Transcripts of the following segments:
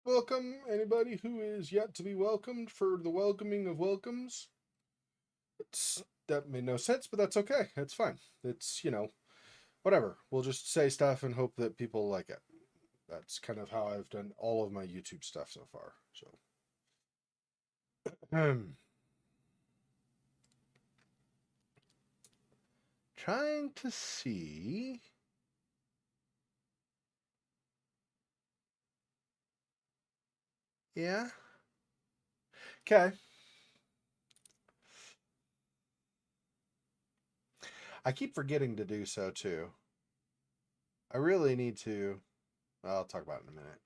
Welcome anybody who is yet to be welcomed for the welcoming of welcomes. That made no sense, but that's okay. It's fine. It's whatever. We'll just say stuff and hope that people like it. That's kind of how I've done all of my YouTube stuff so far. So, trying to see. Yeah. Okay. I keep forgetting to do so too. I really need to. I'll talk about it in a minute.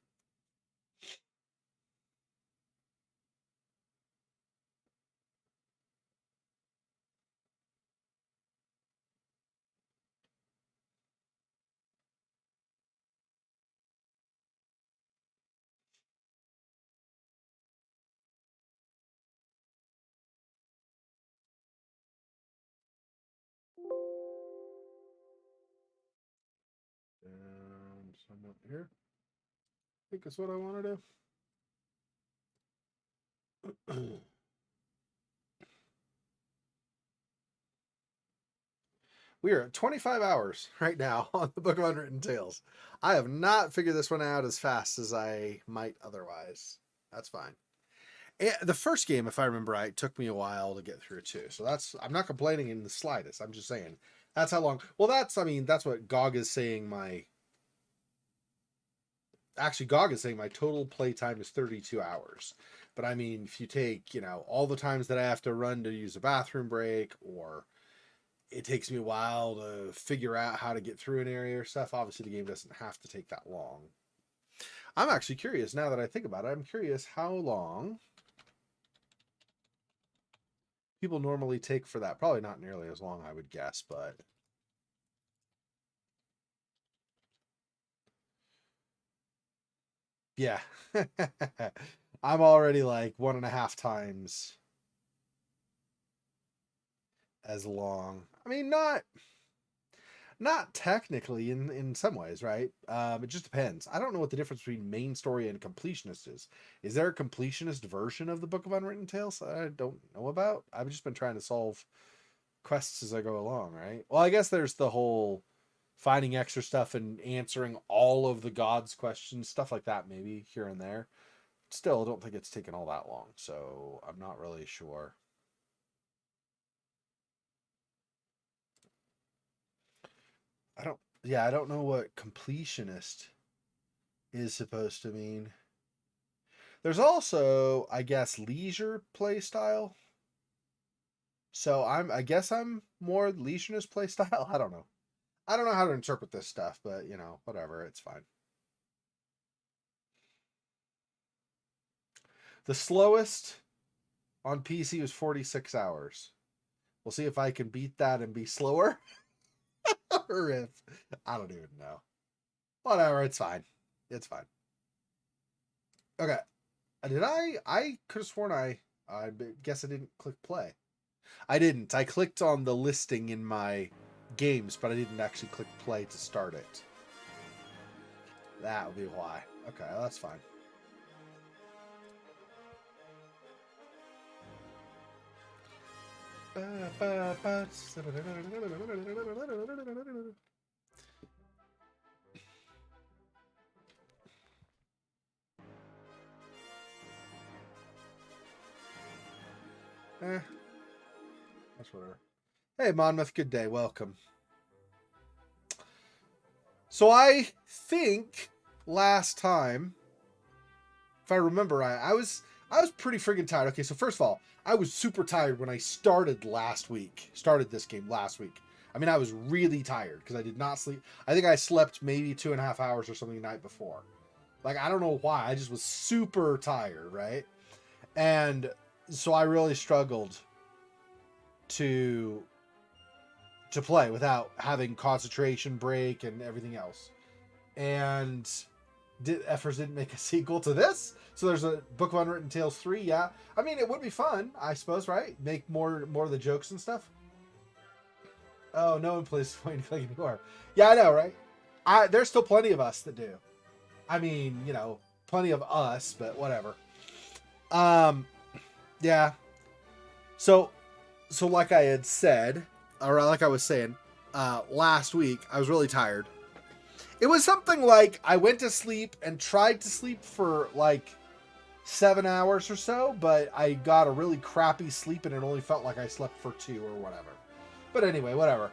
And some up here. I think is what I want to do. We are at 25 hours right now on the Book of Unwritten Tales. I have not figured this one out as fast as I might otherwise. That's fine. The first game, if I remember right, took me a while to get through too. So I'm not complaining in the slightest. I'm just saying that's how long. Well, that's what GOG is saying. GOG is saying my total play time is 32 hours. But I mean, if you take, all the times that I have to run to use a bathroom break, or it takes me a while to figure out how to get through an area or stuff. Obviously, the game doesn't have to take that long. I'm actually curious now that I think about it. I'm curious how long people normally take for that. Probably not nearly as long, I would guess, but yeah. I'm already like 1.5 times as long. I mean, not technically in some ways, right? It just depends. I don't know what the difference between main story and completionist is. Is there a completionist version of the Book of Unwritten Tales I don't know about? I've just been trying to solve quests as I go along, right? Well, I guess there's the whole finding extra stuff and answering all of the gods' questions, stuff like that, maybe here and there. Still, I don't think it's taken all that long, so I'm not really sure. I don't know what completionist is supposed to mean. There's also, I guess, leisure play style. So I guess I'm more leisurist play style. I don't know. I don't know how to interpret this stuff, but whatever, it's fine. The slowest on PC was 46 hours. We'll see if I can beat that and be slower. Or if I don't even know. Whatever, it's fine. It's fine. Okay. I could have sworn I guess I didn't click play. I didn't. I clicked on the listing in my games, but I didn't actually click play to start it. That would be why. Okay, that's fine. That's whatever. Hey, Monmouth, good day. Welcome. So I think last time, if I remember right, I was pretty friggin' tired. Okay, so first of all, I was super tired when I started this game last week. I mean, I was really tired because I did not sleep. I think I slept maybe 2.5 hours or something the night before. Like, I don't know why. I just was super tired, right? And so I really struggled to play without having concentration break and everything else. And Effers didn't make a sequel to this, so there's a Book of Unwritten Tales 3. Yeah, I mean, it would be fun, I suppose, right? Make more of the jokes and stuff. Oh, no one plays point and click anymore. Yeah, I know, right? There's still plenty of us that do. I mean, plenty of us, but whatever. Um, yeah. So, like I had said, or like I was saying, last week, I was really tired. It was something like I went to sleep and tried to sleep for like 7 hours or so, but I got a really crappy sleep and it only felt like I slept for 2 or whatever. But anyway, whatever.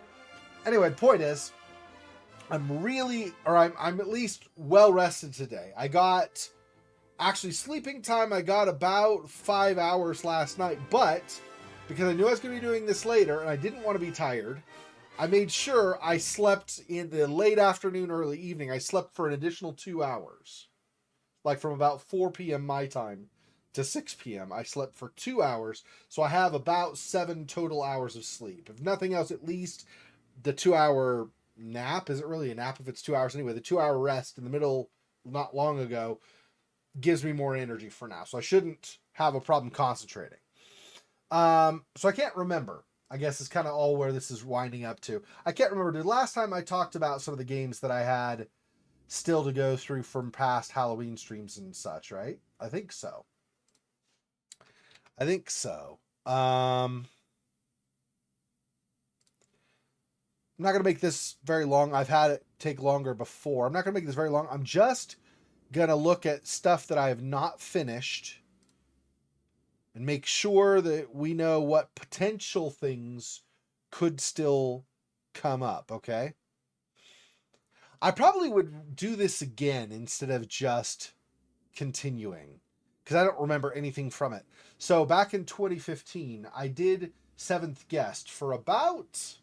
Anyway, the point is, I'm at least well rested today. I got actually sleeping time. I got about 5 hours last night, but because I knew I was going to be doing this later and I didn't want to be tired, I made sure I slept in the late afternoon, early evening. I slept for an additional 2 hours. Like from about 4 p.m. my time to 6 p.m. I slept for 2 hours. So I have about 7 total hours of sleep. If nothing else, at least the 2 hour nap, is it really a nap if it's 2 hours anyway? The 2 hour rest in the middle, not long ago, gives me more energy for now. So I shouldn't have a problem concentrating. So I can't remember. I guess it's kind of all where this is winding up to. I can't remember. The last time I talked about some of the games that I had still to go through from past Halloween streams and such, right? I think so. I'm not going to make this very long. I've had it take longer before. I'm not going to make this very long. I'm just going to look at stuff that I have not finished and make sure that we know what potential things could still come up, okay? I probably would do this again instead of just continuing because I don't remember anything from it. So back in 2015, I did Seventh Guest for about,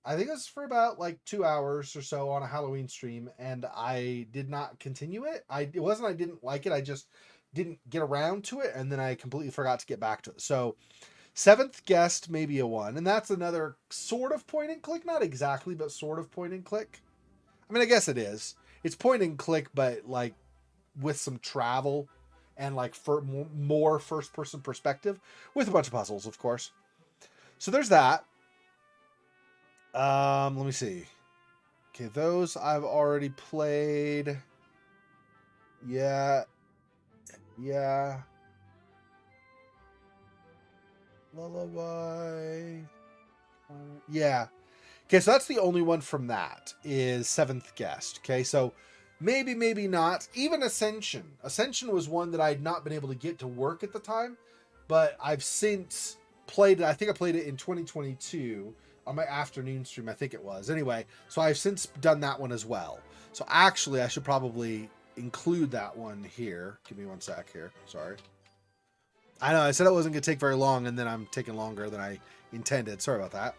I think it was for about like 2 hours or so on a Halloween stream, and I did not continue it. It wasn't I didn't like it, I just didn't get around to it, and then I completely forgot to get back to it. So Seventh Guest may be a one, and that's another sort of point and click, not exactly, but sort of point and click. I mean, I guess it is. It's point and click, but like with some travel and like for more first person perspective with a bunch of puzzles, of course. So there's that. Let me see. Okay, those I've already played. Yeah. Lullaby. Yeah. Okay, so that's the only one from that is Seventh Guest. Okay, so maybe not. Even Ascension. Ascension was one that I had not been able to get to work at the time, but I've since played it. I think I played it in 2022 on my afternoon stream, I think it was. Anyway, so I've since done that one as well. So actually, I should probably include that one here. Give me one sec here. Sorry. I know, I said it wasn't going to take very long, and then I'm taking longer than I intended. Sorry about that.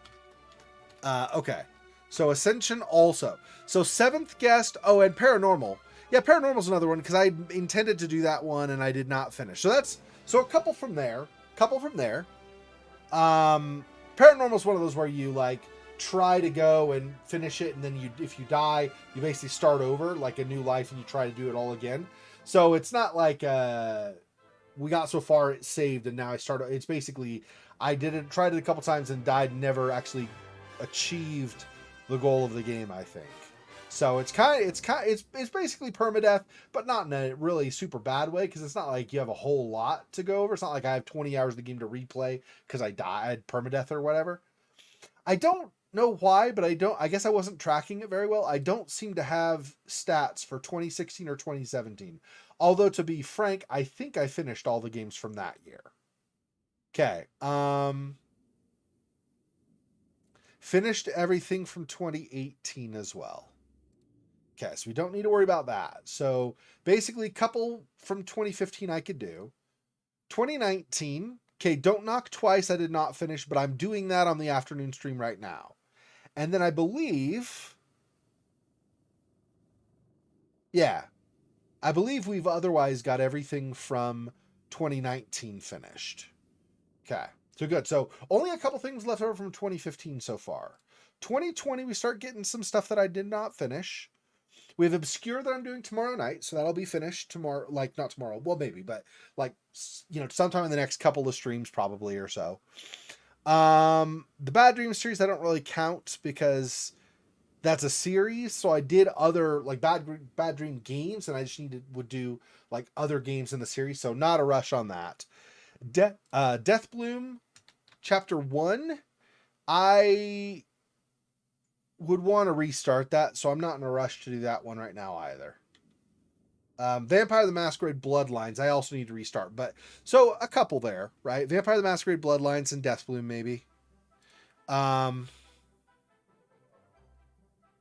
Okay. So Ascension also. So Seventh Guest. Oh, and Paranormal. Yeah, Paranormal's another one because I intended to do that one and I did not finish. So that's a couple from there. Paranormal's one of those where you like try to go and finish it, and then if you die, you basically start over like a new life and you try to do it all again. So it's not like we got so far it saved and now I start. It's basically I tried it a couple times and died, never actually achieved the goal of the game, I think. So it's basically permadeath, but not in a really super bad way because it's not like you have a whole lot to go over. It's not like I have 20 hours of the game to replay because I died permadeath or whatever. I don't know why, but I guess I wasn't tracking it very well. I don't seem to have stats for 2016 or 2017. Although to be frank, I think I finished all the games from that year. Okay. Finished everything from 2018 as well. Okay, so we don't need to worry about that. So basically, couple from 2015 I could do. 2019, okay, Don't Knock Twice I did not finish, but I'm doing that on the afternoon stream right now. And then I believe, yeah, I believe we've otherwise got everything from 2019 finished. Okay, so good. So only a couple things left over from 2015 so far. 2020, we start getting some stuff that I did not finish. We have Obscure that I'm doing tomorrow night, so that'll be finished tomorrow. Like, not tomorrow, well, maybe, but like, sometime in the next couple of streams probably or so. The Bad Dreams series I don't really count because that's a series. So I did other like Bad Dream games, and I just would do like other games in the series. So not a rush on that. Death Bloom Chapter 1. I would want to restart that, so I'm not in a rush to do that one right now either. Vampire the Masquerade Bloodlines, I also need to restart. But so a couple there, right? Vampire the Masquerade Bloodlines and Deathbloom, maybe. Yeah,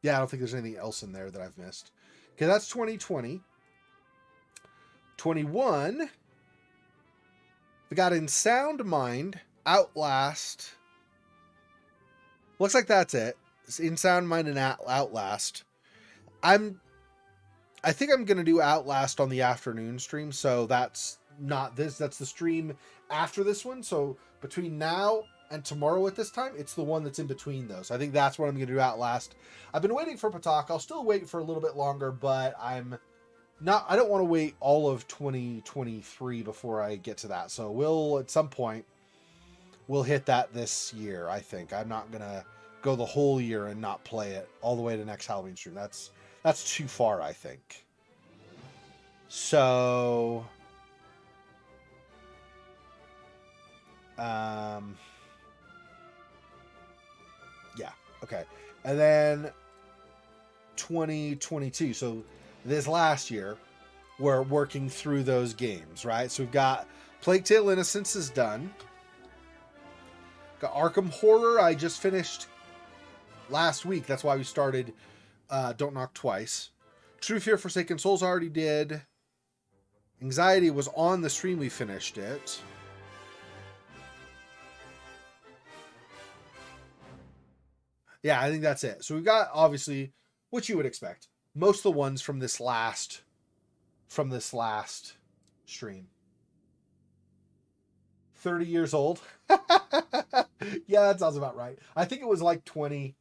I don't think there's anything else in there that I've missed. Okay, that's 2020. 21. We got In Sound Mind, Outlast. Looks like that's it. It's In Sound Mind and Outlast. I think I'm going to do Outlast on the afternoon stream, so that's not this. That's the stream after this one. So between now and tomorrow at this time, it's the one that's in between those. I think that's what I'm going to do Outlast. I've been waiting for Patak. I'll still wait for a little bit longer, but I don't want to wait all of 2023 before I get to that. So we'll, at some point, we'll hit that this year, I think. I'm not going to go the whole year and not play it all the way to next Halloween stream. That's too far, I think. So, yeah, okay. And then 2022. So this last year, we're working through those games, right? So we've got Plague Tale Innocence is done. Got Arkham Horror, I just finished last week. That's why we started Don't Knock Twice. True Fear Forsaken Souls already did. Anxiety was on the stream, we finished it. Yeah, I think that's it. So we've got, obviously, what you would expect. Most of the ones from this last stream. 30 years old. Yeah, that sounds about right. I think it was like 20,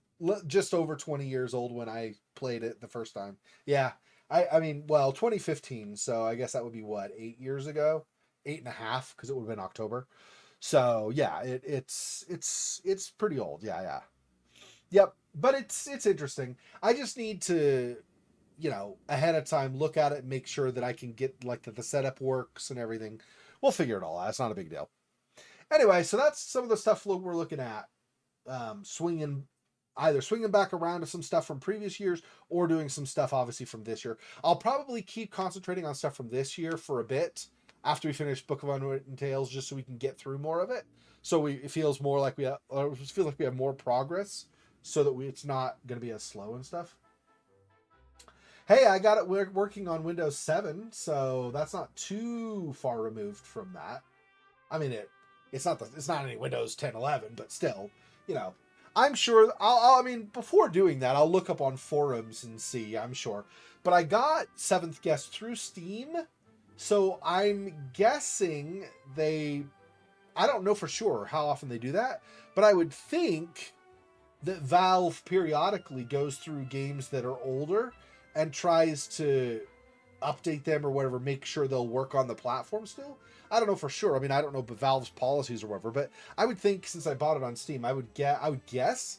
just over 20 years old when I played it the first time. Yeah. I mean, well, 2015. So I guess that would be what, 8 years ago, 8.5, because it would have been October. So yeah, it's pretty old. Yeah. Yep. But it's interesting. I just need to, ahead of time, look at it and make sure that I can get like that the setup works and everything. We'll figure it all out. It's not a big deal. Anyway, so that's some of the stuff we're looking at. Swinging back around to some stuff from previous years or doing some stuff obviously from this year. I'll probably keep concentrating on stuff from this year for a bit after we finish Book of Unwritten Tales, just so we can get through more of it. So it feels more like we have more progress, so that it's not going to be as slow and stuff. Hey, I got it working on Windows 7, so that's not too far removed from that. I mean, it's not any Windows 10, 11, but still, I'm sure I mean, before doing that, I'll look up on forums and see, I'm sure. But I got Seventh Guest through Steam, so I'm guessing I don't know for sure how often they do that, but I would think that Valve periodically goes through games that are older and tries to update them or whatever, make sure they'll work on the platform still. I don't know for sure. I mean, I don't know Valve's policies or whatever, but I would think since I bought it on Steam, I would guess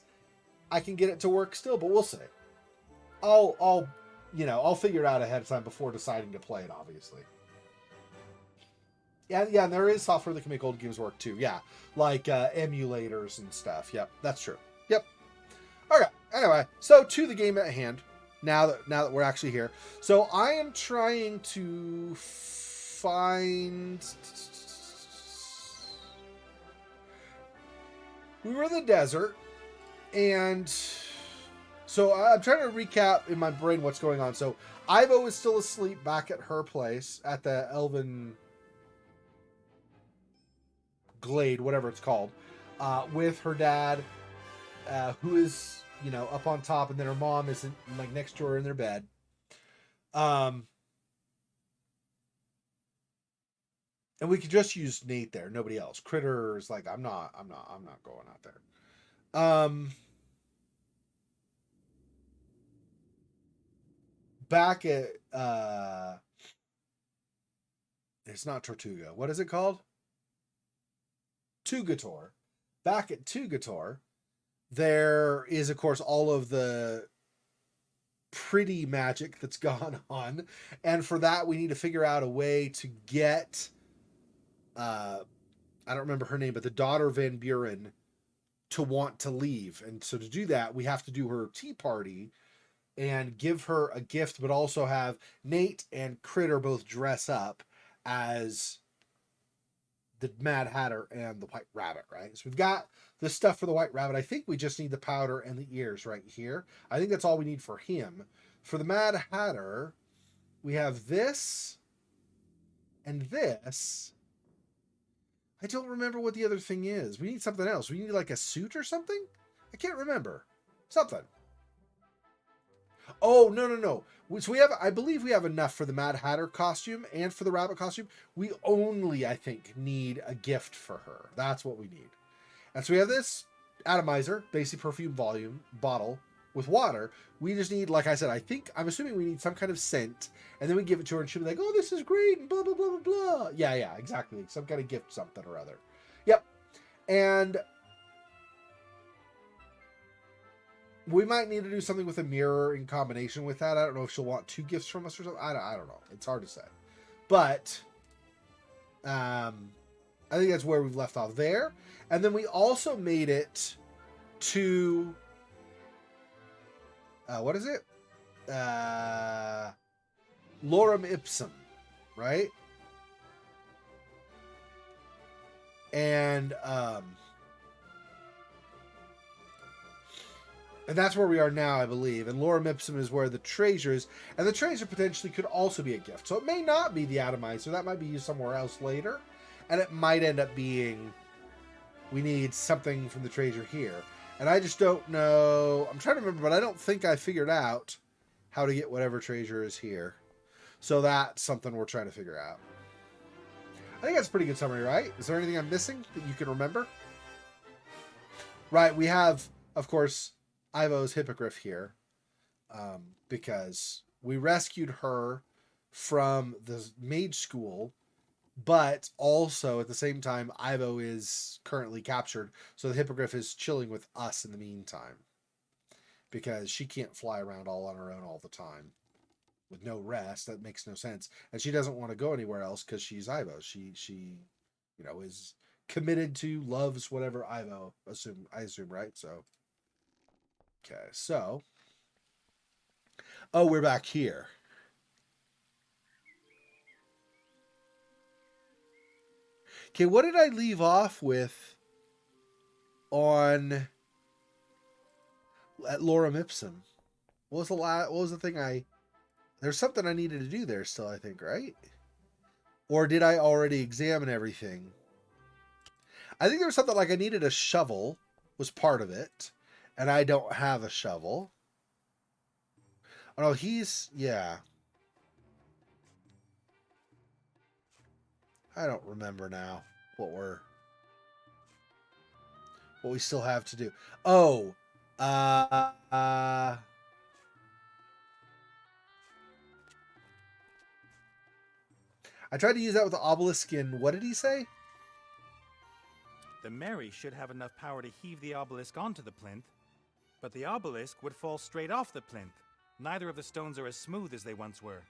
I can get it to work still, but we'll see. I'll figure it out ahead of time before deciding to play it, obviously. Yeah, and there is software that can make old games work too. Yeah, like emulators and stuff. Yep, that's true. Yep. Okay. Anyway, so to the game at hand. Now that we're actually here, so I am trying to find. We were in the desert, and so I'm trying to recap in my brain what's going on. So Ivo is still asleep back at her place at the Elven Glade, whatever it's called, with her dad, who is up on top, and then her mom is like next to her in their bed. And we could just use Nate there, nobody else. Critter's like, I'm not going out there. Back at it's not Tortuga. What is it called? Tugator. Back at Tugator, there is, of course, all of the pretty magic that's gone on. And for that, we need to figure out a way to get, I don't remember her name, but the daughter Van Buren to want to leave. And so to do that, we have to do her tea party and give her a gift, but also have Nate and Critter both dress up as the Mad Hatter and the White Rabbit, right? So we've got the stuff for the White Rabbit. I think we just need the powder and the ears right here. I think that's all we need for him. For the Mad Hatter, we have this and this. I don't remember what the other thing is. We need something else. We need like a suit or something? I can't remember. Something. Oh, no. So we have, I believe we have enough for the Mad Hatter costume and for the rabbit costume. We only, I think, need a gift for her. That's what we need. And so we have this atomizer, basic perfume volume bottle with water. We just need, like I said, I'm assuming we need some kind of scent, and then we give it to her and she'll be like, oh, this is great, and blah, blah, blah, blah, blah. Yeah, exactly. Some kind of gift, something or other. Yep. And we might need to do something with a mirror in combination with that. I don't know if she'll want 2 gifts from us or something. I don't know. It's hard to say. But I think that's where we've left off there. And then we also made it to what is it? Lorem Ipsum, right? And that's where we are now, I believe. And Lorem Ipsum is where the treasure is. And the treasure potentially could also be a gift. So it may not be the atomizer. That might be used somewhere else later. And it might end up being, we need something from the treasure here. And I just don't know. I'm trying to remember, but I don't think I figured out how to get whatever treasure is here. So that's something we're trying to figure out. I think that's a pretty good summary, right? Is there anything I'm missing that you can remember? Right, we have, of course, Ivo's hippogriff here, because we rescued her from the mage school, but also at the same time, Ivo is currently captured, so the hippogriff is chilling with us in the meantime, because she can't fly around all on her own all the time with no rest. That makes no sense, and she doesn't want to go anywhere else because she's Ivo. She is committed to, loves whatever Ivo I assume, right? So. Okay, so, we're back here. Okay, what did I leave off with at Lorem Ipsum? What was the thing there's something I needed to do there still, I think, right? Or did I already examine everything? I think there was something like I needed a shovel was part of it, and I don't have a shovel. Oh no, yeah. I don't remember now what we still have to do. Oh, I tried to use that with the obelisk in, what did he say? The Mary should have enough power to heave the obelisk onto the plinth, but the obelisk would fall straight off the plinth. Neither of the stones are as smooth as they once were.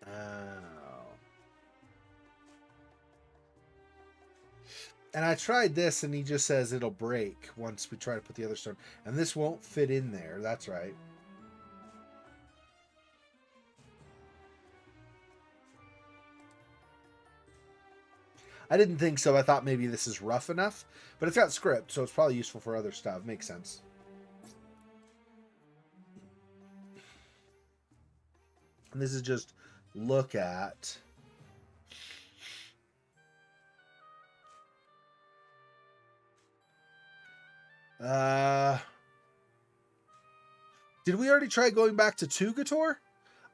Oh. And I tried this, and he just says it'll break once we try to put the other stone. And this won't fit in there. That's right. I didn't think so. I thought maybe this is rough enough. But it's got script, so it's probably useful for other stuff. Makes sense. And this is just look at... Did we already try going back to Tugator?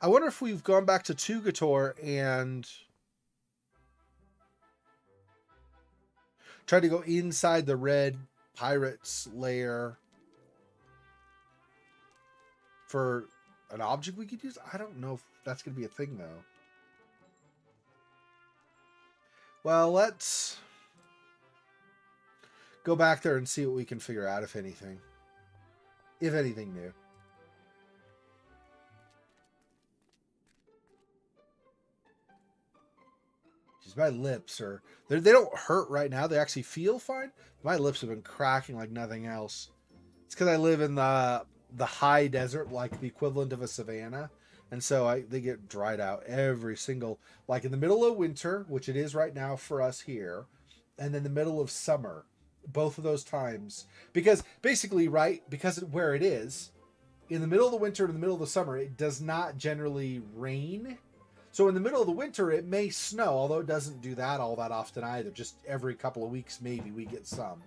I wonder if we've gone back to Tugator and tried to go inside the red pirates lair for an object we could use. I don't know if that's going to be a thing, though. Well, let's go back there and see what we can figure out, if anything. If anything new. Jeez, my lips are they don't hurt right now. They actually feel fine. My lips have been cracking like nothing else. It's because I live in the high desert, like the equivalent of a savanna, and so they get dried out every single, like in the middle of winter, which it is right now for us here, and then the middle of summer, both of those times, because basically, right, because where it is in the middle of the winter and in the middle of the summer, it does not generally rain. So in the middle of the winter, it may snow, although it doesn't do that all that often either. Just every couple of weeks, maybe we get some.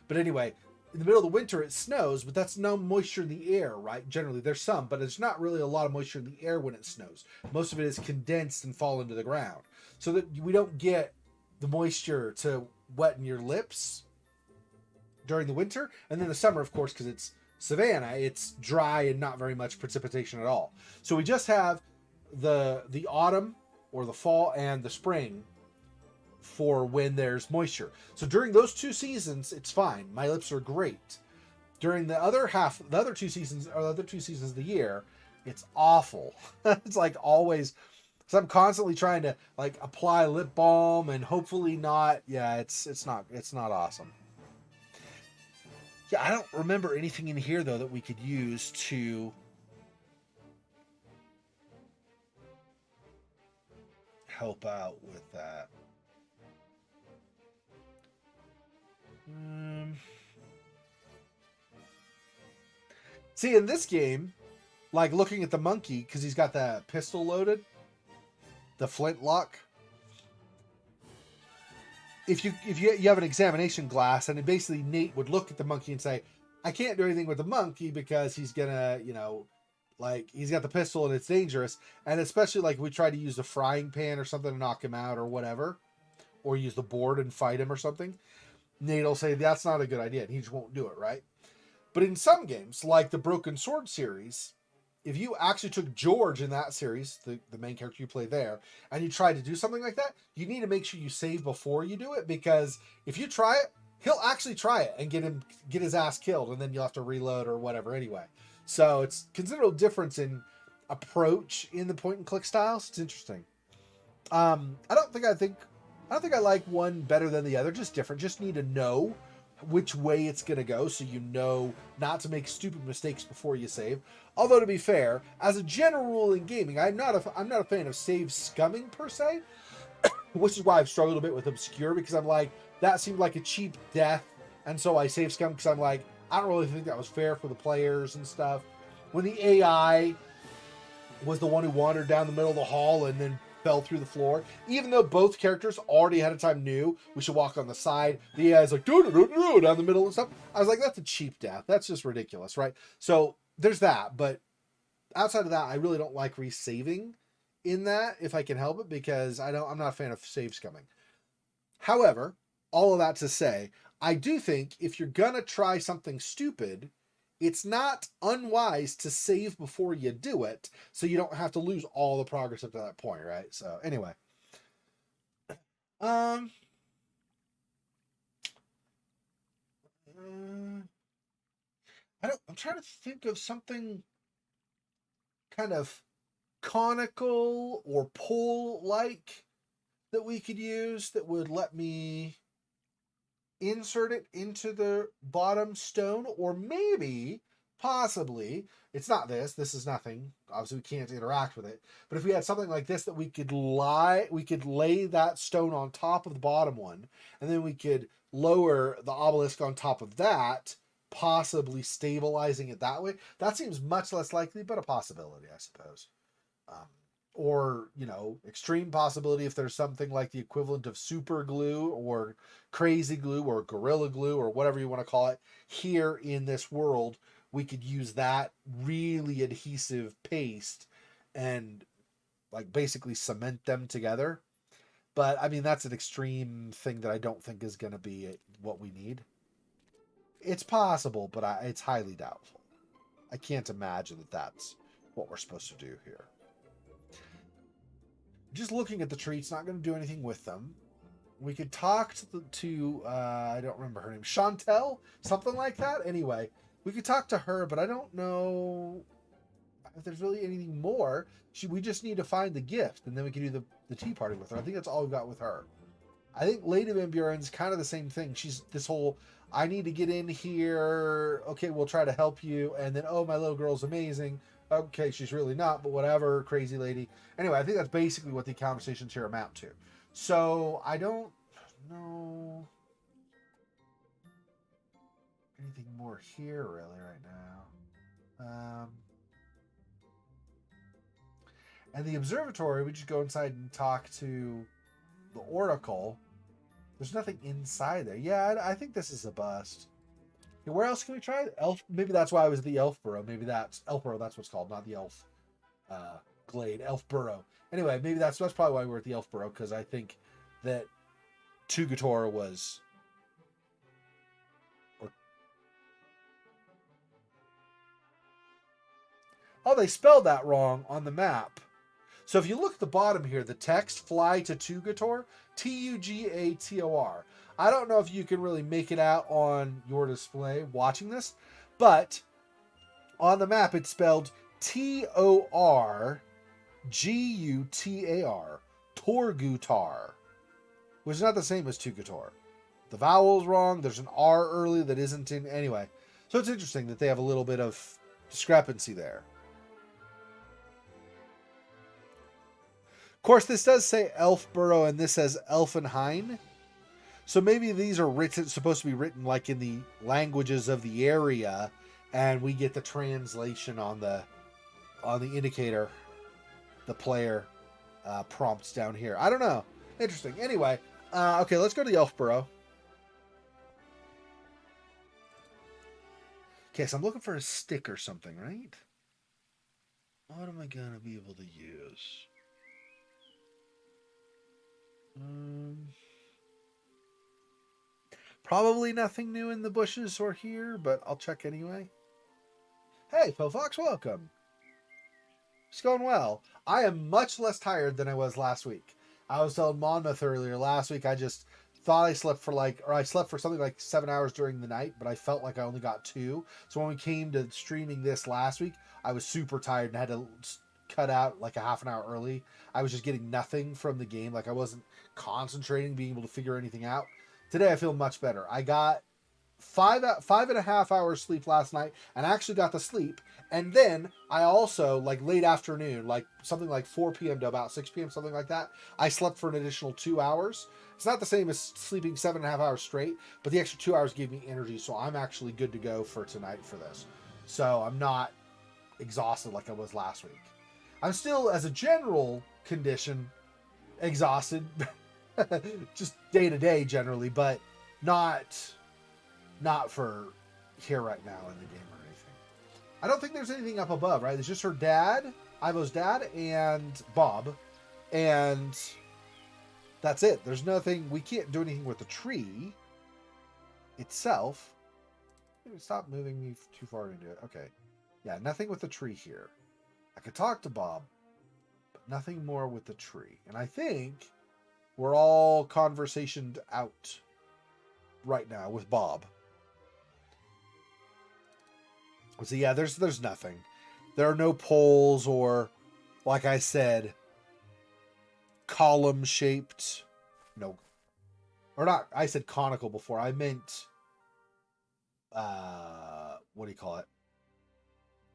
But anyway, in the middle of the winter, it snows, but that's no moisture in the air, right? Generally, there's some, but it's not really a lot of moisture in the air when it snows. Most of it is condensed and fall into the ground. So that we don't get the moisture to wet in your lips during the winter. And then the summer, of course, because it's savanna, it's dry and not very much precipitation at all. So we just have the autumn or the fall and the spring for when there's moisture. So during those 2 seasons, it's fine. My lips are great. During the other 2 seasons, or the other 2 seasons of the year, it's awful. It's like always. So I'm constantly trying to like apply lip balm and hopefully not. Yeah, it's not awesome. Yeah, I don't remember anything in here though that we could use to help out with that. See, in this game, like looking at the monkey, because he's got that pistol loaded, the flintlock. If you have an examination glass, and basically Nate would look at the monkey and say, I can't do anything with the monkey because he's gonna, like he's got the pistol and it's dangerous. And especially like we try to use a frying pan or something to knock him out or whatever, or use the board and fight him or something. Nate will say that's not a good idea, and he just won't do it, right? But in some games, like the Broken Sword series, if you actually took George in that series, the main character you play there, and you tried to do something like that, you need to make sure you save before you do it, because if you try it, he'll actually try it and get his ass killed, and then you'll have to reload or whatever anyway. So it's considerable difference in approach in the point and click styles. It's interesting. I don't think I like one better than the other, just different. Just need to know which way it's going to go so you know not to make stupid mistakes before you save. Although to be fair, as a general rule in gaming, I'm not a fan of save scumming per se, which is why I've struggled a bit with Obscure, because I'm like, that seemed like a cheap death, and so I save scum because I'm like, I don't really think that was fair for the players and stuff. When the AI was the one who wandered down the middle of the hall and then fell through the floor, even though both characters already ahead of time knew we should walk on the side, the AI's like down the middle and stuff. I was like, that's a cheap death. That's just ridiculous, right? So there's that. But outside of that, I really don't like resaving in that if I can help it, because I'm not a fan of save scumming. However, all of that to say, I do think if you're gonna try something stupid, it's not unwise to save before you do it, so you don't have to lose all the progress up to that point, right? So anyway, I'm trying to think of something kind of conical or pole like that we could use that would let me insert it into the bottom stone, or maybe possibly it's not this is nothing, obviously we can't interact with it, but if we had something like this that we could lay that stone on top of the bottom one, and then we could lower the obelisk on top of that, possibly stabilizing it that way. That seems much less likely, but a possibility, I suppose. Or extreme possibility if there's something like the equivalent of super glue or crazy glue or gorilla glue or whatever you want to call it here in this world, we could use that really adhesive paste and like basically cement them together. But I mean, that's an extreme thing that I don't think is going to be what we need. It's possible, but it's highly doubtful. I can't imagine that that's what we're supposed to do here. Just looking at the tree, it's not going to do anything with them. We could talk to I don't remember her name, Chantel, something like that. Anyway, we could talk to her, but I don't know. if there's really anything more, we just need to find the gift, and then we can do the tea party with her. I think that's all we've got with her. I think Lady Van Buren's kind of the same thing. She's this whole, I need to get in here. Okay, we'll try to help you. And then, oh, my little girl's amazing. Okay, she's really not, but whatever, crazy lady. Anyway, I think that's basically what the conversations here amount to. So I don't know anything more here really right now. And the observatory, we just go inside and talk to the Oracle. There's nothing inside there. Yeah, I think this is a bust. Okay, where else can we try? Elf. Maybe that's why I was at the Elf Burrow. Maybe that's Elf Burrow. That's what's called, not the Elf Glade. Elf Burrow. Anyway, maybe that's probably why we're at the Elf Burrow, because I think that Tugator was. Oh, they spelled that wrong on the map. So if you look at the bottom here, the text "fly to Tugator," Tugator. I don't know if you can really make it out on your display watching this, but on the map it's spelled Torgutar, Torgutar, which is not the same as Tugator. The vowel's wrong. There's an R early that isn't in. Anyway, so it's interesting that they have a little bit of discrepancy there. Of course, this does say Elfborough, and this says Elfenhain. So maybe these are supposed to be written like in the languages of the area, and we get the translation on the indicator, the player prompts down here. I don't know. Interesting. Anyway, okay, let's go to the Elfborough. Okay, so I'm looking for a stick or something, right? What am I going to be able to use? Probably nothing new in the bushes or here, but I'll check anyway. Hey, Fox, welcome. It's going well. I am much less tired than I was last week. I was telling Monmouth earlier, last week I just thought I slept for something like 7 hours during the night, but I felt like I only got 2. So when we came to streaming this last week, I was super tired and had to cut out like a half an hour early. I was just getting nothing from the game. Like I wasn't concentrating, being able to figure anything out. Today I feel much better. I got 5.5 hours sleep last night, and I actually got to sleep. And then I also, like late afternoon, like something like 4 p.m. to about 6 p.m., something like that, I slept for an additional 2 hours. It's not the same as sleeping 7.5 hours straight, but the extra 2 hours gave me energy, so I'm actually good to go for tonight for this. So I'm not exhausted like I was last week. I'm still, as a general condition, exhausted, just day to day generally, but not for here right now in the game or anything. I don't think there's anything up above, right? It's just her dad, Ivo's dad, and Bob, and that's it. There's nothing. We can't do anything with the tree itself. Stop moving me too far into it. Okay. Yeah, nothing with the tree here. I could talk to Bob, but nothing more with the tree. And I think we're all conversationed out right now with Bob. So yeah, there's nothing. There are no poles or, like I said, column shaped. No, or not. I said conical before. I meant what do you call it?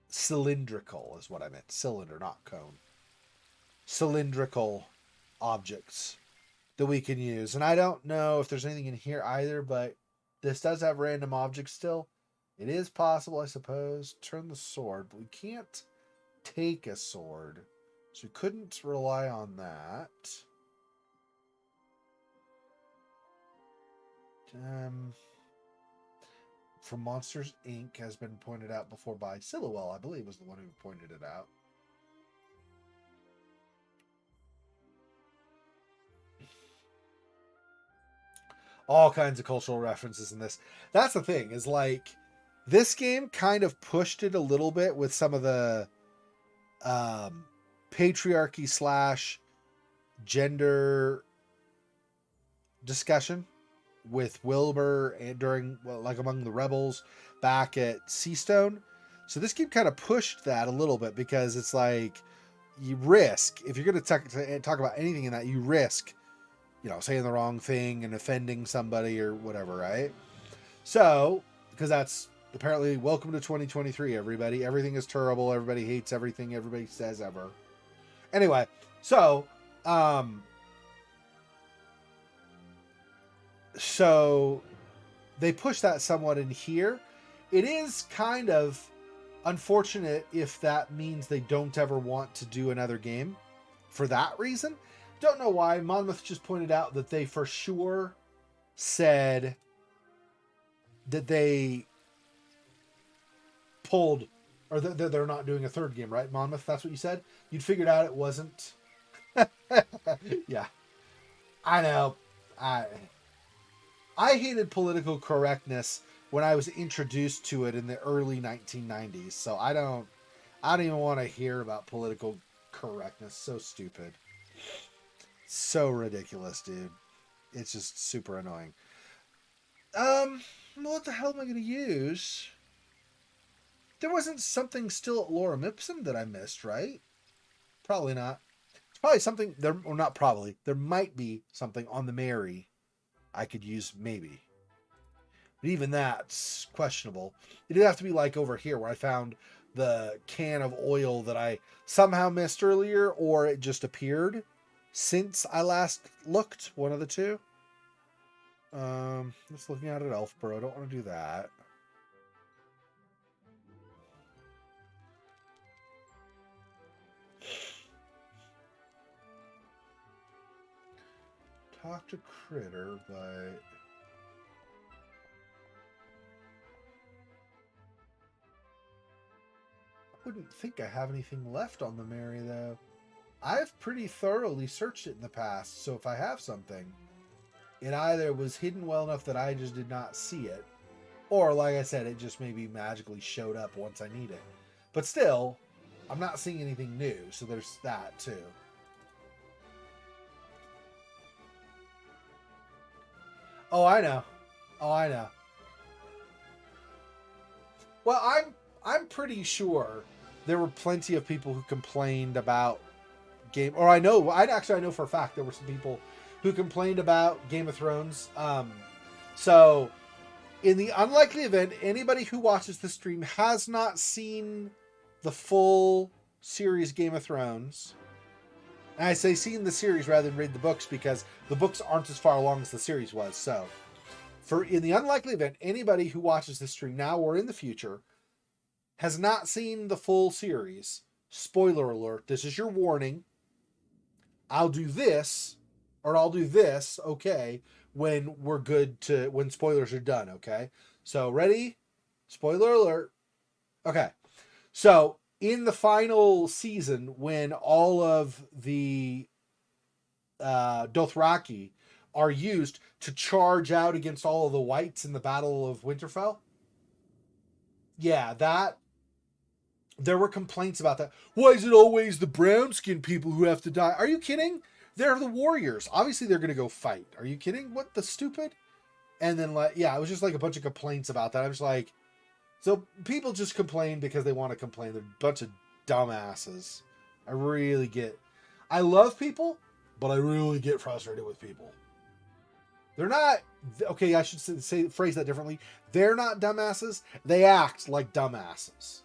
Cylindrical is what I meant. Cylinder, not cone. Cylindrical objects that we can use. And I don't know if there's anything in here either, but this does have random objects still. It is possible, I suppose. Turn the sword, but we can't take a sword. So we couldn't rely on that. From Monsters, Inc. has been pointed out before by Sillowell, I believe, was the one who pointed it out. All kinds of cultural references in this. That's the thing, is like, this game kind of pushed it a little bit with some of the patriarchy / gender discussion with Wilbur and during, well, like among the rebels back at Seastone. So this game kind of pushed that a little bit because it's like you risk, if you're going to talk about anything in that, you risk, saying the wrong thing and offending somebody or whatever, right? So, because that's apparently welcome to 2023, everybody. Everything is terrible. Everybody hates everything everybody says ever. Anyway, so, so they push that somewhat in here. It is kind of unfortunate if that means they don't ever want to do another game for that reason. Don't know why. Monmouth just pointed out that they for sure said that they pulled, or that they're not doing a third game, right, Monmouth? That's what you said? You'd figured out it wasn't. Yeah. I know. I hated political correctness when I was introduced to it in the early 1990s, so I don't even want to hear about political correctness. So stupid. So ridiculous, dude. It's just super annoying. What the hell am I going to use? There wasn't something still at Lorem Ipsum that I missed, right? Probably not. It's probably something there, or not probably. There might be something on the Mary I could use, maybe. But even that's questionable. It'd have to be like over here where I found the can of oil that I somehow missed earlier, or it just appeared since I last looked. One of the two. Just looking at it, Elfborough. I don't want to do that. Talk to Critter, but I wouldn't think I have anything left on the Mary, though. I've pretty thoroughly searched it in the past, so if I have something, it either was hidden well enough that I just did not see it, or like I said, it just maybe magically showed up once I need it. But still, I'm not seeing anything new, so there's that too. Oh, I know. Oh, I know. Well, I'm pretty sure there were plenty of people who complained about or I know for a fact there were some people who complained about Game of Thrones. So in the unlikely event anybody who watches the stream has not seen the full series Game of Thrones, and I say seen the series rather than read the books because the books aren't as far along as the series was. So in the unlikely event anybody who watches this stream now or in the future has not seen the full series, spoiler alert, this is your warning. I'll do this, okay, when we're good to, when spoilers are done, okay? So, ready? Spoiler alert. Okay. So, in the final season, when all of the Dothraki are used to charge out against all of the whites in the Battle of Winterfell, yeah, there were complaints about that. Why is it always the brown-skinned people who have to die? Are you kidding? They're the warriors. Obviously, they're going to go fight. Are you kidding? What the stupid? And then, it was just like a bunch of complaints about that. I was like, so people just complain because they want to complain. They're a bunch of dumbasses. I love people, but I really get frustrated with people. They're not, okay, I should phrase that differently. They're not dumbasses. They act like dumbasses.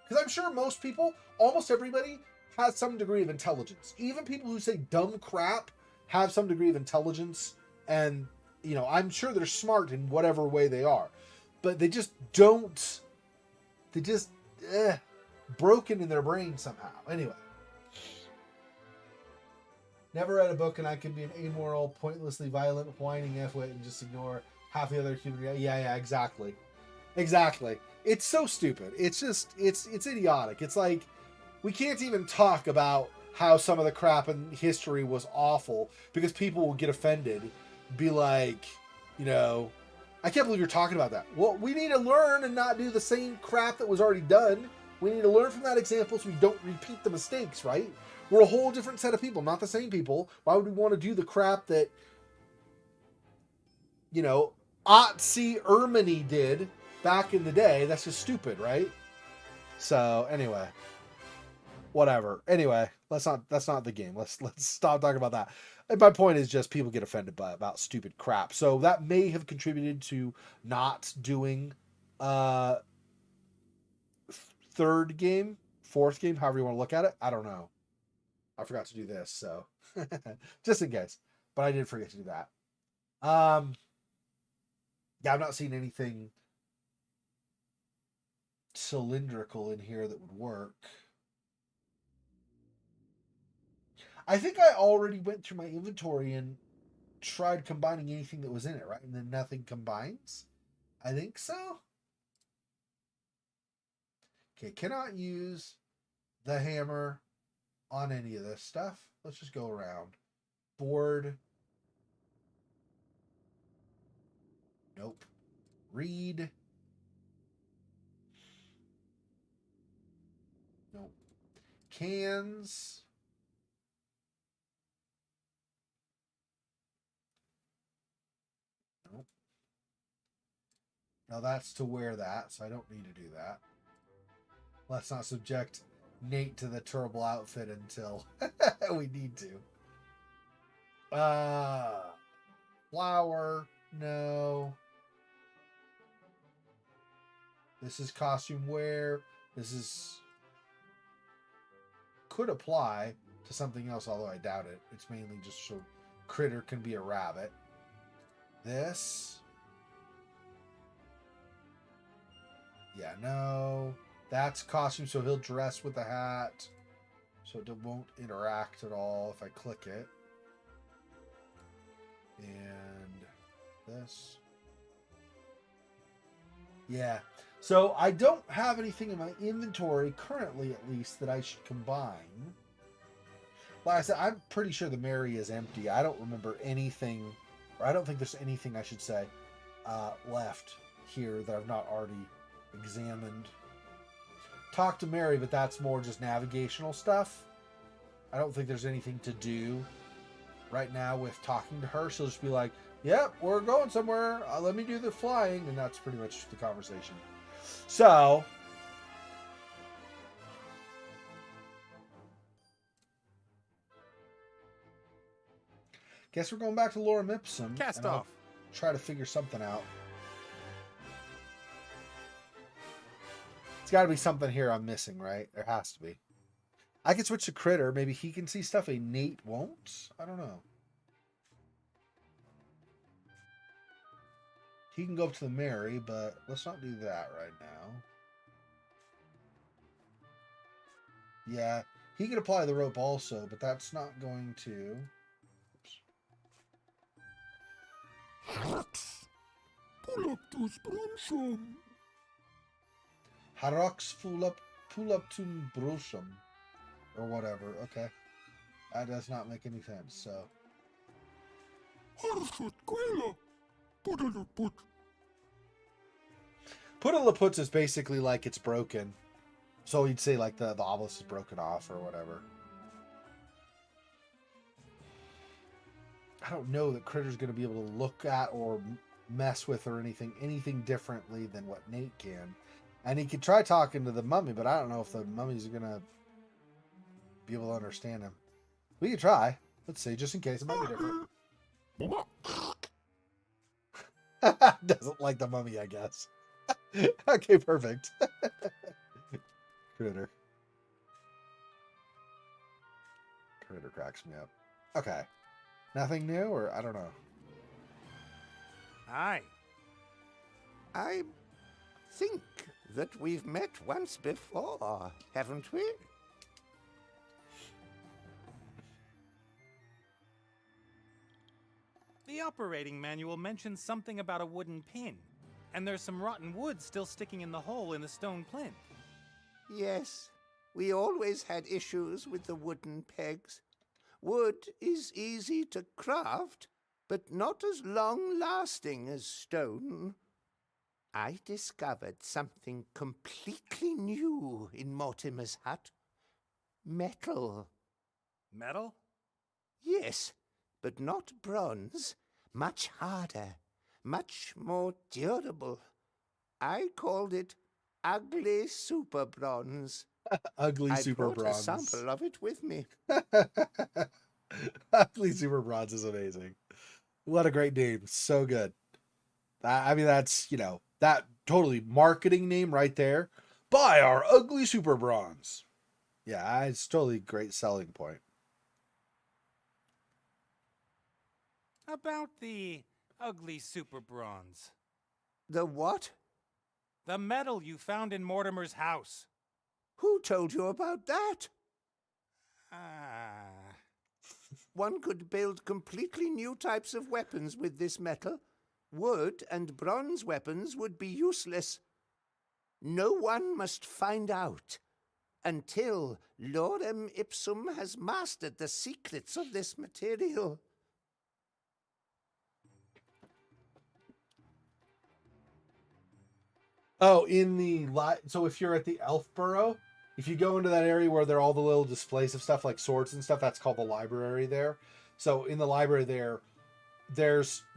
Because I'm sure most people, almost everybody, has some degree of intelligence. Even people who say dumb crap have some degree of intelligence. And, I'm sure they're smart in whatever way they are. But they just don't. They just, broken in their brain somehow. Anyway. Never read a book and I could be an amoral, pointlessly violent, whining F-wit and just ignore half the other human reality. Yeah, exactly. Exactly. It's so stupid. It's just, it's idiotic. It's like, we can't even talk about how some of the crap in history was awful because people will get offended. Be like, I can't believe you're talking about that. Well, we need to learn and not do the same crap that was already done. We need to learn from that example so we don't repeat the mistakes, right? We're a whole different set of people, not the same people. Why would we want to do the crap that, Otzi Erminy did back in the day, that's just stupid, right? So anyway, whatever. Anyway, that's not the game. Let's stop talking about that. And my point is just people get offended about stupid crap. So that may have contributed to not doing uh third game, fourth game, however you want to look at it. I don't know. I forgot to do this, so just in case. But I did forget to do that. Yeah, I've not seen anything cylindrical in here that would work. I think I already went through my inventory and tried combining anything that was in it, right? And then nothing combines. I think so. Okay, cannot use the hammer on any of this stuff. Let's just go around. Board. Nope. Reed. Nope. Cans. Nope. Now that's to wear that, so I don't need to do that. Let's not subject Nate to the terrible outfit until we need to. Flower. No. This is costume wear. This is... Could apply to something else, although I doubt it. It's mainly just so Critter can be a rabbit. This... Yeah, no. That's costume, so he'll dress with the hat. So it won't interact at all if I click it. And this. Yeah. So I don't have anything in my inventory, currently at least, that I should combine. Like I said, I'm pretty sure the Mary is empty. I don't remember anything, or I don't think there's anything, I should say, left here that I've not already examined. Talk to Mary, but that's more just navigational stuff. I don't think there's anything to do right now with talking to her. She'll just be like, yep, we're going somewhere. Let me do the flying. And that's pretty much the conversation. So, guess we're going back to Lorem Ipsum. Cast off. Try to figure something out. It's got to be something here I'm missing, right? There has to be. I can switch to Critter. Maybe he can see stuff a Nate won't. I don't know. He can go up to the Mary, but let's not do that right now. Yeah, he can apply the rope also, but that's not going to. Pull up to Sprunsham. Harox pull up to Brusham. Or whatever, okay. That does not make any sense, so. Harsut Quella. Put. Put-a-la-puts is basically like it's broken. So you'd say like the obelisk is broken off or whatever. I don't know that Critter's going to be able to look at or mess with or anything differently than what Nate can. And he could try talking to the mummy, but I don't know if the mummy's going to be able to understand him. We could try. Let's see, just in case. It might be different. Doesn't like the mummy, I guess. Okay, perfect. Critter cracks me up. Okay. Nothing new, or I don't know. Aye. I think that we've met once before, haven't we? The operating manual mentions something about a wooden pin, and there's some rotten wood still sticking in the hole in the stone plinth. Yes, we always had issues with the wooden pegs. Wood is easy to craft, but not as long-lasting as stone. I discovered something completely new in Mortimer's hut. Metal. Metal? Yes, but not bronze. Much harder, much more durable. I called it ugly super bronze. Ugly I super brought a bronze. sample of it with me. Ugly super bronze is amazing. What a great name. So good. I mean, that's, that totally marketing name right there. Buy our ugly super bronze. Yeah, it's totally a great selling point. About the ugly super bronze. The what? The medal you found in Mortimer's house. Who told you about that? Ah. One could build completely new types of weapons with this metal. Wood and bronze weapons would be useless. No one must find out until Lorem Ipsum has mastered the secrets of this material. Oh, so if you're at the Elf Burrow, if you go into that area where there are all the little displays of stuff like swords and stuff, that's called the library there. So in the library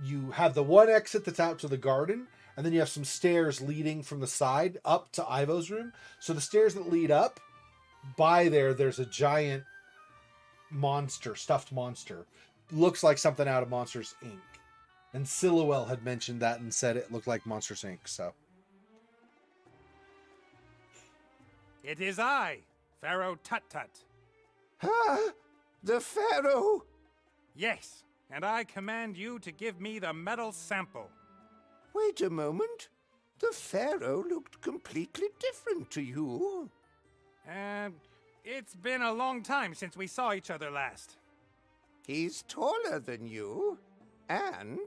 you have the one exit that's out to the garden, and then you have some stairs leading from the side up to Ivo's room. So the stairs that lead up, there's a giant monster, stuffed monster. Looks like something out of Monsters Inc. And Silhouette had mentioned that and said it looked like Monsters Inc. So It is I, Pharaoh Tut-Tut. Ah, the Pharaoh! Yes, and I command you to give me the medal sample. Wait a moment. The Pharaoh looked completely different to you. It's been a long time since we saw each other last. He's taller than you. And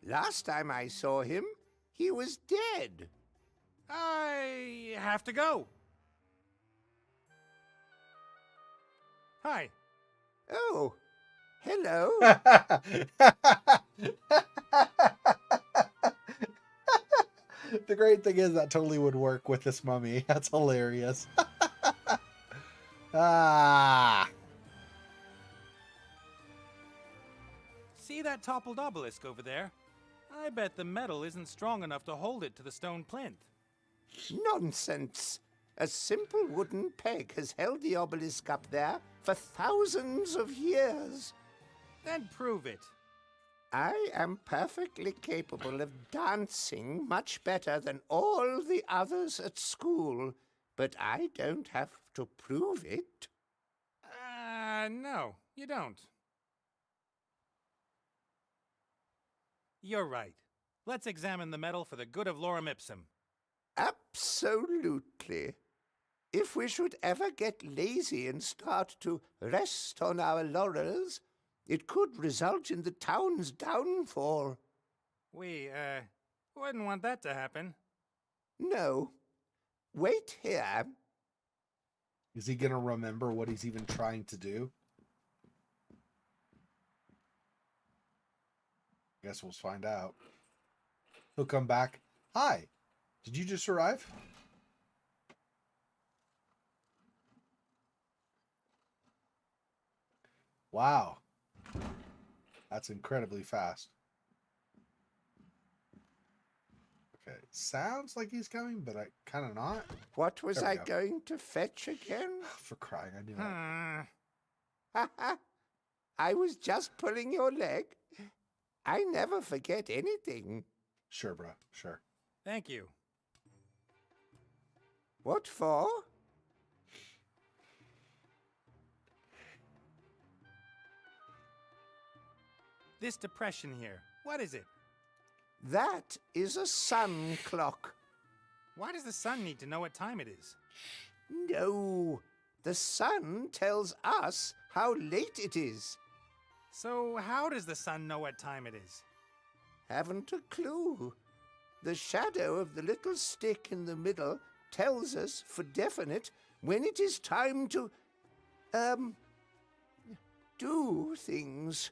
last time I saw him, he was dead. I have to go. Hi. Oh, hello. The great thing is that totally would work with this mummy. That's hilarious. See that toppled obelisk over there? I bet the metal isn't strong enough to hold it to the stone plinth. Nonsense. A simple wooden peg has held the obelisk up there for thousands of years. Then prove it. I am perfectly capable of dancing much better than all the others at school, but I don't have to prove it. No, you don't. You're right. Let's examine the medal for the good of Lorem Ipsum. Absolutely. If we should ever get lazy and start to rest on our laurels, it could result in the town's downfall. We, wouldn't want that to happen. No. Wait here. Is he going to remember what he's even trying to do? Guess we'll find out. He'll come back. Hi. Did you just arrive? Wow. That's incredibly fast. Okay. Sounds like he's coming, but I kind of not. What was There we I go. going to fetch again? For crying, I knew that. Hmm. I was just pulling your leg. I never forget anything. Sure, bro. Sure. Thank you. What for? This depression here, what is it? That is a sun clock. Why does the sun need to know what time it is? No, the sun tells us how late it is. So how does the sun know what time it is? Haven't a clue. The shadow of the little stick in the middle tells us for definite when it is time to, do things.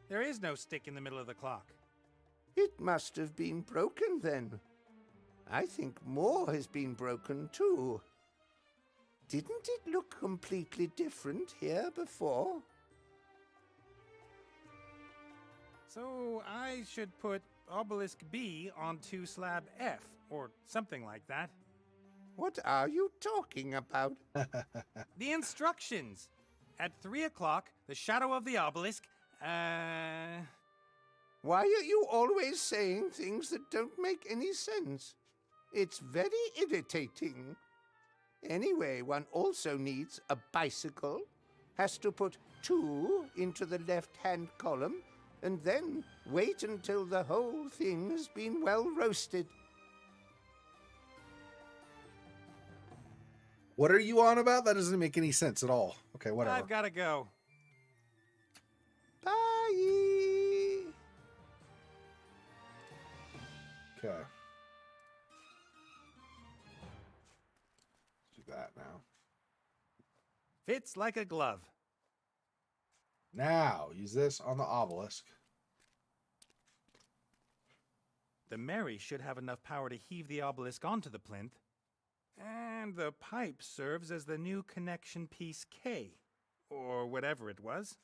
There is no stick in the middle of the clock. It must have been broken then. I think more has been broken too. Didn't it look completely different here before? So I should put obelisk B onto slab F, or something like that. What are you talking about? The instructions! At 3 o'clock, the shadow of the obelisk, Why are you always saying things that don't make any sense? It's very irritating. Anyway, one also needs a bicycle, has to put 2 into the left-hand column, and then wait until the whole thing has been well roasted. What are you on about? That doesn't make any sense at all. Okay, whatever. I've gotta go. Bye! Okay. Let's do that now. Fits like a glove. Now, use this on the obelisk. The Mary should have enough power to heave the obelisk onto the plinth, and the pipe serves as the new connection piece K, or whatever it was.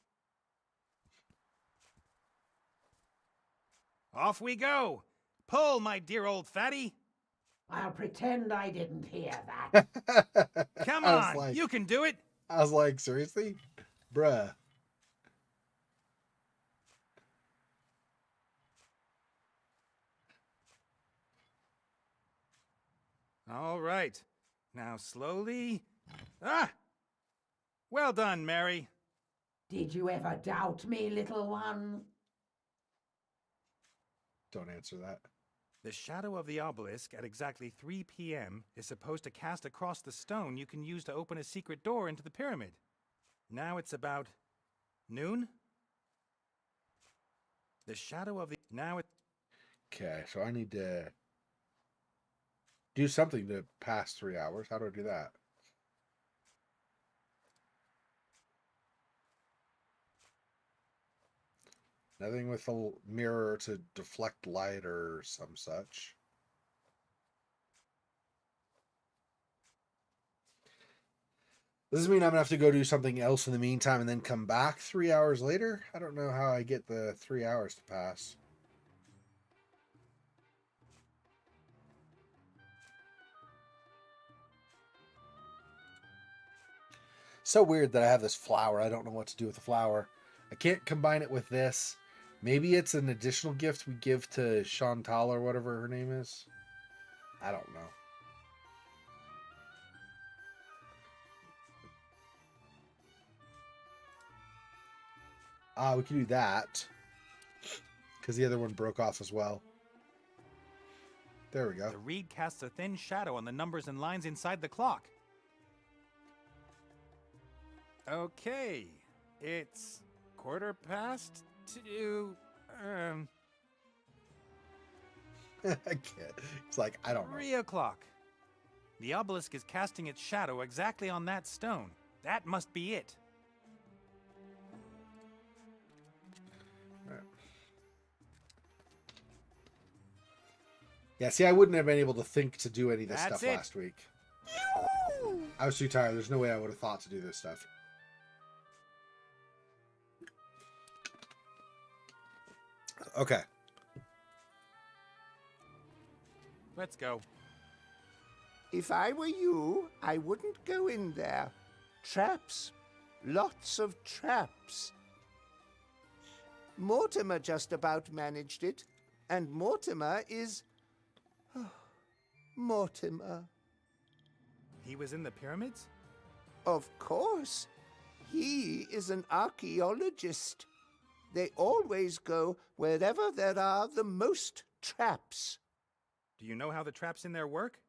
Off we go! Pull, my dear old fatty! I'll pretend I didn't hear that. Come I was on, like- you can do it! I was like, seriously? Bruh. All right. Now slowly. Ah! Well done, Mary. Did you ever doubt me, little one? Don't answer that. The shadow of the obelisk at exactly 3 p.m. is supposed to cast across the stone you can use to open a secret door into the pyramid. Now it's about noon? The shadow of the... Now it... Okay, so I need to do something to pass 3 hours. How do I do that? Nothing with a mirror to deflect light or some such. Does this mean I'm gonna have to go do something else in the meantime and then come back 3 hours later? I don't know how I get the 3 hours to pass. So weird that I have this flower. I don't know what to do with the flower. I can't combine it with this. Maybe it's an additional gift we give to Chantal or whatever her name is. I don't know. We can do that. Because the other one broke off as well. There we go. The reed casts a thin shadow on the numbers and lines inside the clock. Okay. It's 2:15. I can't. It's like, I don't know. 3 o'clock. The obelisk is casting its shadow exactly on that stone. That must be it. Yeah, see, I wouldn't have been able to think to do any of this That's stuff it. last week. I was too tired. There's no way I would have thought to do this stuff. Okay. Let's go. If I were you, I wouldn't go in there. Traps. Lots of traps. Mortimer just about managed it, and Mortimer is... Mortimer. He was in the pyramids? Of course. He is an archaeologist. They always go wherever there are the most traps. Do you know how the traps in there work?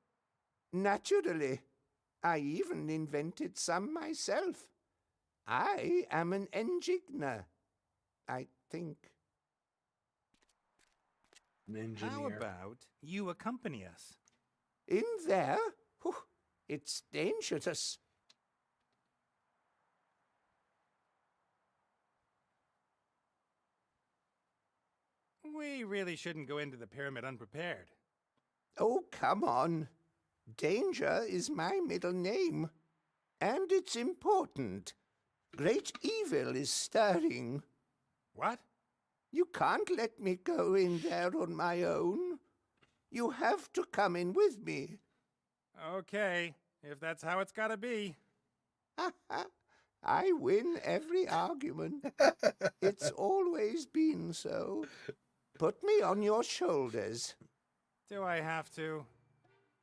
Naturally. I even invented some myself. I am an engineer, I think. An engineer. How about you accompany us? In there? Whew, it's dangerous. We really shouldn't go into the pyramid unprepared. Oh, come on. Danger is my middle name. And it's important. Great evil is stirring. What? You can't let me go in there on my own. You have to come in with me. Okay, if that's how it's gotta be. I win every argument. It's always been so. Put me on your shoulders. Do I have to?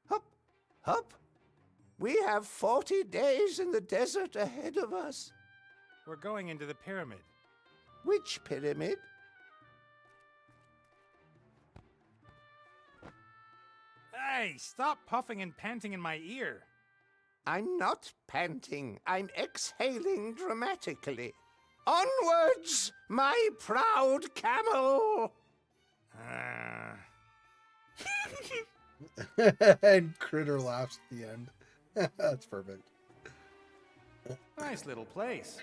Hup, hup. We have 40 days in the desert ahead of us. We're going into the pyramid. Which pyramid? Hey, stop puffing and panting in my ear. I'm not panting. I'm exhaling dramatically. Onwards, my proud camel! And Critter laughs at the end. That's perfect. Nice little place.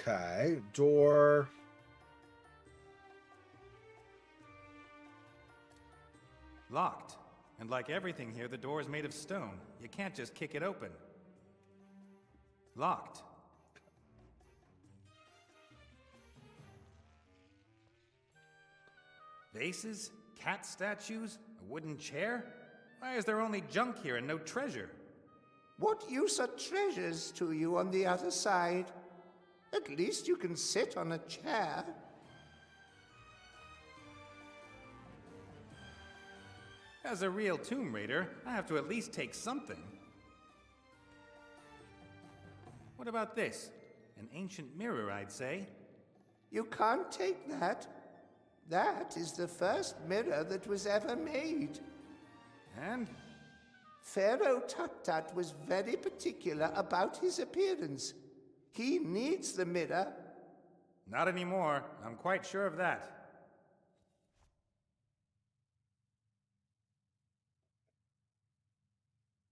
Okay, door. Locked. And like everything here, the door is made of stone. You can't just kick it open. Locked. Vases? Cat statues? A wooden chair? Why is there only junk here and no treasure? What use are treasures to you on the other side? At least you can sit on a chair. As a real Tomb Raider, I have to at least take something. What about this? An ancient mirror, I'd say. You can't take that. That is the first mirror that was ever made. And? Pharaoh Tut-Tut was very particular about his appearance. He needs the mirror. Not anymore. I'm quite sure of that.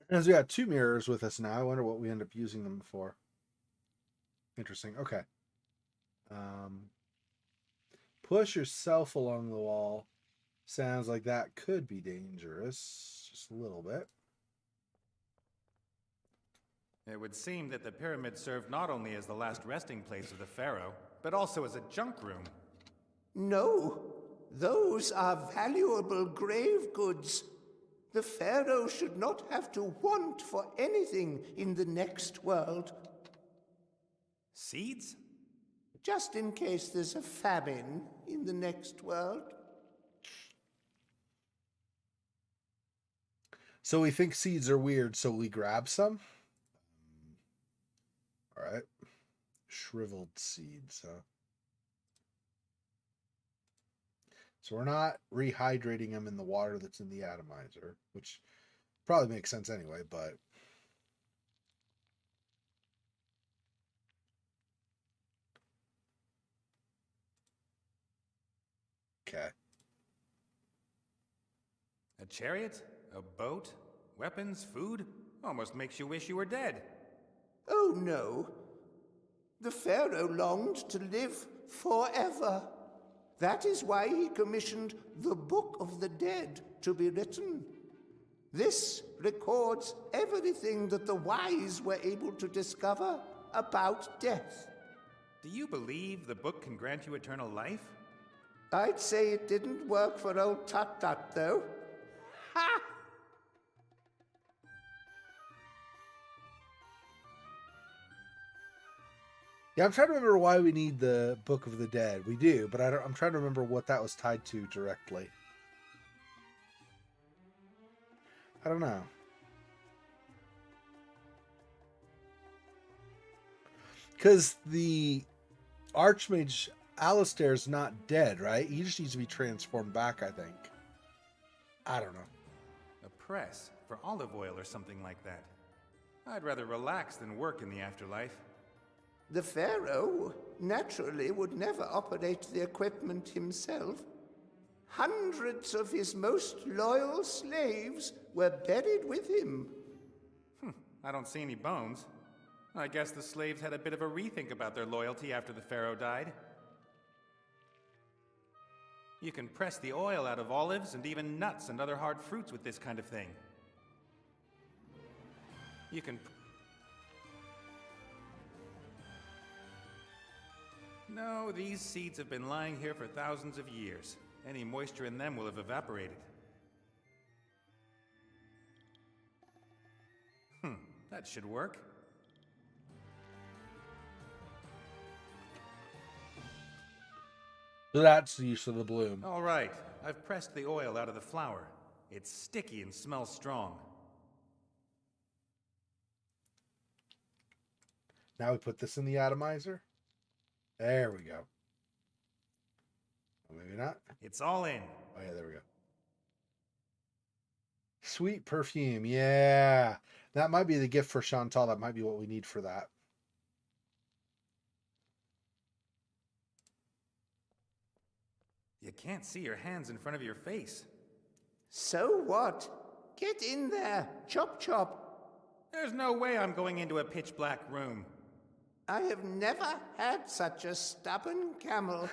As we got 2 mirrors with us now, I wonder what we end up using them for. Interesting. Okay. Push yourself along the wall. Sounds like that could be dangerous. Just a little bit. It would seem that the pyramid served not only as the last resting place of the pharaoh, but also as a junk room. No, those are valuable grave goods. The pharaoh should not have to want for anything in the next world. Seeds? Just in case there's a famine in the next world. So we think seeds are weird, so we grab some. All right. Shriveled seeds, huh? So we're not rehydrating them in the water that's in the atomizer, which probably makes sense anyway, but... Okay. A chariot? A boat? Weapons? Food? Almost makes you wish you were dead. Oh no. The pharaoh longed to live forever. That is why he commissioned the Book of the Dead to be written. This records everything that the wise were able to discover about death. Do you believe the book can grant you eternal life? I'd say it didn't work for old Tut-Tut, though. Ha! Yeah, I'm trying to remember why we need the Book of the Dead. We do, but I'm trying to remember what that was tied to directly. I don't know. Because the Archmage Alistair's not dead, right? He just needs to be transformed back, I think. I don't know. A press for olive oil or something like that. I'd rather relax than work in the afterlife. The pharaoh naturally would never operate the equipment himself. Hundreds of his most loyal slaves were buried with him. I don't see any bones. I guess the slaves had a bit of a rethink about their loyalty after the pharaoh died. You can press the oil out of olives and even nuts and other hard fruits with this kind of thing. You can... No, these seeds have been lying here for thousands of years. Any moisture in them will have evaporated. That should work. So that's the use of the bloom. All right, I've pressed the oil out of the flour. It's sticky and smells strong. Now we put this in the atomizer. There we go. Well, maybe not. It's all in. Oh, yeah, there we go. Sweet perfume. Yeah. That might be the gift for Chantal. That might be what we need for that. You can't see your hands in front of your face. So what? Get in there. Chop chop. There's no way I'm going into a pitch-black room. I have never had such a stubborn camel.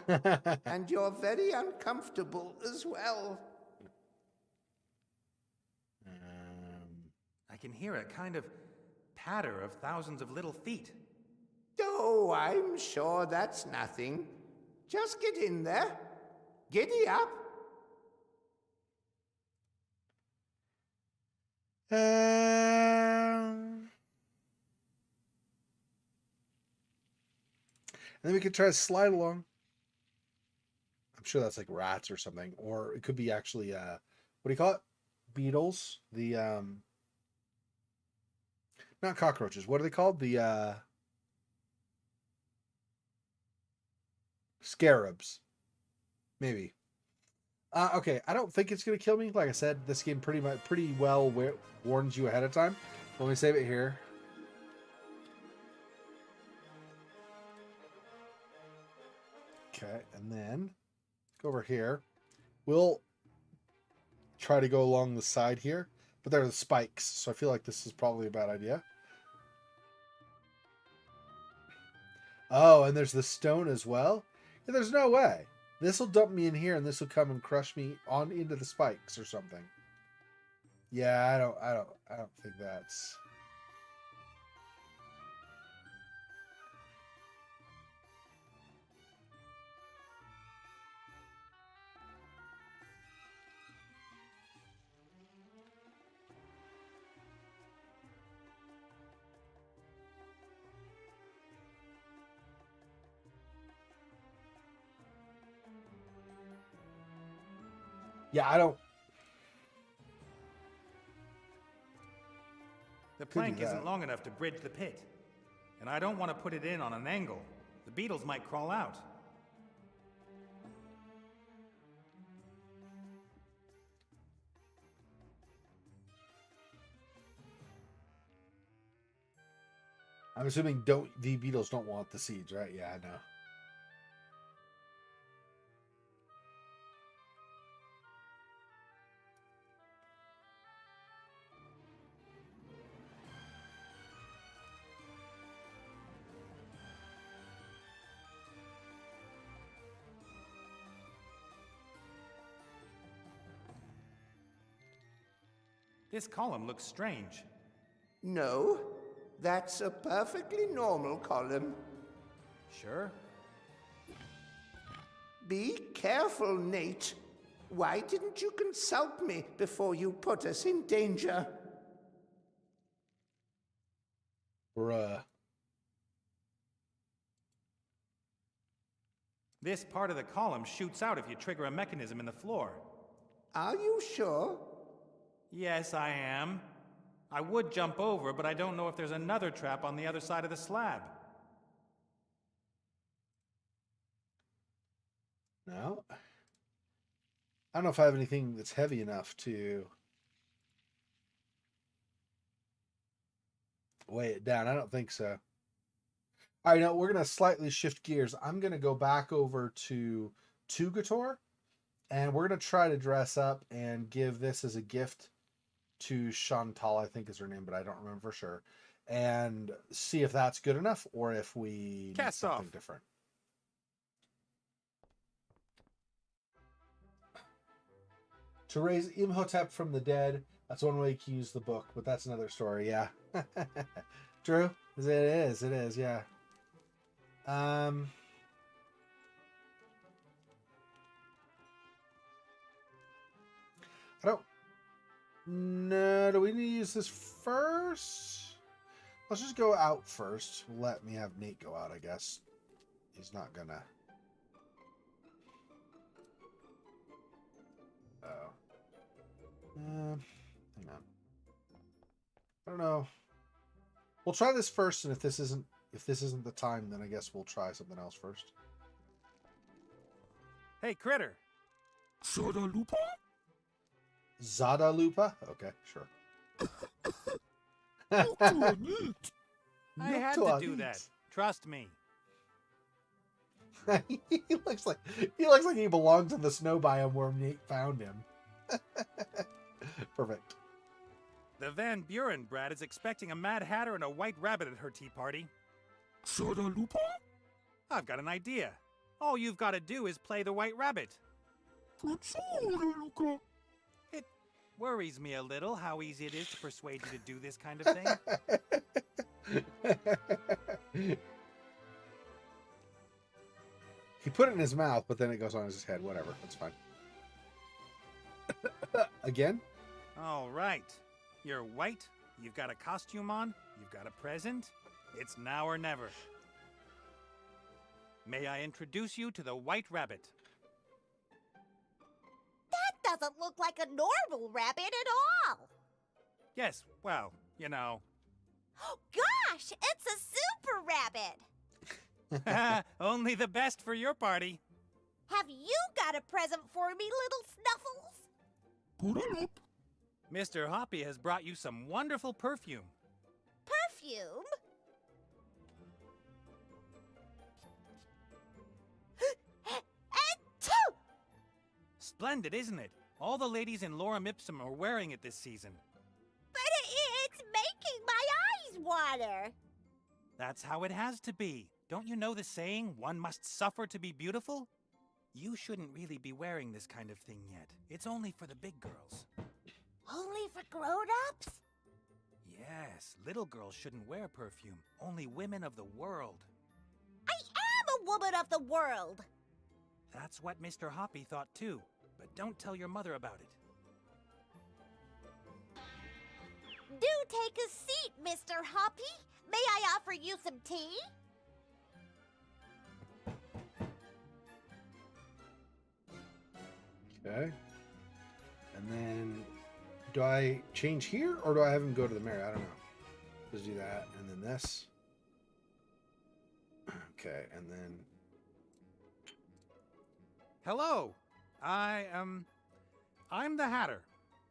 And you're very uncomfortable as well. I can hear a kind of patter of thousands of little feet. Oh, I'm sure that's nothing. Just get in there. Giddy up. And then we could try to slide along. I'm sure that's like rats or something. Or it could be actually, what do you call it? Beetles. The, not cockroaches. What are they called? The, scarabs. Maybe. Okay, I don't think it's going to kill me. Like I said, this game pretty well warns you ahead of time. Let me save it here. Okay, and then go over here. We'll try to go along the side here, but there are the spikes, so I feel like this is probably a bad idea. Oh, and there's the stone as well. Yeah, there's no way. This will dump me in here, and this will come and crush me on into the spikes or something. Yeah, I don't think that's. Yeah, I don't. The Could plank do that. isn't long enough to bridge the pit. And I don't want to put it in on an angle. The beetles might crawl out. I'm assuming the beetles don't want the seeds, right? Yeah, I know. This column looks strange. No, that's a perfectly normal column. Sure? Be careful, Nate. Why didn't you consult me before you put us in danger? Bruh. This part of the column shoots out if you trigger a mechanism in the floor. Are you sure? Yes, I am. I would jump over, but I don't know if there's another trap on the other side of the slab. No. I don't know if I have anything that's heavy enough to weigh it down. I don't think so. All right, now we're going to slightly shift gears. I'm going to go back over to Tugator, and we're going to try to dress up and give this as a gift to Chantal, I think is her name, but I don't remember for sure, and see if that's good enough or if we need Cast something off. different. To raise Imhotep from the dead. That's one way you can use the book, but that's another story. Yeah. True. It is. Yeah. I don't know. Do we need to use this first? Let's just go out first. Let me have Nate go out, I guess. He's not gonna. Oh. Hang on. I don't know. We'll try this first, and if this isn't the time, then I guess we'll try something else first. Hey, Critter. Sadalupa? Zada Lupa? Okay, sure. Neat. I had to do that. Trust me. he looks like he belongs in the snow biome where Nate found him. Perfect. The Van Buren brat is expecting a Mad Hatter and a White Rabbit at her tea party. Sadalupa? I've got an idea. All you've got to do is play the White Rabbit. Sadaluka. It worries me a little how easy it is to persuade you to do this kind of thing. He put it in his mouth, but then it goes on his head. Whatever, that's fine. Again? All right. You're white, you've got a costume on, you've got a present. It's now or never. May I introduce you to the White Rabbit? That doesn't look like a normal rabbit at all. Yes, well, you know. Gosh, it's a super rabbit. Only the best for your party. Have you got a present for me, little Snuffles? Puralup. Mr. Hoppy has brought you some wonderful perfume. Perfume? Achoo! Splendid, isn't it? All the ladies in Lorem Ipsum are wearing it this season. But it's making my eyes water. That's how it has to be. Don't you know the saying, one must suffer to be beautiful? You shouldn't really be wearing this kind of thing yet. It's only for the big girls. Only for grown-ups? Yes, little girls shouldn't wear perfume. Only women of the world. I am a woman of the world. That's what Mr. Hoppy thought too. But don't tell your mother about it. Do take a seat, Mr. Hoppy. May I offer you some tea? Okay. And then, do I change here, or do I have him go to the mayor? I don't know. Let's do that, and then this. Okay, and then... Hello. I'm the Hatter.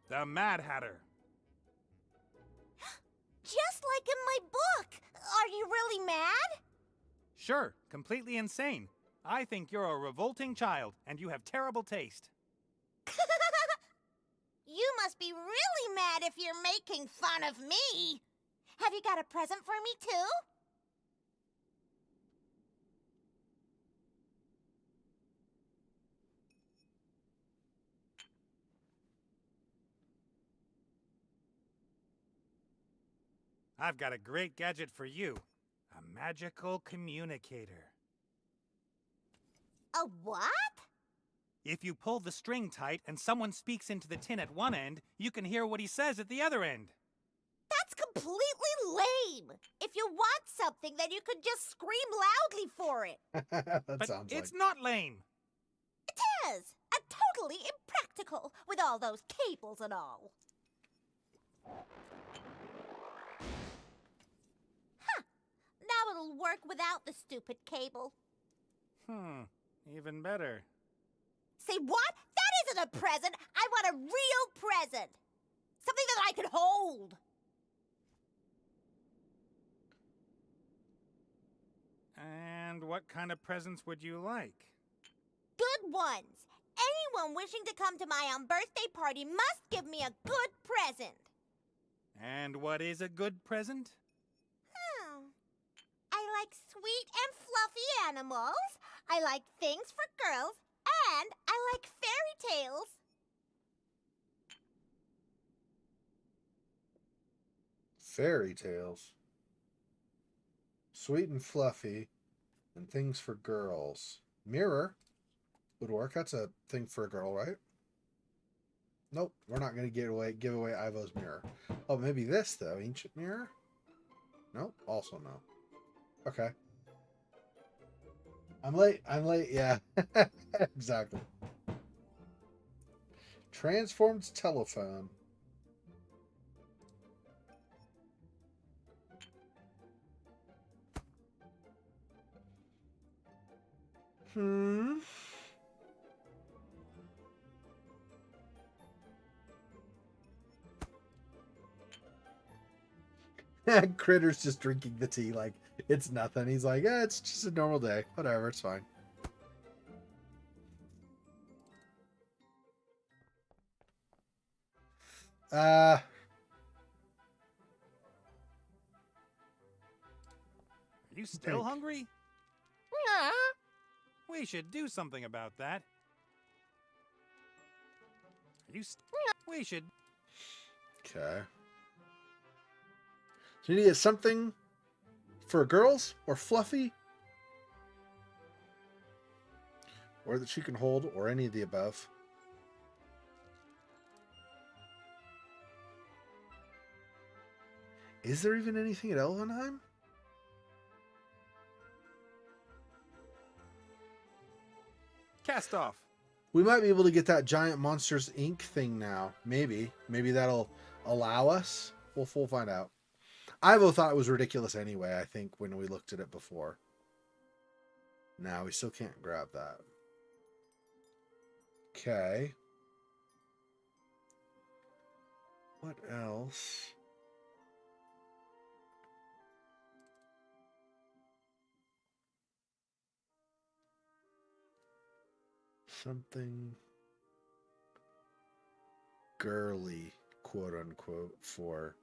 The Mad Hatter. Just like in my book. Are you really mad? Sure, completely insane. I think you're a revolting child, and you have terrible taste. You must be really mad if you're making fun of me. Have you got a present for me, too? I've got a great gadget for you. A magical communicator. A what? If you pull the string tight and someone speaks into the tin at one end, you can hear what he says at the other end. That's completely lame. If you want something, then you could just scream loudly for it. that But sounds it's like... not lame. It is. And totally impractical with all those cables and all. Huh. Now it'll work without the stupid cable. Even better. Say what? That isn't a present. I want a real present. Something that I can hold. And what kind of presents would you like? Good ones. Anyone wishing to come to my birthday party must give me a good present. And what is a good present? I like sweet and fluffy animals. I like things for girls. And I like fairy tales. Fairy tales. Sweet and fluffy. And things for girls. Mirror would work. That's a thing for a girl, right? Nope. We're not going to give away Ivo's mirror. Oh, maybe this, though. Ancient mirror? Nope. Also no. Okay. I'm late. I'm late. Yeah. Exactly. Transformed telephone. Hmm. Critter's just drinking the tea like it's nothing. He's like, yeah, it's just a normal day. Whatever, it's fine. Uh, Are you still think. hungry? We should do something about that. We should. Okay. So you need to get something for girls or fluffy, or that she can hold, or any of the above. Is there even anything at Elvenheim? Cast off. We might be able to get that giant Monsters Inc. thing now. Maybe. Maybe that'll allow us. We'll find out. Ivo thought it was ridiculous anyway, I think, when we looked at it before. Now we still can't grab that. Okay. What else? Something girly, quote unquote, for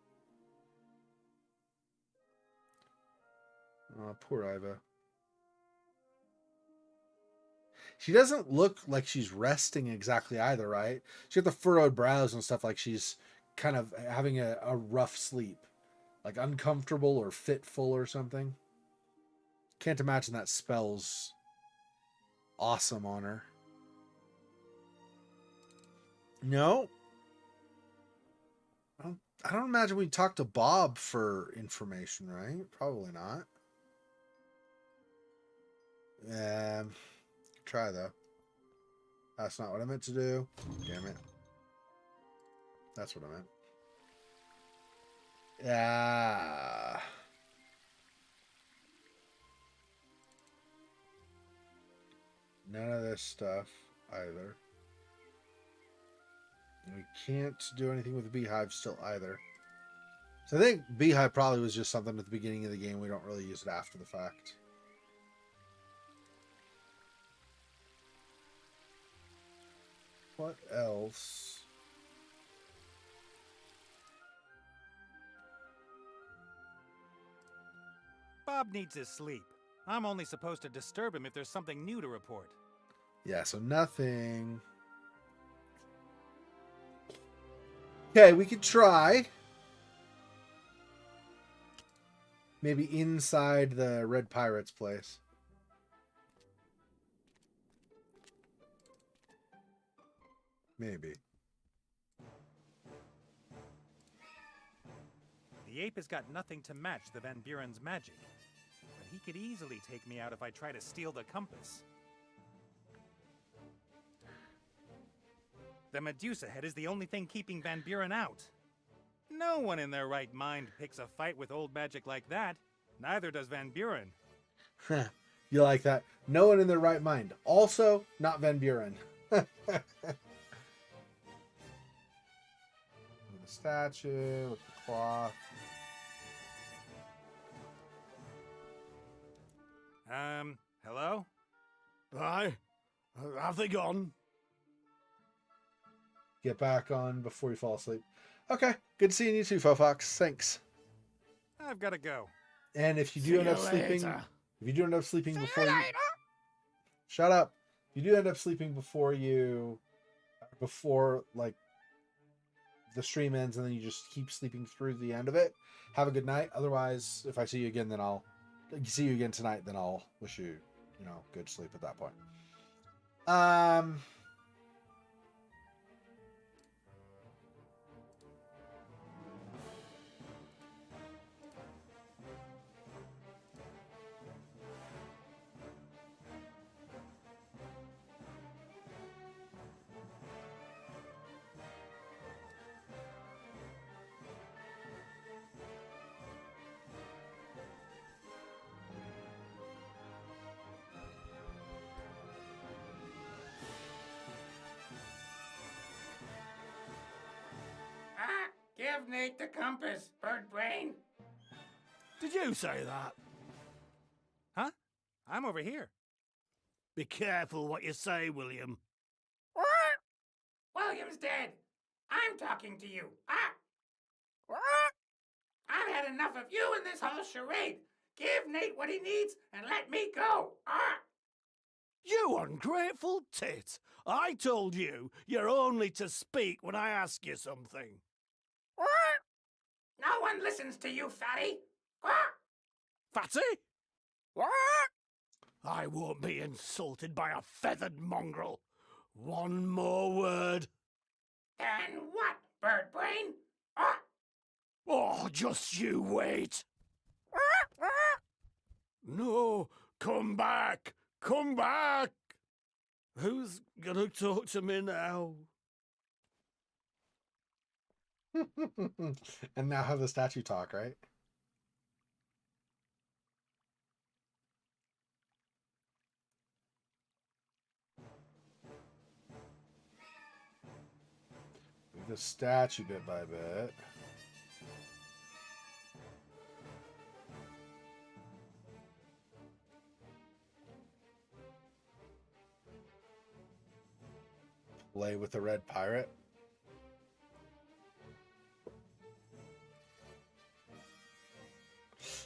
poor Iva. She doesn't look like she's resting exactly either, right? She got the furrowed brows and stuff, like she's kind of having a rough sleep, like uncomfortable or fitful or something. Can't imagine that spell's awesome on her. No. I don't imagine we talked to Bob for information, right? Probably not. Try though. That's not what I meant to do. Damn it. That's what I meant. Yeah. None of this stuff either. We can't do anything with the beehive still either. So I think beehive probably was just something at the beginning of the game. We don't really use it after the fact. What else? Bob needs his sleep. I'm only supposed to disturb him if there's something new to report. Yeah, so nothing. Okay, we could try. Maybe inside the Red Pirate's place. Maybe. The ape has got nothing to match the Van Buren's magic. But he could easily take me out if I try to steal the compass. The Medusa head is the only thing keeping Van Buren out. No one in their right mind picks a fight with old magic like that. Neither does Van Buren. You like that? No one in their right mind. Also, not Van Buren. The statue with the cloth. Hello? Aye. Have they gone? Get back on before you fall asleep. Okay, good seeing you too, Fofox. Thanks. I've got to go. And if you See do end you up sleeping, later. if you do end up sleeping before you, shut up. If you do end up sleeping before like the stream ends and then you just keep sleeping through the end of it, have a good night. Otherwise, if I see you again, then I'll see you again tonight. Then I'll wish you, good sleep at that point. Give Nate the compass, bird brain. Did you say that? Huh? I'm over here. Be careful what you say, William. William's dead. I'm talking to you. I've had enough of you and this whole charade. Give Nate what he needs and let me go. You ungrateful tit! I told you you're only to speak when I ask you something. No one listens to you, fatty. Fatty? I won't be insulted by a feathered mongrel. One more word. And what, bird brain? Oh, just you wait. No, come back. Come back. Who's gonna talk to me now? And now have the statue talk, right? Move the statue bit by bit. Play with the red pirate.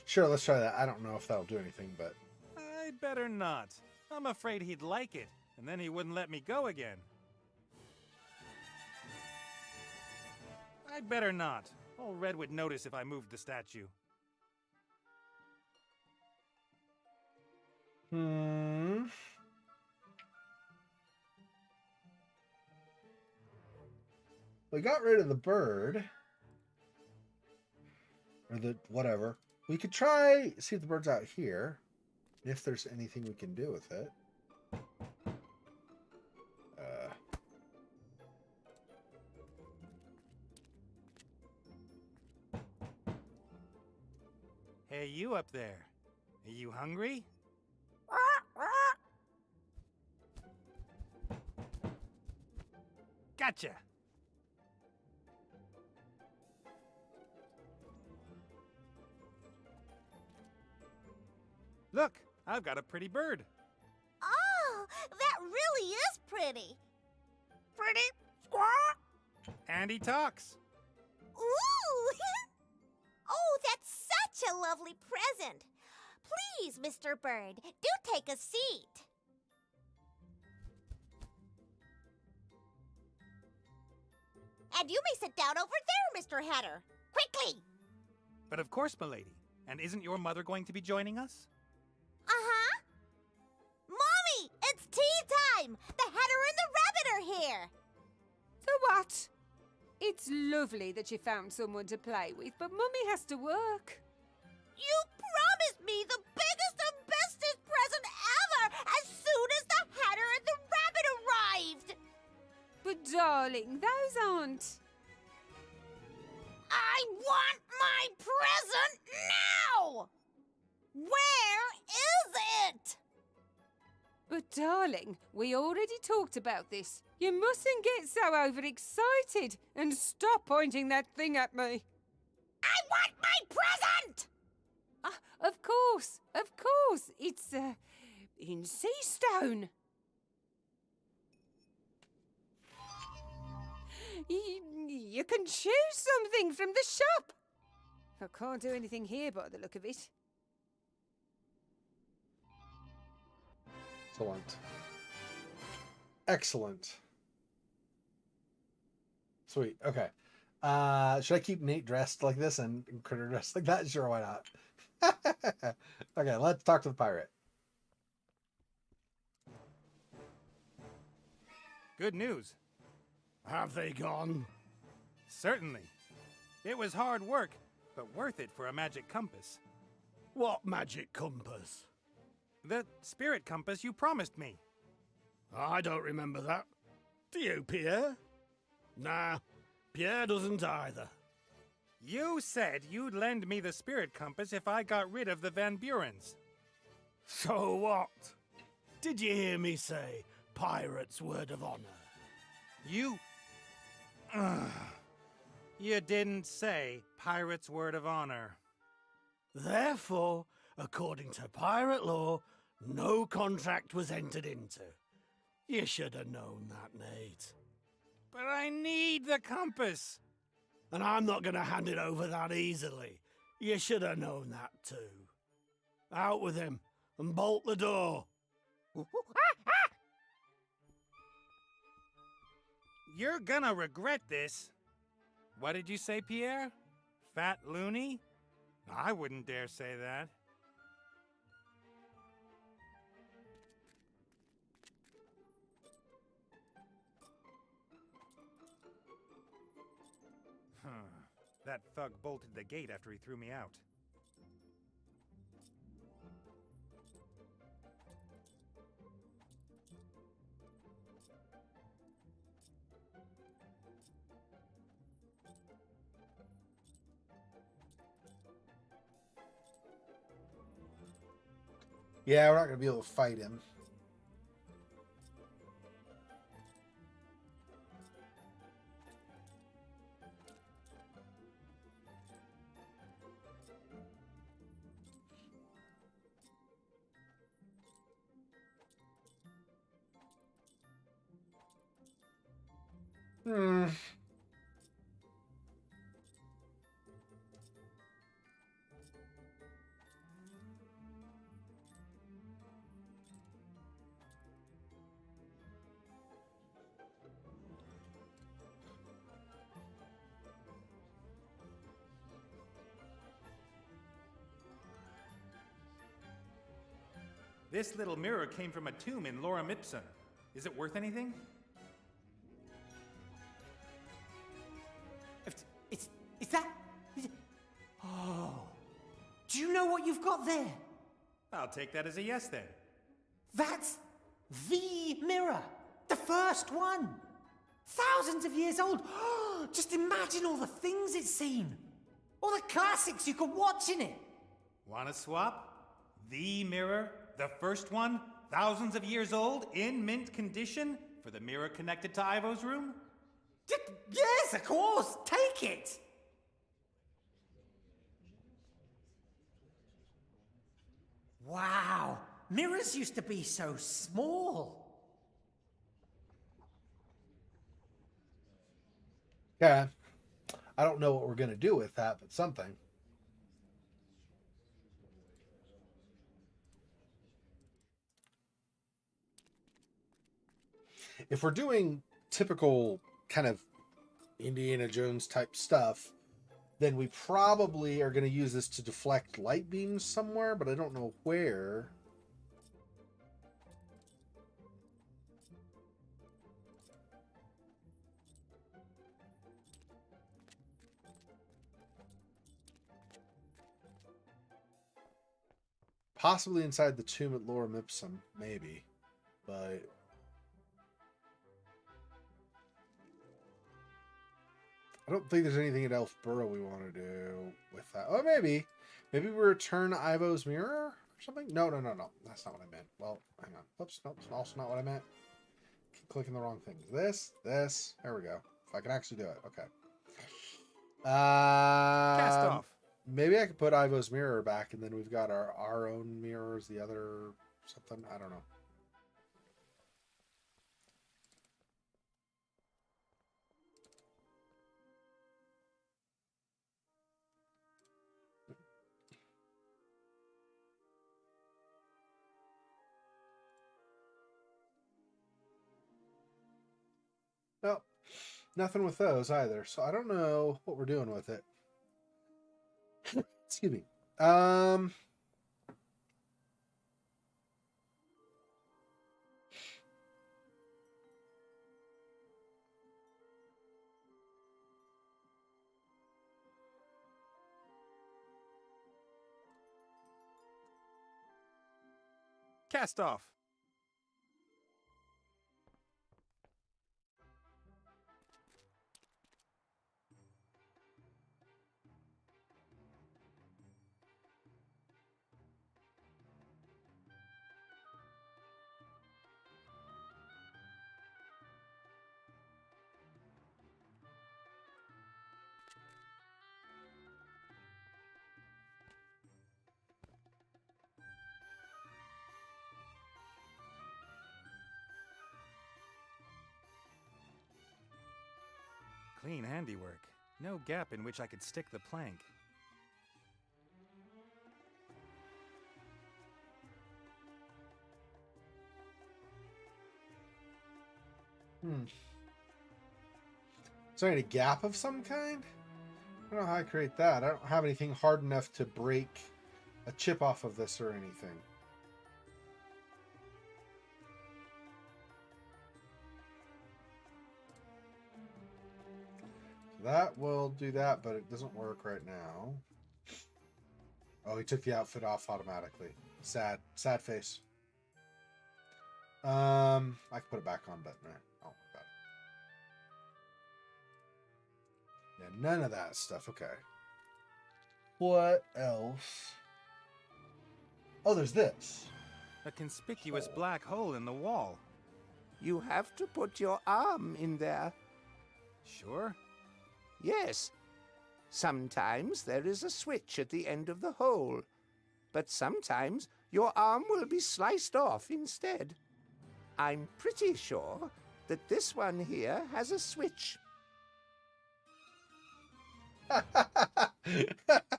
Sure, let's try that. I don't know if that'll do anything, but... I'd better not. I'm afraid he'd like it, and then he wouldn't let me go again. I'd better not. Old Red would notice if I moved the statue. We got rid of the bird. Or the whatever. We could try, see if the bird's out here. If there's anything we can do with it. Hey, you up there. Are you hungry? Gotcha! Look, I've got a pretty bird. Oh, that really is pretty. Pretty? Squawk? And he talks. Ooh! Oh, that's such a lovely present. Please, Mr. Bird, do take a seat. And you may sit down over there, Mr. Hatter. Quickly! But of course, milady. And isn't your mother going to be joining us? Uh-huh. Mommy, it's tea time! The Hatter and the Rabbit are here! The what? It's lovely that you found someone to play with, but Mummy has to work. You promised me the biggest and bestest present ever as soon as the Hatter and the Rabbit arrived! But darling, those aren't... I want my present now! Where is it? But darling, we already talked about this. You mustn't get so overexcited and stop pointing that thing at me. I want my present! Of course. It's, in sea stone. You can choose something from the shop. I can't do anything here by the look of it. Excellent. Excellent. Sweet. Okay. Should I keep Nate dressed like this and Critter dressed like that? Sure, why not? Okay, let's talk to the pirate. Good news. Have they gone? Certainly. It was hard work, but worth it for a magic compass. What magic compass? The spirit compass you promised me. I don't remember that. Do you, Pierre? Nah, Pierre doesn't either. You said you'd lend me the spirit compass if I got rid of the Van Burens. So what? Did you hear me say pirate's word of honor? You... You didn't say pirate's word of honor. Therefore, according to pirate law, no contract was entered into. You should have known that, Nate. But I need the compass. And I'm not going to hand it over that easily. You should have known that too. Out with him and bolt the door. You're gonna regret this. What did you say, Pierre? Fat loony? I wouldn't dare say that. That thug bolted the gate after he threw me out. Yeah, we're not gonna be able to fight him. Hmm. This little mirror came from a tomb in Lorem Ipsum. Is it worth anything? Is that... Oh. Do you know what you've got there? I'll take that as a yes then. That's the mirror. The first one. Thousands of years old. Just imagine all the things it's seen. All the classics you could watch in it. Wanna swap? The mirror, the first one, thousands of years old, in mint condition, for the mirror connected to Ivo's room? Yes, of course. Take it. Wow. Mirrors used to be so small. Yeah. I don't know what we're gonna do with that, but something. If we're doing typical kind of Indiana Jones type stuff, then we probably are going to use this to deflect light beams somewhere, but I don't know where. Possibly inside the tomb at Lorem Ipsum, maybe. But I don't think there's anything at Elfborough we want to do with that. Oh, maybe. Maybe we return Ivo's mirror or something? No. That's not what I meant. Well, hang on. Oops, no, it's also not what I meant. Keep clicking the wrong things. This. There we go. If I can actually do it. Okay. Cast off. Maybe I could put Ivo's mirror back, and then we've got our own mirrors, the other something. I don't know. No. Nothing with those either. So I don't know what we're doing with it. Excuse me. Cast off. Clean handiwork. No gap in which I could stick the plank. Is there any gap of some kind? I don't know how I create that. I don't have anything hard enough to break a chip off of this or anything. That will do that, but it doesn't work right now. Oh, he took the outfit off automatically. Sad. Sad face. I can put it back on, but nah, I don't worry about it. Yeah, none of that stuff. Okay. What else? Oh, there's this. A conspicuous black hole in the wall. You have to put your arm in there. Sure. Yes. Sometimes there is a switch at the end of the hole, but sometimes your arm will be sliced off instead. I'm pretty sure that this one here has a switch.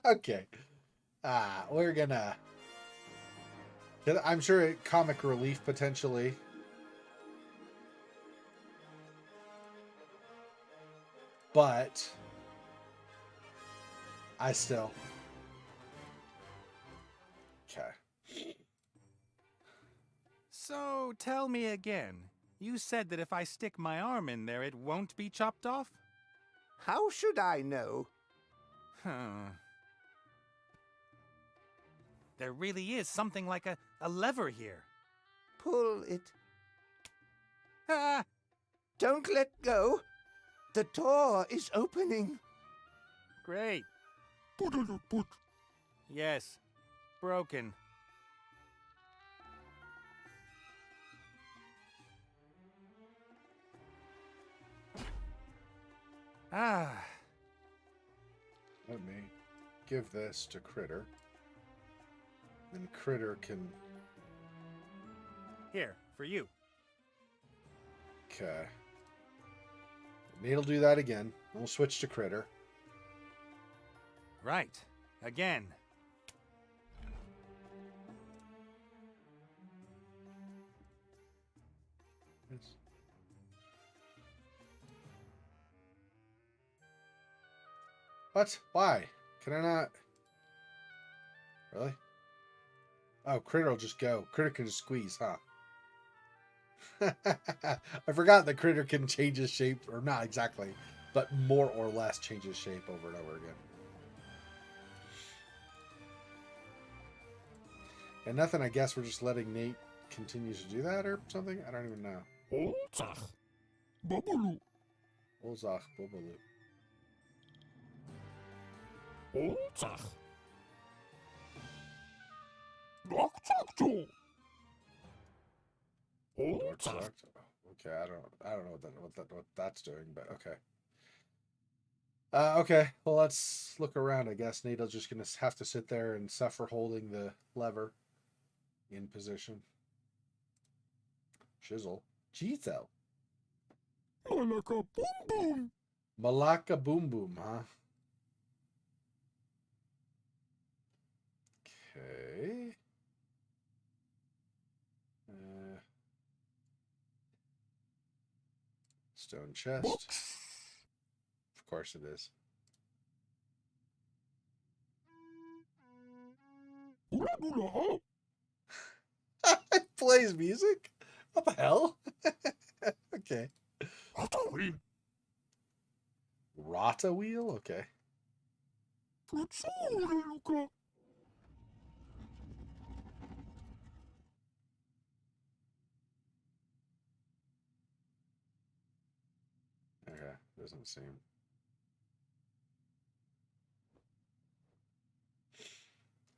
Okay. We're gonna... I'm sure comic relief, potentially. But... I still... Okay. So, tell me again. You said that if I stick my arm in there, it won't be chopped off? How should I know? Huh. There really is something like a lever here. Pull it. Ah! Don't let go. The door is opening. Great. Yes. Broken. Ah. Let me give this to Critter. Then Critter can... Here, for you. Okay. Nate'll do that again. We'll switch to Critter. Right. Again. Yes. What? Why? Can I not? Really? Oh, Critter will just go. Critter can just squeeze, huh? I forgot that Critter can change his shape, or not exactly, but more or less change his shape over and over again. And nothing, I guess we're just letting Nate continue to do that or something? I don't even know. Olzach. Bubbaloo. Olzach, Bubbaloo. Olzach. Dokchakcho. Olzach. Okay, I don't know what that's doing, but okay. Okay, well, let's look around. I guess Nate's just gonna have to sit there and suffer holding the lever in position. Chisel. Chisel. Malaka boom boom. Malaka boom boom, huh? Okay. Stone chest. course it is. Bula bula. It plays music? What the hell? Okay. Hatawi. Rata wheel? Okay. Tutsure luka. Okay. Doesn't seem.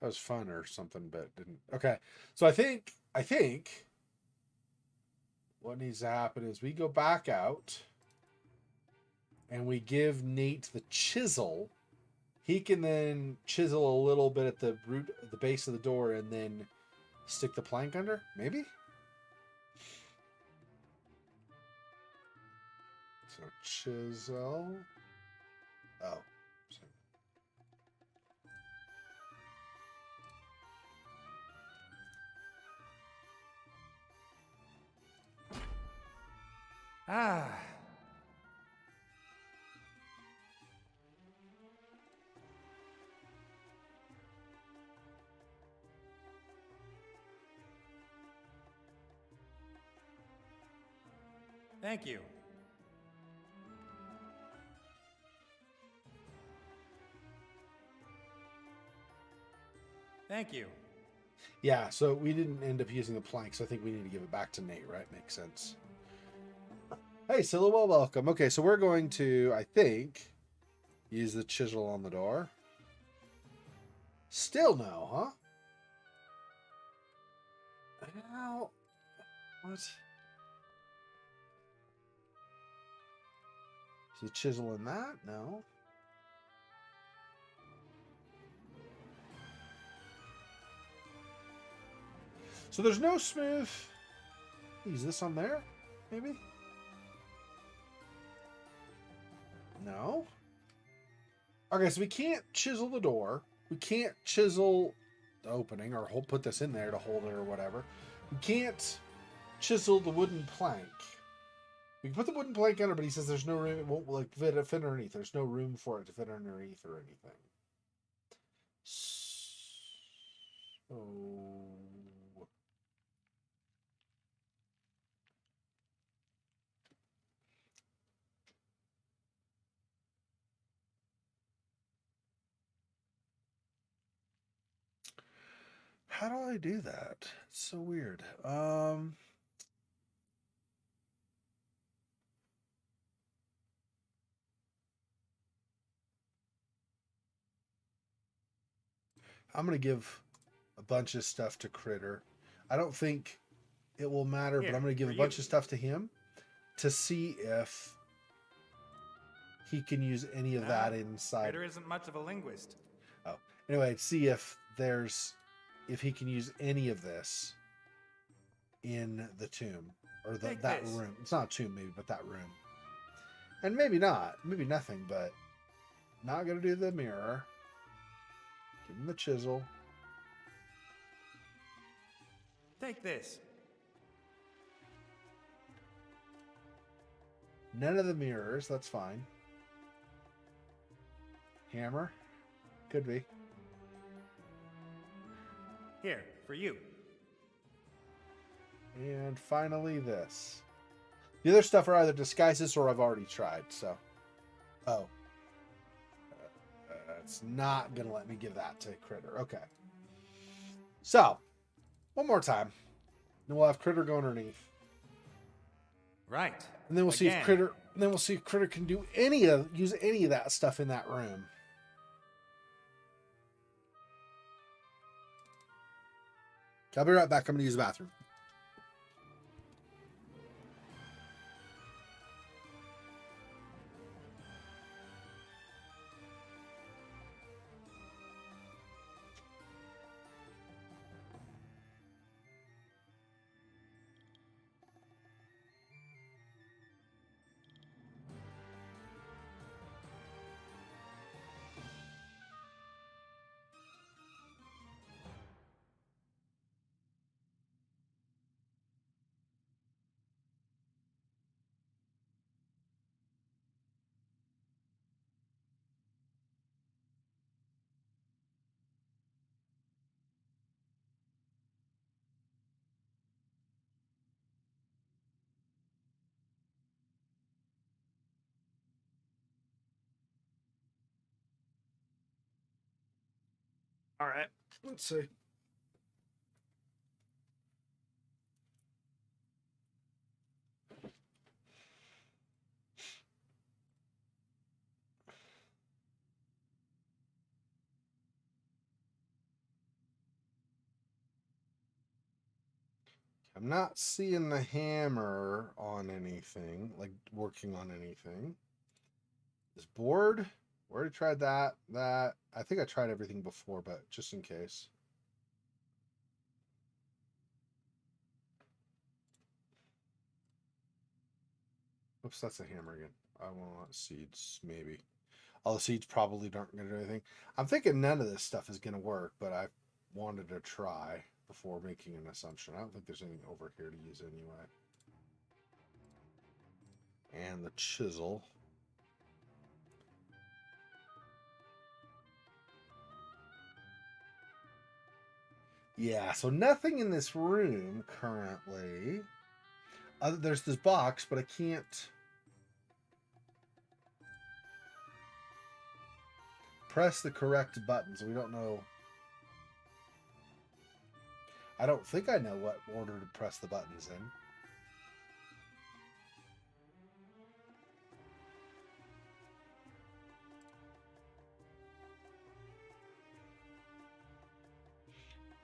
That was fun or something, but didn't. Okay. So I think what needs to happen is we go back out and we give Nate the chisel. He can then chisel a little bit at the root, the base of the door, and then stick the plank under. Maybe. So chisel. Oh. Ah. Thank you. Thank you. Yeah, so we didn't end up using the plank, so I think we need to give it back to Nate, right? Makes sense. Hey, Silhouette, welcome. Okay, so we're going to, I think, use the chisel on the door. Still no, huh? How? What? Is the chisel in that? No. So there's no smooth. Use this on there, maybe? No. Okay, so we can't chisel the door. We can't chisel the opening or put this in there to hold it or whatever. We can't chisel the wooden plank. We can put the wooden plank under, but he says there's no room. It won't like fit underneath. There's no room for it to fit underneath or anything. So how do I do that? It's so weird. I'm gonna give a bunch of stuff to Critter. I don't think it will matter, but Here, I'm gonna give for a bunch you. of stuff to him to see if he can use any of that inside. Critter isn't much of a linguist. Oh, anyway, see if he can use any of this in the tomb or Take that this. room. It's not a tomb, maybe, but that room. And maybe not, maybe nothing, but not gonna do the mirror. Give him the chisel. Take this. None of the mirrors. That's fine. Hammer, could be. Here, for you. And finally, this. The other stuff are either disguises or I've already tried. So, it's not gonna let me give that to Critter. Okay. So, one more time, then we'll have Critter go underneath, Right. and then we'll see if Again. Critter. Then we'll see if Critter can use any of that stuff in that room. I'll be right back. I'm gonna use the bathroom. All right, let's see. I'm not seeing the hammer on anything, like working on anything. This board, we already tried that. I think I tried everything before, but just in case. Oops, that's a hammer again. I want seeds, maybe. All the seeds probably aren't going to do anything. I'm thinking none of this stuff is going to work, but I wanted to try before making an assumption. I don't think there's anything over here to use anyway. And the chisel. Yeah, so nothing in this room currently. There's this box, but I can't press the correct buttons. We don't know. I don't think I know what order to press the buttons in.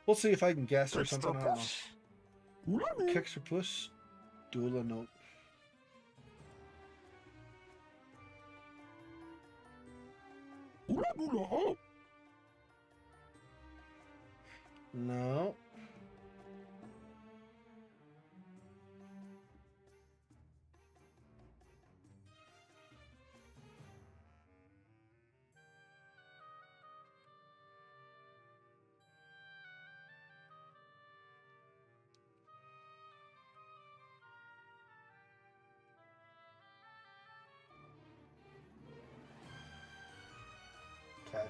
We'll see if I can guess or something. I don't know. Kexerpus, Dula note. No. Okay.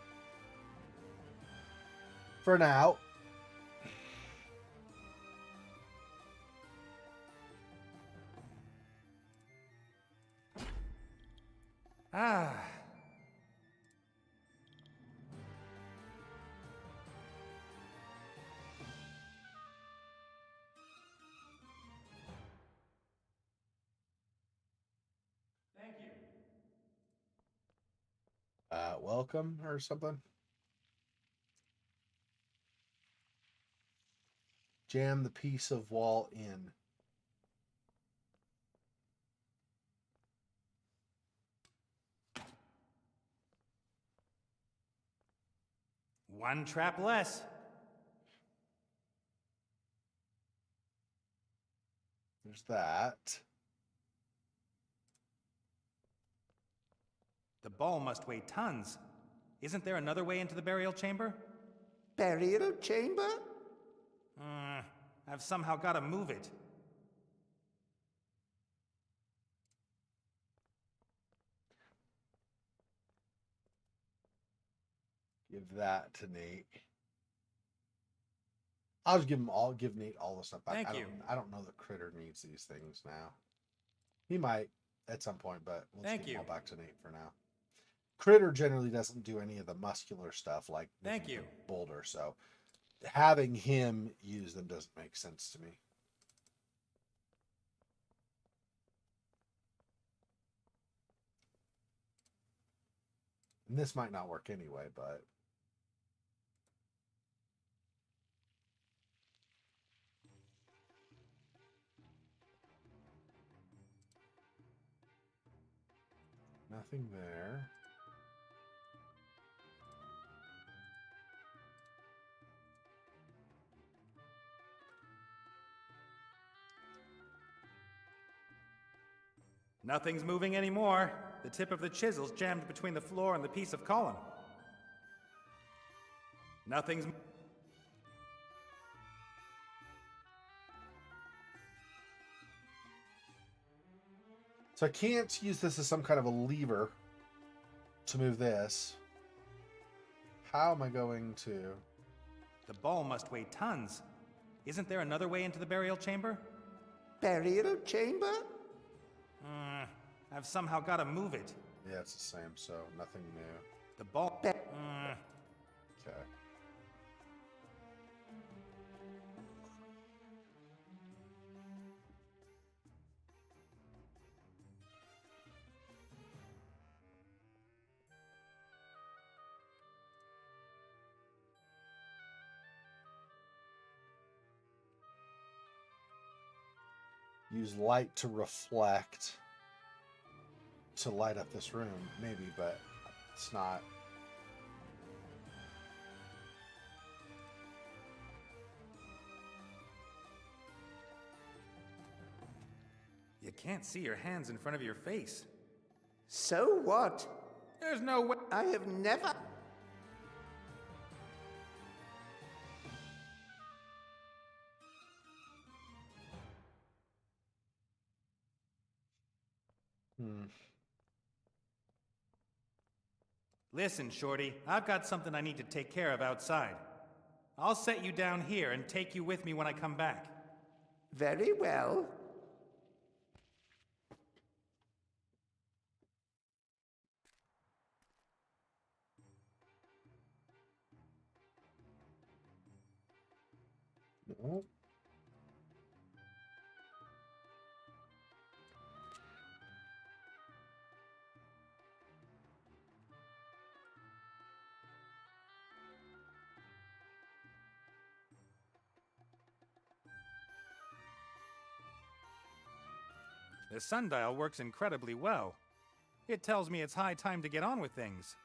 For now. Ah. Thank you. Welcome or something. Jam the piece of wall in. One trap less. There's that. The ball must weigh tons. Isn't there another way into the burial chamber? Burial chamber? I've somehow got to move it. Give that to Nate. I'll just give Nate all the stuff back. Thank you. I don't know that Critter needs these things now. He might at some point, but we'll just give them all back to Nate for now. Critter generally doesn't do any of the muscular stuff like Thank you. Boulder, so having him use them doesn't make sense to me. And this might not work anyway, but nothing there. Nothing's moving anymore. The tip of the chisel's jammed between the floor and the piece of column. Nothing's... So I can't use this as some kind of a lever to move this. How am I going to? The ball must weigh tons. Isn't there another way into the burial chamber? Burial chamber? I've somehow got to move it. Yeah, it's the same, so nothing new. The ball... Okay. Use light to reflect to light up this room, maybe, but it's not. You can't see your hands in front of your face. So what? There's no way. I have never. Listen, Shorty, I've got something I need to take care of outside. I'll set you down here and take you with me when I come back. Very well. No. The sundial works incredibly well. It tells me it's high time to get on with things.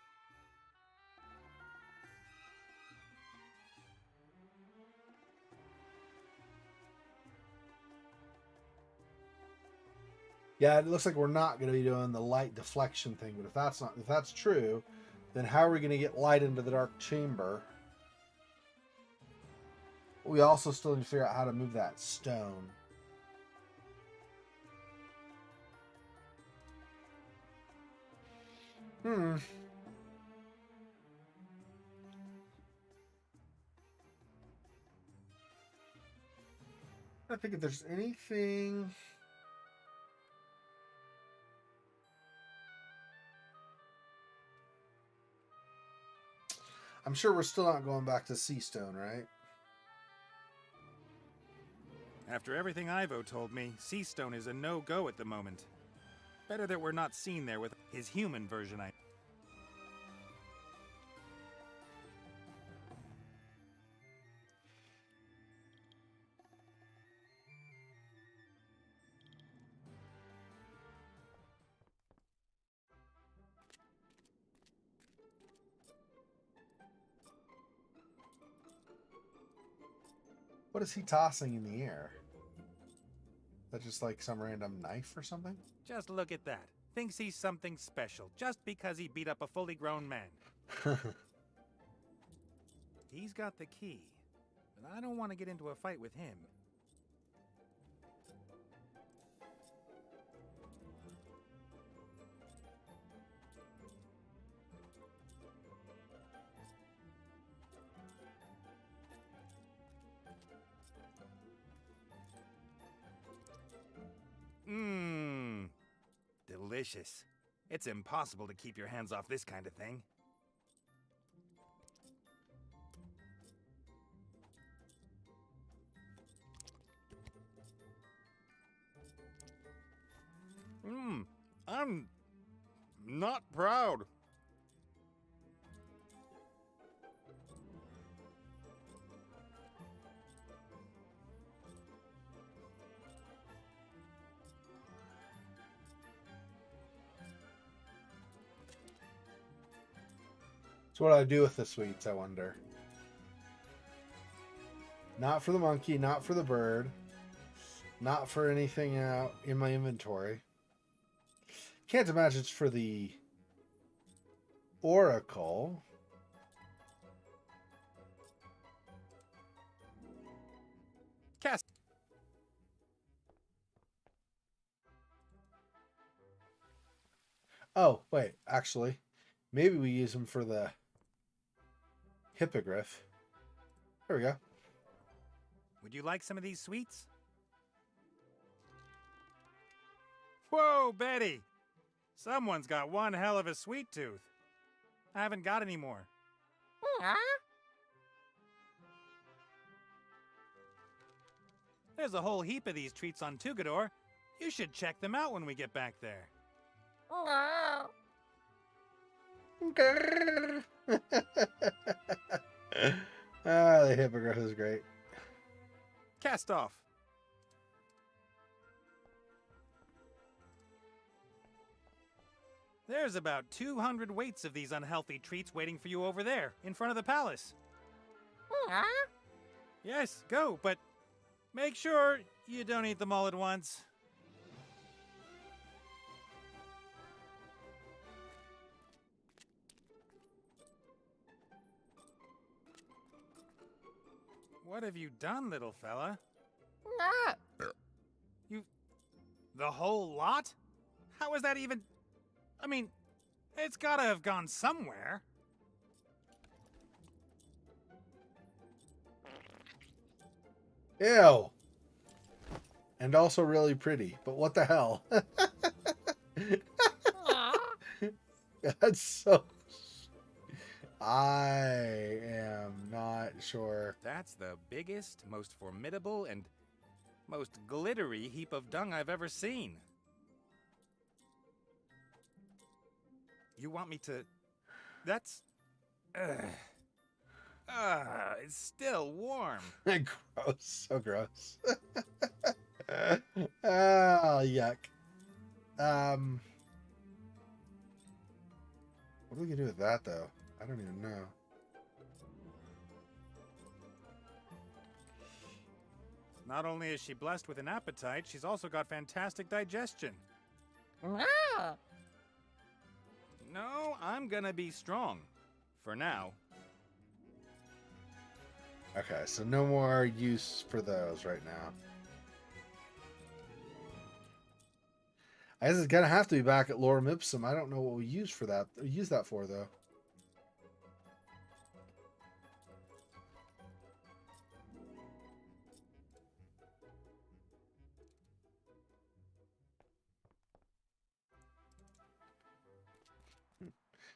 Yeah, it looks like we're not going to be doing the light deflection thing, but if that's true, then how are we going to get light into the dark chamber? We also still need to figure out how to move that stone. I think if there's anything. I'm sure we're still not going back to Sea Stone, right? After everything Ivo told me, Seastone is a no-go at the moment. Better that we're not seen there with his human version. What is he tossing in the air? Is that just like some random knife or something? Just look at that. Thinks he's something special just because he beat up a fully grown man. He's got the key, but I don't want to get into a fight with him. Mmm. Delicious. It's impossible to keep your hands off this kind of thing. I'm not proud. So what do I do with the sweets, I wonder? Not for the monkey, not for the bird, not for anything out in my inventory. Can't imagine it's for the oracle. Cast. Oh, wait, actually, maybe we use them for the hippogriff. There we go. Would you like some of these sweets? Whoa, Betty! Someone's got one hell of a sweet tooth. I haven't got any more. There's a whole heap of these treats on Tugador. You should check them out when we get back there. The hippogriff is great. Cast off. There's about 200 weights of these unhealthy treats waiting for you over there, in front of the palace. Yes, go, but make sure you don't eat them all at once. What have you done, little fella? You... the whole lot? How is that even... I mean, it's gotta have gone somewhere. Ew. And also really pretty, but what the hell? That's so... I am not sure. That's the biggest, most formidable, and most glittery heap of dung I've ever seen. You want me to... That's... it's still warm. Gross. So gross. Oh, yuck. What are we gonna do with that, though? I don't even know. Not only is she blessed with an appetite, she's also got fantastic digestion. No, I'm gonna be strong. For now. Okay, so no more use for those right now. I guess it's gonna have to be back at Lorem Ipsum. I don't know what we use for that. Use that for though.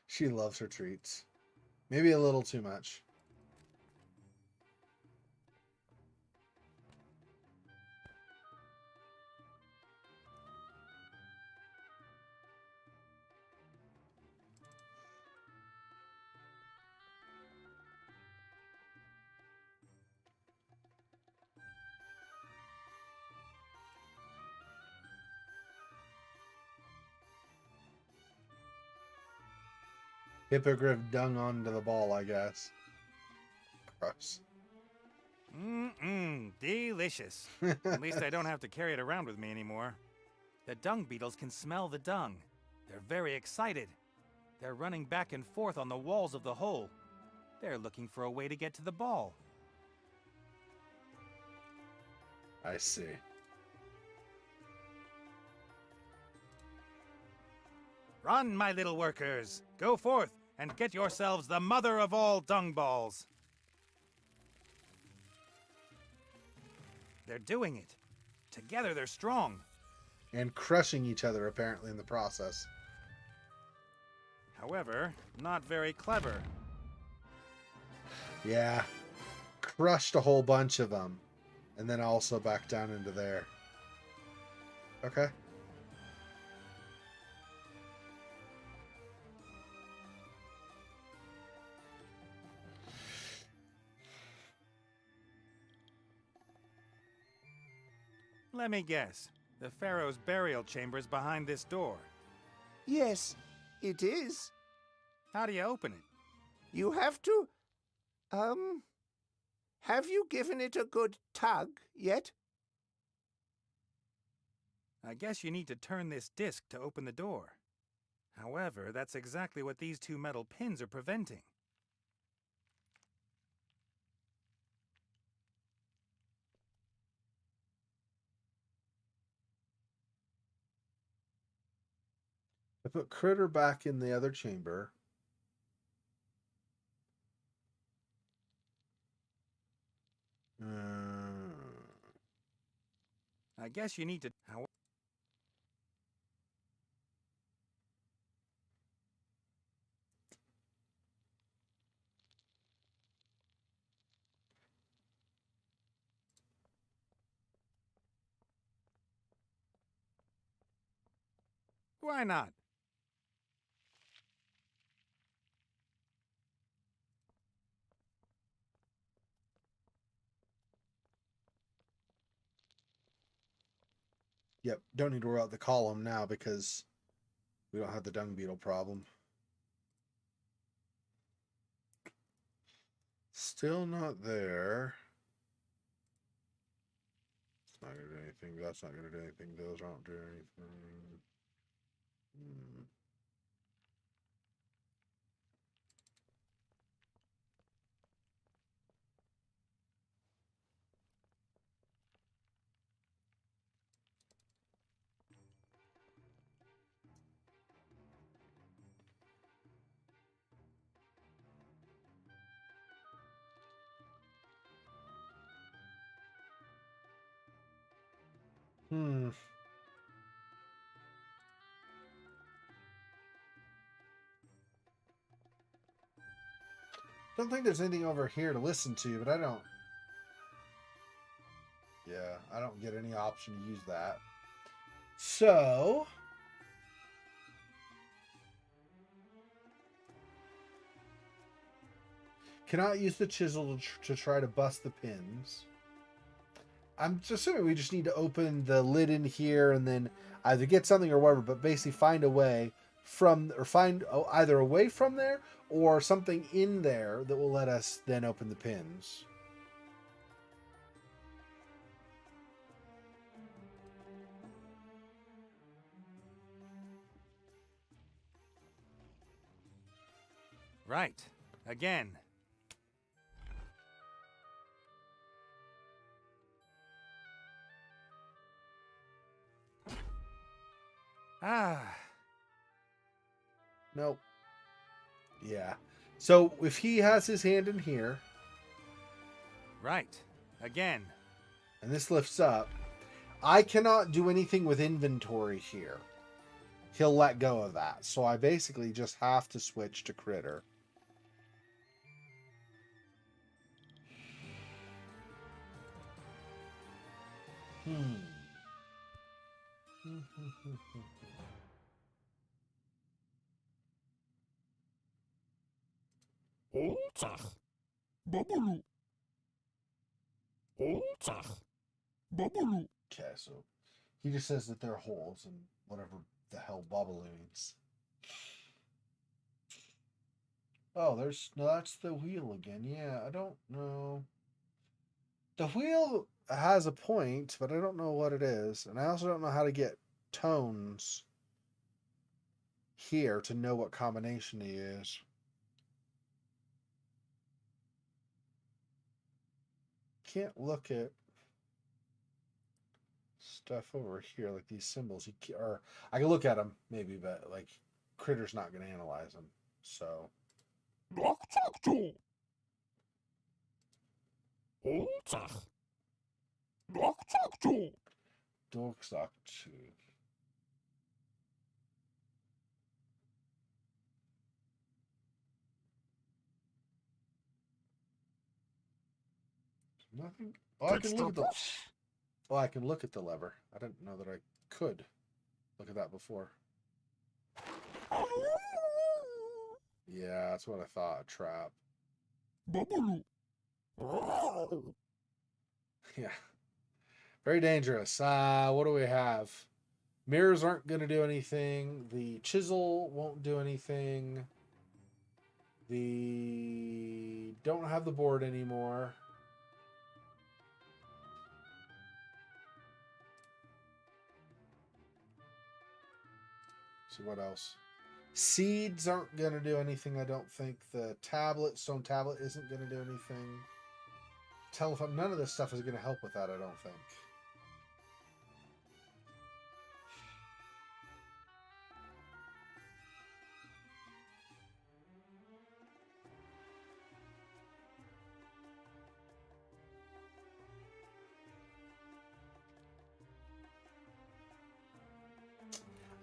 She loves her treats. Maybe a little too much. Hippogriff dung onto the ball, I guess. Gross. Delicious. At least I don't have to carry it around with me anymore. The dung beetles can smell the dung. They're very excited. They're running back and forth on the walls of the hole. They're looking for a way to get to the ball. I see. Run, my little workers. Go forth and get yourselves the mother of all dung balls. They're doing it. Together they're strong. And crushing each other, apparently, in the process. However, not very clever. Yeah. Crushed a whole bunch of them. And then also back down into there. Okay. Let me guess. The Pharaoh's burial chamber is behind this door. Yes, it is. How do you open it? You have to... Have you given it a good tug yet? I guess you need to turn this disc to open the door. However, that's exactly what these two metal pins are preventing. I put Critter back in the other chamber. I guess you need to... Why not? Yep, don't need to worry about the column now because We don't have the dung beetle problem. Still not there. It's not gonna do anything. That's not gonna do anything. Those aren't doing anything. Hmm. Don't think there's anything over here to listen to, but I don't. Yeah, I don't get any option to use that. So. Cannot use the chisel to try to bust the pins. I'm assuming we just need to open the lid in here and then either get something or whatever, but basically find a way from, or find either away from there or something in there that will let us then open the pins. Right. Again. Ah. Nope. Yeah. So if he has his hand in here. Right. Again. And this lifts up. I cannot do anything with inventory here. He'll let go of that. So I basically just have to switch to critter. Oltach. Babaloo. Oltach. Babaloo. Okay, so he just says that they're holes and whatever the hell Babaloo means. Oh, no, that's the wheel again. Yeah, I don't know. The wheel has a point, but I don't know what it is. And I also don't know how to get tones here to know what combination to use. Can't look at stuff over here like these symbols. Or I can look at them maybe, but like Critter's not going to analyze them. So. Doktakto. Oltach. Doktakto. Dorksaktu. Nothing. Oh, I can look at the. Oh, I can look at the lever. I didn't know that I could look at that before. Yeah, that's what I thought. A trap. Babaloo. Yeah. Very dangerous. What do we have? Mirrors aren't going to do anything. The chisel won't do anything. Don't have the board anymore. So what else? Seeds aren't going to do anything, I don't think. The stone tablet isn't going to do anything. Telephone, none of this stuff is going to help with that, I don't think.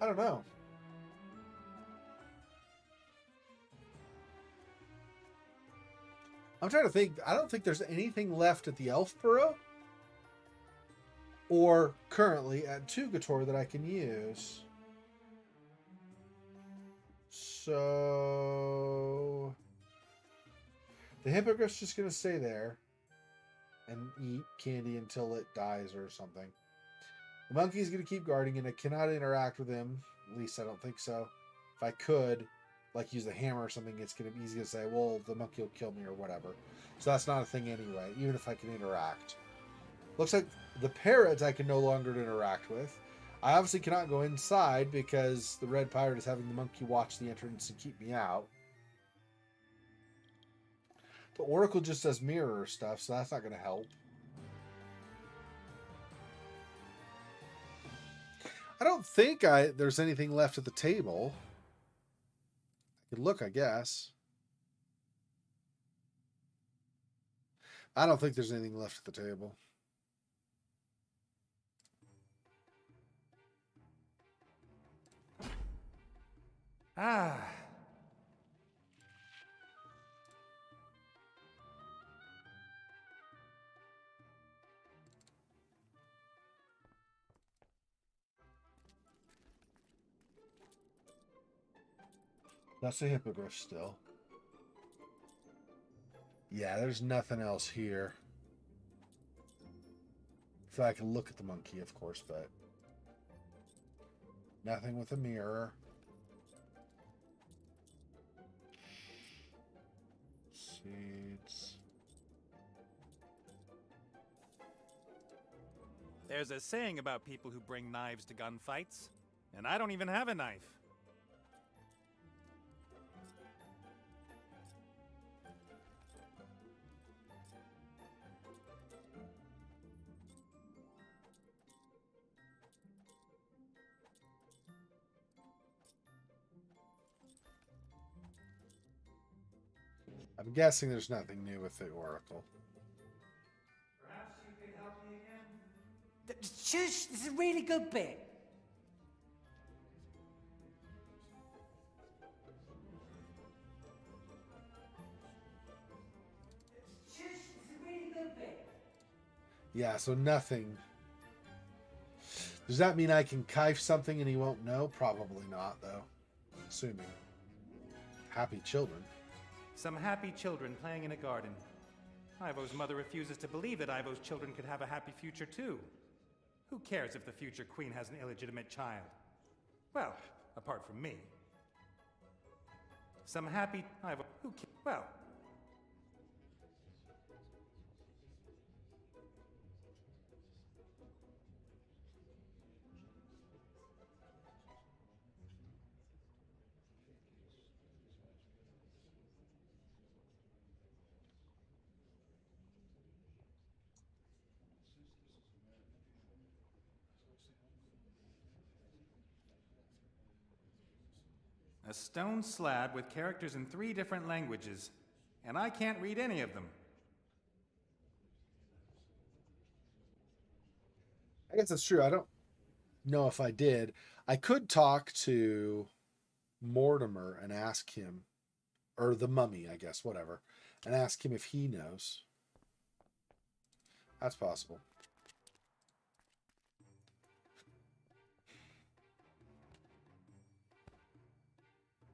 I don't know. I'm trying to think. I don't think there's anything left at the Elf Burrow or currently at Tugator that I can use. So the Hippogriff's just going to stay there and eat candy until it dies or something. The monkey's going to keep guarding and I cannot interact with him. At least I don't think so. if I could, like, use a hammer or something, it's going to be easy to say, well, the monkey will kill me or whatever. So that's not a thing anyway, even if I can interact. Looks like the parrot I can no longer interact with. I obviously cannot go inside because the red pirate is having the monkey watch the entrance and keep me out. The oracle just does mirror stuff, so that's not going to help. I don't think there's anything left at the table. I could look, I guess. I don't think there's anything left at the table. Ah. That's a hippogriff still. Yeah, there's nothing else here. So I can look at the monkey, of course, but nothing with a mirror. Seeds. There's a saying about people who bring knives to gunfights, and I don't even have a knife. I'm guessing there's nothing new with the oracle. Perhaps you could help me again? Shush, this is a really good bit. Shush, this is a really good bit. Yeah, so nothing. Does that mean I can kife something and he won't know? Probably not, though. Assuming. Happy children. Some happy children playing in a garden. Ivo's mother refuses to believe that Ivo's children could have a happy future too. Who cares if the future queen has an illegitimate child? Well, apart from me. Some happy Ivo. Well. A stone slab with characters in 3 different languages, and I can't read any of them. I guess that's true. I don't know if I did. I could talk to Mortimer and ask him, or the mummy, I guess, whatever, and ask him if he knows. That's possible.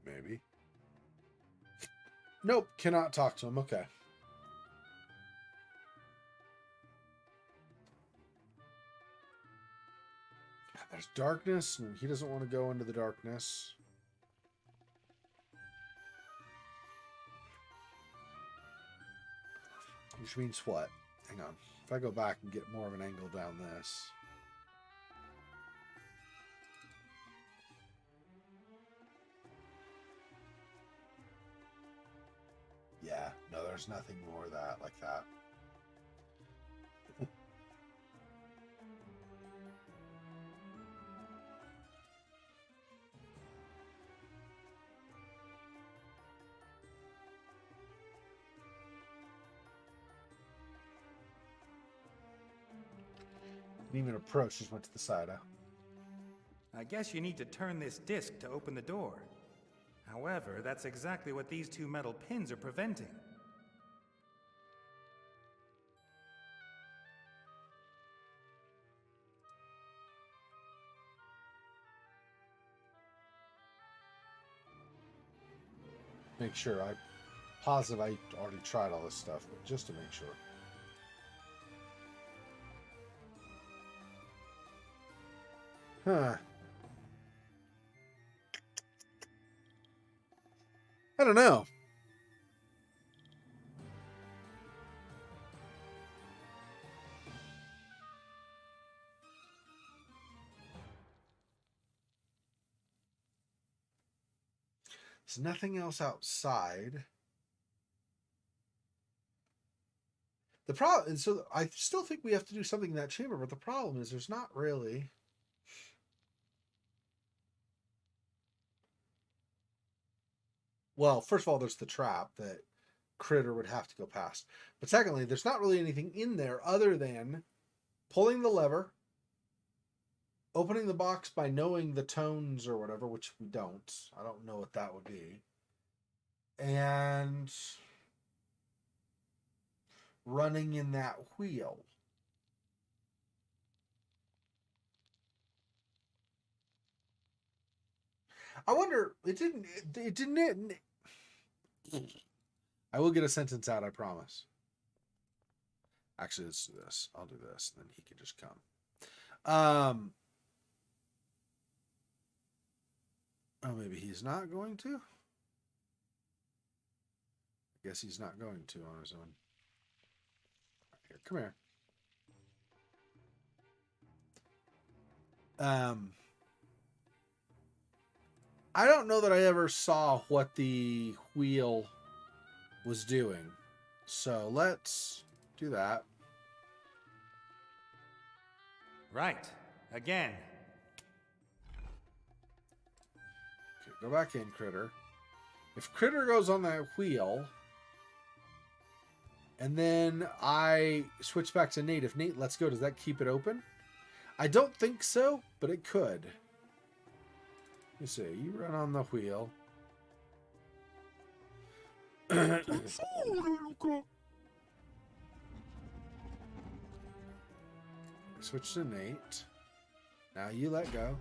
Maybe. Nope, cannot talk to him. Okay. There's darkness, and he doesn't want to go into the darkness. Which means what? Hang on. If I go back and get more of an angle down this. Yeah, no, there's nothing more of that like that. Didn't even approach, just went to the side. Huh? I guess you need to turn this disc to open the door. However, that's exactly what these 2 metal pins are preventing. Make sure. I'm positive I already tried all this stuff, but just to make sure. Huh. I don't know. There's nothing else outside. The problem, and so I still think we have to do something in that chamber, but the problem is there's not really. Well, first of all, there's the trap that Critter would have to go past. But secondly, there's not really anything in there other than pulling the lever, opening the box by knowing the tones or whatever, which we don't. I don't know what that would be. And running in that wheel. I wonder, it didn't. I will get a sentence out, I promise. Actually, let's do this. I'll do this, and then he can just come. Oh, maybe he's not going to? I guess he's not going to on his own. Here, come here. I don't know that I ever saw what the wheel was doing. So let's do that. Right. Again. Okay, go back in, Critter. If Critter goes on that wheel, and then I switch back to Nate, if Nate lets go, does that keep it open? I don't think so, but it could. Let me see. You run on the wheel. Switch to Nate. Now you let go.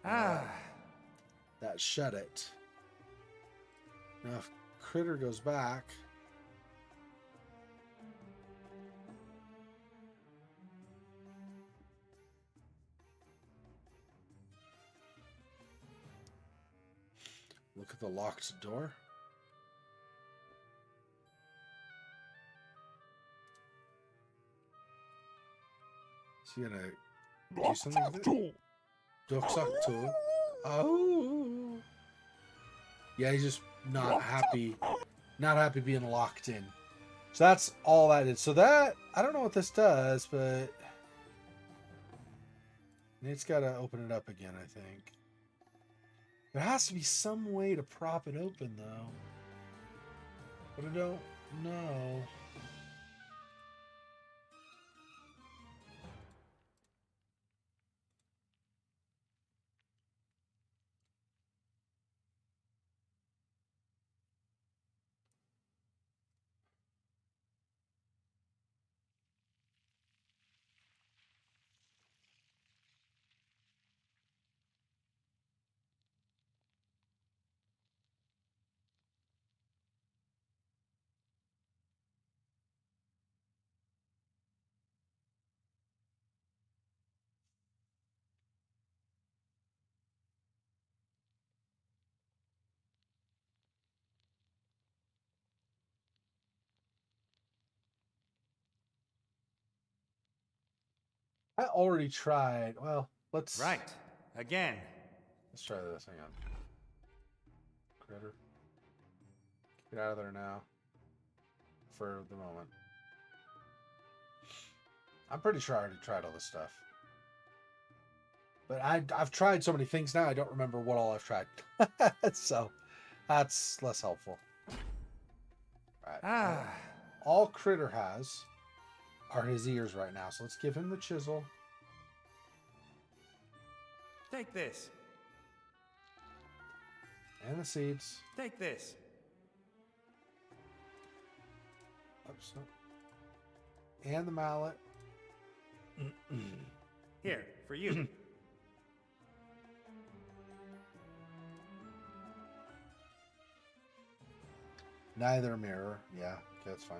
That shut it. Now if Critter goes back. Look at the locked door. Is he gonna do something with it? Doksaku. Oh. Yeah, he's just not happy. Not happy being locked in. So that's all that is. So that, I don't know what this does, but Nate's got to open it up again, I think. There has to be some way to prop it open, though. But I don't know. I already tried. Well, let's... Right. Again. Let's try this. Hang on. Critter. Get out of there now. For the moment. I'm pretty sure I already tried all this stuff. But I've tried so many things now, I don't remember what all I've tried. So, that's less helpful. Right. All Critter has are his ears right now. So let's give him the chisel. Take this. And the seeds. Take this. Oops, no. And the mallet. Here, for you. Neither mirror. Yeah, okay, that's fine.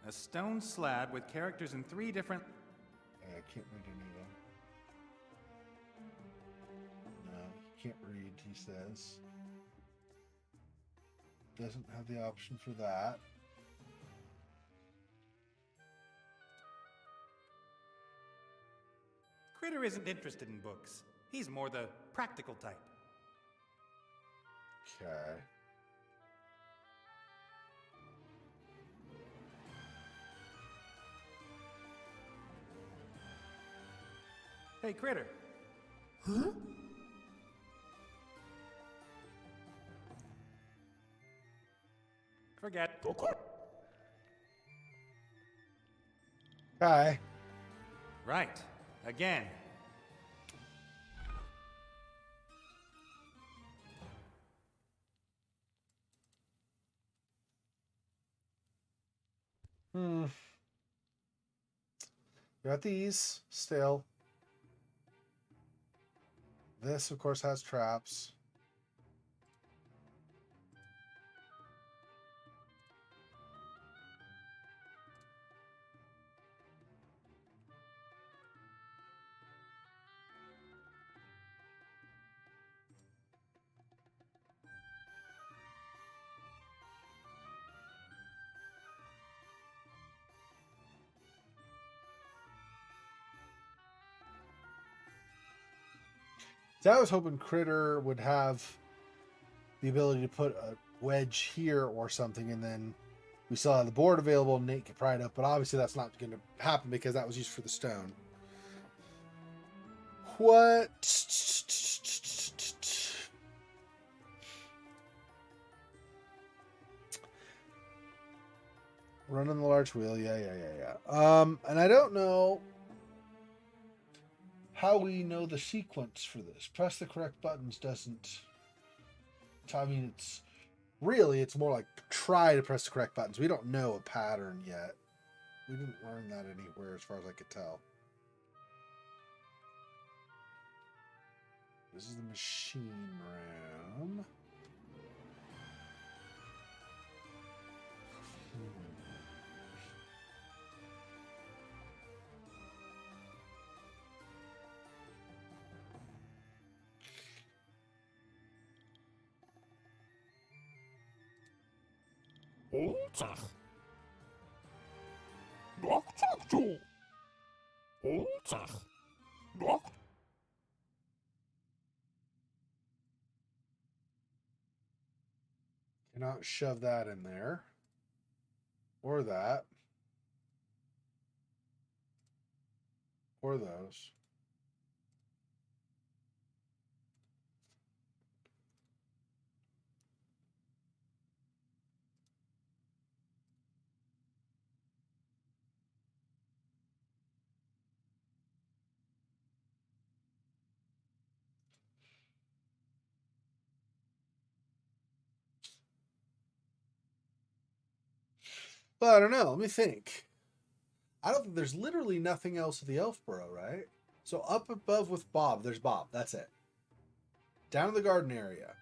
A stone slab with characters in 3 different... I can't read any of them. No, you can't read, he says. Doesn't have the option for that. Critter isn't interested in books. He's more the practical type. Okay. Hey, Critter. Huh? Forget. Okay. Right. Again. Got these still. This, of course, has traps. So I was hoping Critter would have the ability to put a wedge here or something, and then we still have the board available and Nate could pry it up, but obviously that's not going to happen because that was used for the stone. What? Running the large wheel, yeah. And I don't know how we know the sequence for this. Press the correct buttons doesn't. I mean, it's more like try to press the correct buttons. We don't know a pattern yet. We didn't learn that anywhere as far as I could tell. This is the machine room. Oltach. Doktor. Oltach. Doktor. Cannot shove that in there. Or that. Or those. Well, I don't know. Let me think. I don't think there's literally nothing else at the Elfboro, right? So up above with Bob, there's Bob. That's it. Down in the garden area,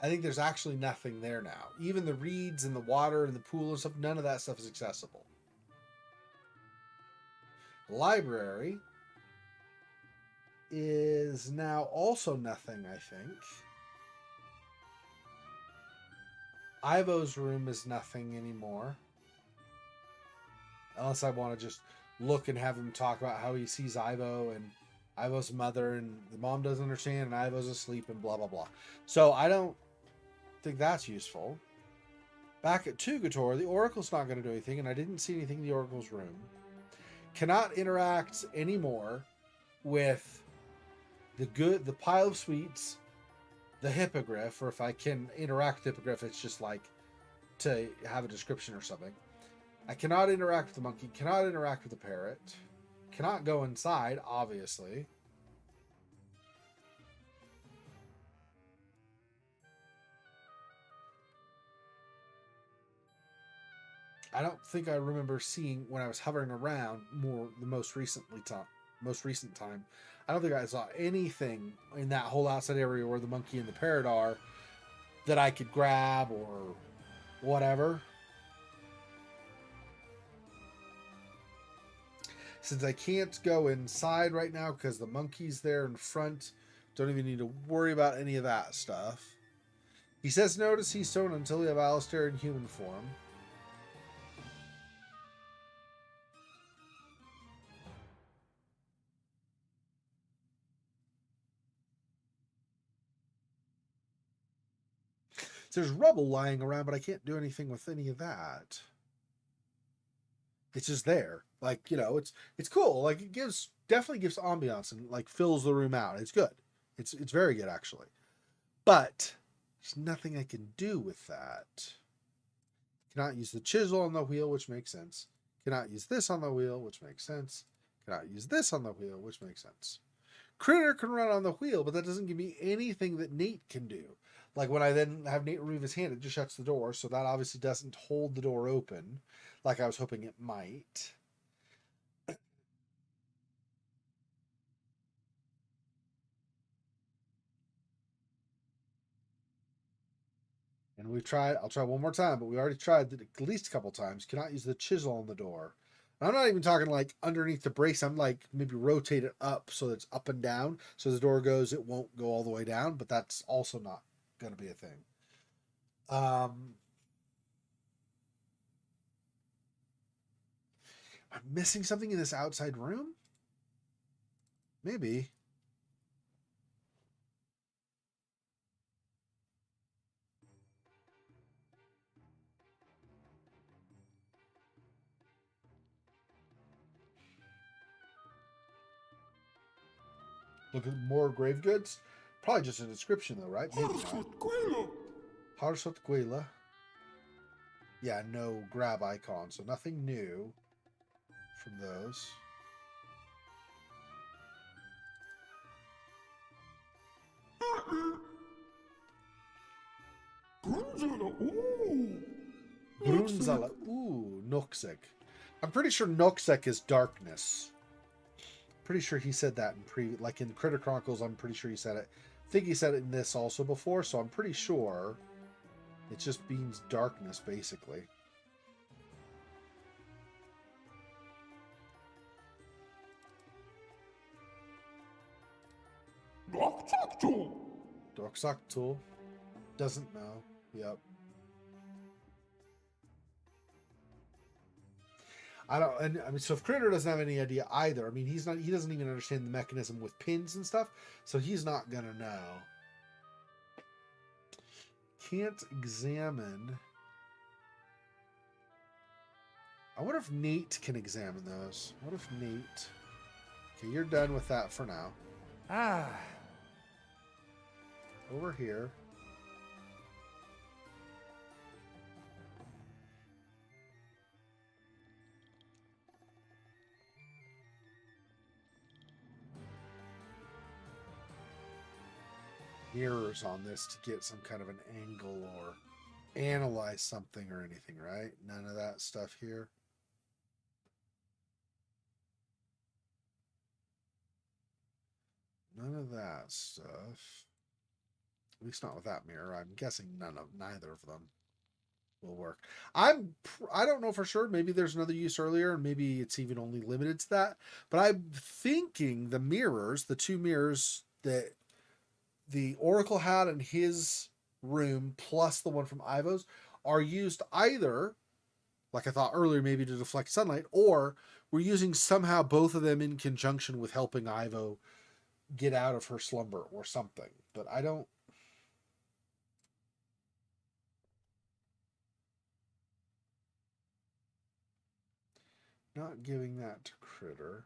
I think there's actually nothing there now. Even the reeds and the water and the pool and stuff, none of that stuff is accessible. The library is now also nothing, I think. Ivo's room is nothing anymore. Unless I want to just look and have him talk about how he sees Ivo and Ivo's mother and the mom doesn't understand and Ivo's asleep and blah, blah, blah. So I don't think that's useful. Back at Tugator, the Oracle's not going to do anything, and I didn't see anything in the Oracle's room. Cannot interact anymore with the pile of sweets, the hippogriff, or if I can interact with the hippogriff, it's just like to have a description or something. I cannot interact with the monkey, cannot interact with the parrot, cannot go inside, obviously. I don't think I remember seeing when I was hovering around the most recent time. I don't think I saw anything in that whole outside area where the monkey and the parrot are that I could grab or whatever. Since I can't go inside right now because the monkey's there in front, don't even need to worry about any of that stuff. He says no to Sea Stone until we have Alistair in human form. So there's rubble lying around, but I can't do anything with any of that. It's just there. Like, you know, it's cool. Like, it definitely gives ambiance and like fills the room out. It's good. It's very good actually. But there's nothing I can do with that. Cannot use the chisel on the wheel, which makes sense. Cannot use this on the wheel, which makes sense. Cannot use this on the wheel, which makes sense. Critter can run on the wheel, but that doesn't give me anything that Nate can do. Like when I then have Nate remove his hand, it just shuts the door. So that obviously doesn't hold the door open like I was hoping it might. And we've tried, I'll try one more time, but we already tried it at least a couple times. Cannot use the chisel on the door. And I'm not even talking like underneath the brace. I'm like maybe rotate it up so it's up and down. So as the door goes, it won't go all the way down, but that's also not going to be a thing. I'm missing something in this outside room? Maybe. Look at more grave goods. Probably just a description though, right? Maybe not. Harsot Gwela. Yeah, no grab icon, so nothing new from those. Brunzala. Ooh, Noxek. I'm pretty sure Noxek is darkness. Pretty sure he said that like in Critter Chronicles. I'm pretty sure he said it. I think he said it in this also before, so I'm pretty sure it just means darkness, basically. Doxaktul. Doesn't know. Yep. I don't, and I mean, so if Critter doesn't have any idea either, I mean, he doesn't even understand the mechanism with pins and stuff, so he's not gonna know. Can't examine. I wonder if Nate can examine those. What if Nate? Okay, you're done with that for now. Ah. Over here. Mirrors on this to get some kind of an angle or analyze something or anything, right? None of that stuff here. None of that stuff. At least not with that mirror. I'm guessing neither of them will work. I don't know for sure. Maybe there's another use earlier, and maybe it's even only limited to that. But I'm thinking the mirrors, the two mirrors that the Oracle had in his room, plus the one from Ivo's, are used either, like I thought earlier, maybe to deflect sunlight, or we're using somehow both of them in conjunction with helping Ivo get out of her slumber or something. But I don't. Not giving that to Critter.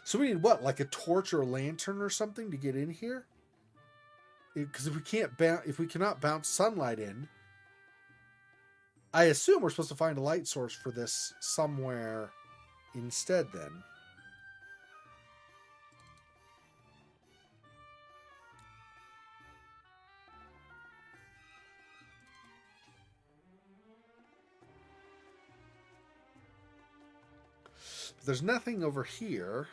So we need what, like a torch or a lantern or something to get in here? Because if we cannot bounce sunlight in, I assume we're supposed to find a light source for this somewhere instead then. But there's nothing over here.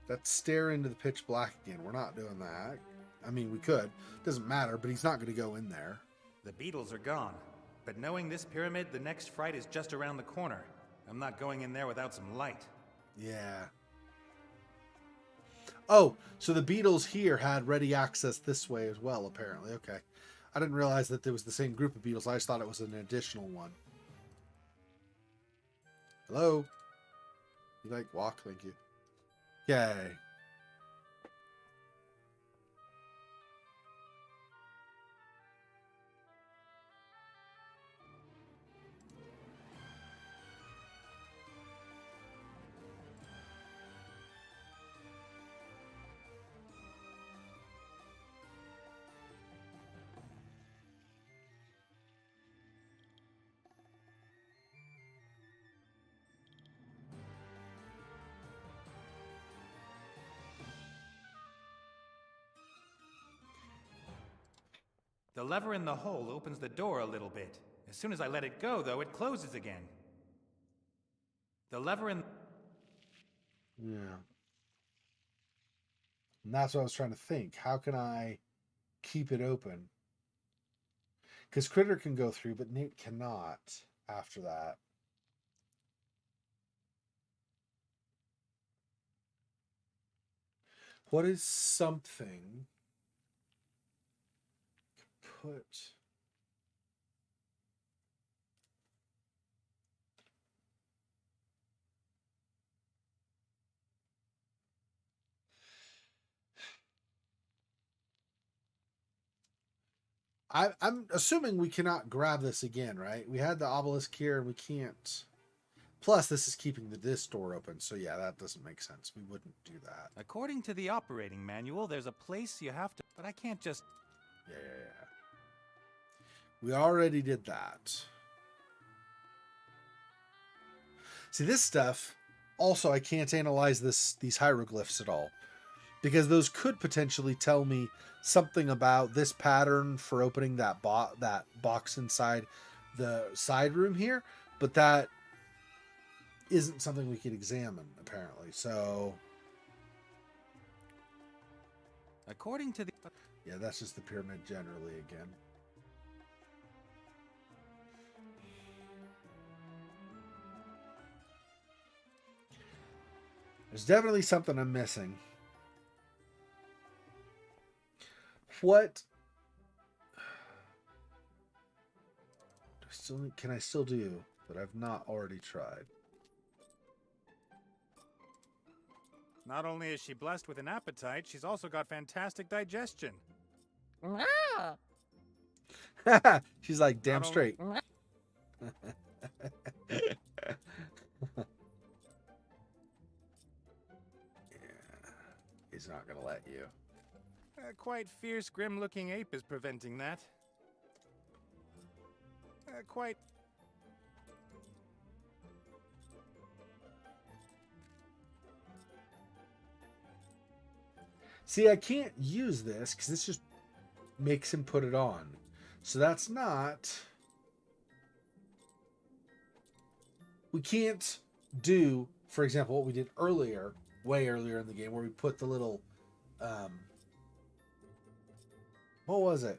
Let's stare into the pitch black again. We're not doing that. I mean, we could. Doesn't matter, but he's not going to go in there. The beetles are gone. But knowing this pyramid, the next fright is just around the corner. I'm not going in there without some light. Yeah. Oh, so the beetles here had ready access this way as well, apparently. Okay. I didn't realize that there was the same group of beetles. I just thought it was an additional one. Hello? You like walk? Thank you. Yay. The lever in the hole opens the door a little bit. As soon as I let it go, though, it closes again. The lever in... Yeah. And that's what I was trying to think. How can I keep it open? Because Critter can go through, but Nate cannot after that. What is something put... I'm assuming we cannot grab this again, right? We had the obelisk here and we can't. Plus, this is keeping this door open. So, yeah, that doesn't make sense. We wouldn't do that. According to the operating manual, there's a place you have to... But I can't just... Yeah. We already did that. See, this stuff, also, I can't analyze these hieroglyphs at all. Because those could potentially tell me something about this pattern for opening that box inside the side room here. But that isn't something we could examine, apparently. So... According to the... Yeah, that's just the pyramid generally again. There's definitely something I'm missing. What can I still do that I've not already tried? Not only is she blessed with an appetite, she's also got fantastic digestion. She's like, damn Not straight. He's not gonna let you. A quite fierce, grim-looking ape is preventing that. Quite... See, I can't use this because this just makes him put it on. So that's not... We can't do, for example, what we did earlier, way earlier in the game, where we put the little... what was it?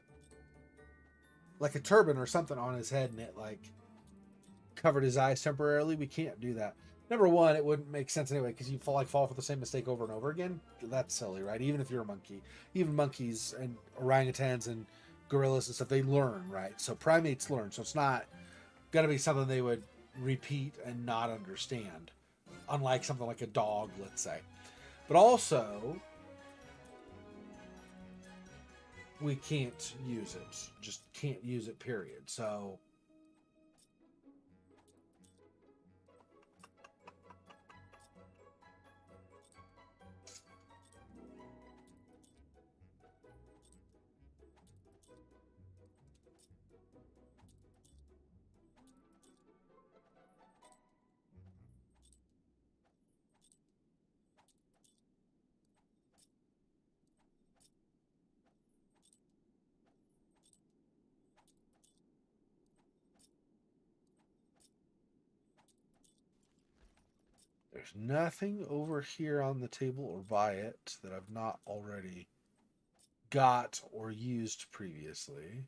Like a turban or something on his head, and it like covered his eyes temporarily. We can't do that. Number one, it wouldn't make sense anyway, because you fall for the same mistake over and over again. That's silly, right? Even if you're a monkey. Even monkeys and orangutans and gorillas and stuff, they learn, right? So primates learn. So it's not going to be something they would repeat and not understand. Unlike something like a dog, let's say. But also, we can't use it. Just can't use it, period. So... There's nothing over here on the table or by it that I've not already got or used previously.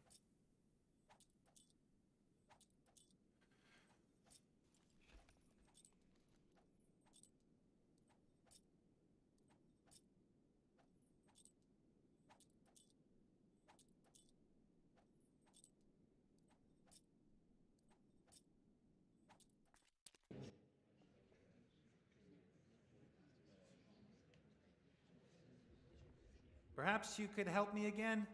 Perhaps you could help me again?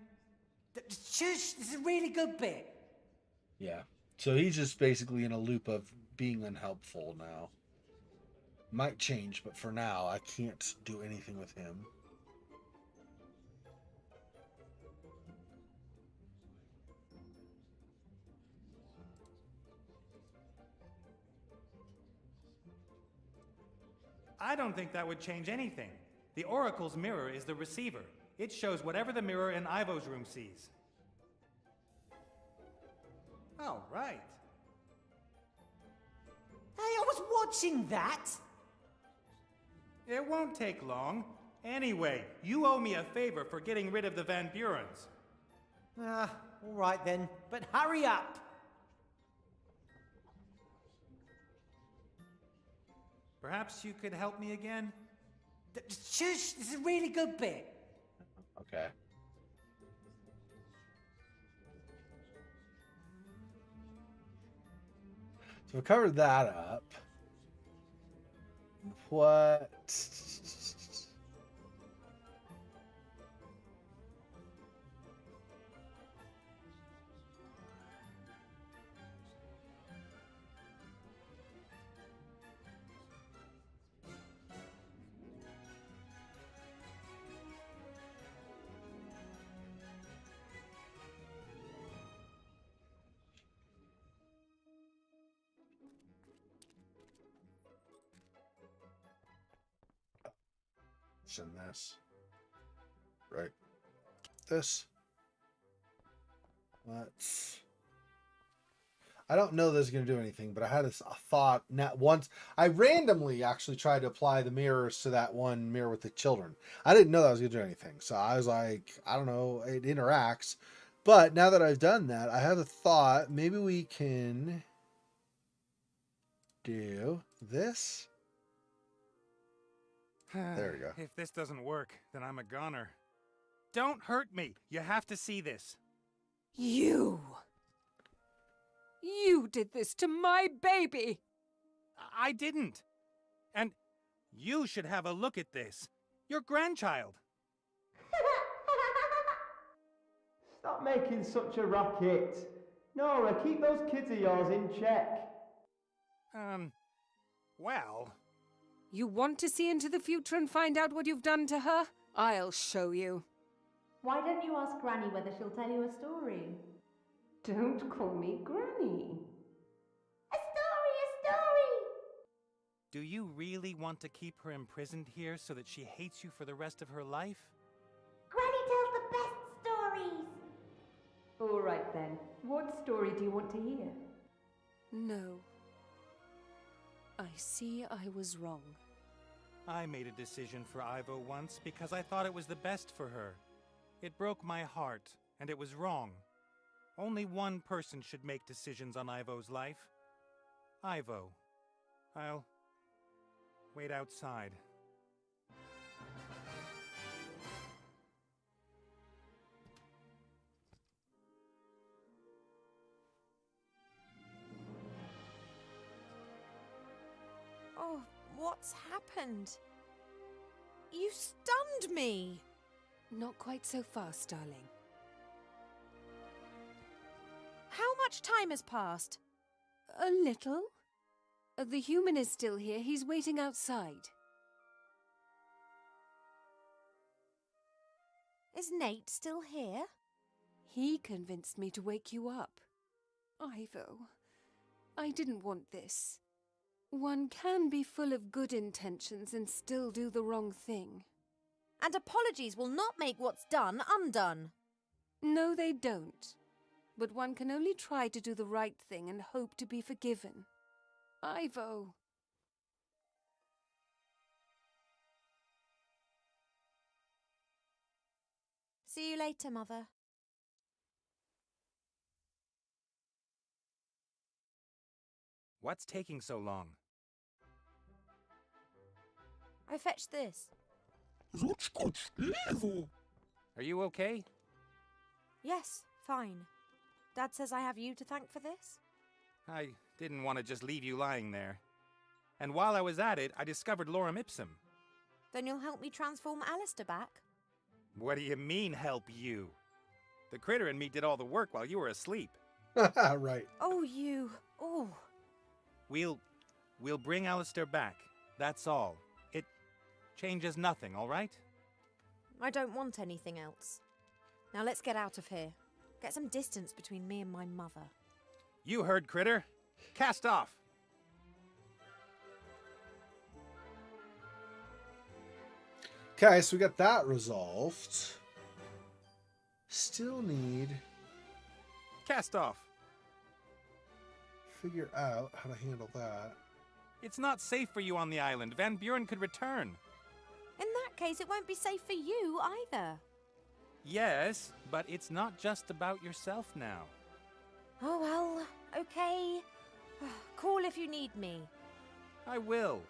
Shush, this is a really good bit. Yeah. So he's just basically in a loop of being unhelpful now. Might change, but for now, I can't do anything with him. I don't think that would change anything. The Oracle's mirror is the receiver. It shows whatever the mirror in Ivo's room sees. Oh, right. Hey, I was watching that. It won't take long. Anyway, you owe me a favor for getting rid of the Van Burens. Ah, all right then, but hurry up. Perhaps you could help me again? Shush, this is a really good bit. Okay. So we covered that up. What? Send this. Right. This. Let's. I don't know this is going to do anything, but I had a thought. Not once. I randomly actually tried to apply the mirrors to that one mirror with the children. I didn't know that was going to do anything. So I was like, I don't know. It interacts. But now that I've done that, I have a thought. Maybe we can do this. There we go. If this doesn't work, then I'm a goner. Don't hurt me. You have to see this. You did this to my baby. I didn't. And you should have a look at this. Your grandchild. Stop making such a racket. Nora, keep those kids of yours in check. Well... You want to see into the future and find out what you've done to her? I'll show you. Why don't you ask Granny whether she'll tell you a story? Don't call me Granny. A story! Do you really want to keep her imprisoned here so that she hates you for the rest of her life? Granny tells the best stories. All right then. What story do you want to hear? No. I see I was wrong. I made a decision for Ivo once because I thought it was the best for her. It broke my heart, and it was wrong. Only one person should make decisions on Ivo's life. Ivo. I'll wait outside. Oh, what's happened? You stunned me! Not quite so fast, darling. How much time has passed? A little. The human is still here. He's waiting outside. Is Nate still here? He convinced me to wake you up. Ivo, I didn't want this. One can be full of good intentions and still do the wrong thing. And apologies will not make what's done undone. No, they don't. But one can only try to do the right thing and hope to be forgiven. Ivo. See you later, Mother. What's taking so long? I fetched this. Are you okay? Yes, fine. Dad says I have you to thank for this. I didn't want to just leave you lying there. And while I was at it, I discovered Lorem Ipsum. Then you'll help me transform Alistair back? What do you mean, help you? The critter and me did all the work while you were asleep. Right. Oh, you. Oh. We'll bring Alistair back. That's all. It changes nothing, all right? I don't want anything else. Now let's get out of here. Get some distance between me and my mother. You heard, critter. Cast off. Okay, so we got that resolved. Still need Cast off. figure out how to handle that. It's not safe for you on the island. Van Buren could return. In that case, it won't be safe for you either. Yes, but it's not just about yourself now. Oh, well, okay. Call if you need me. I will.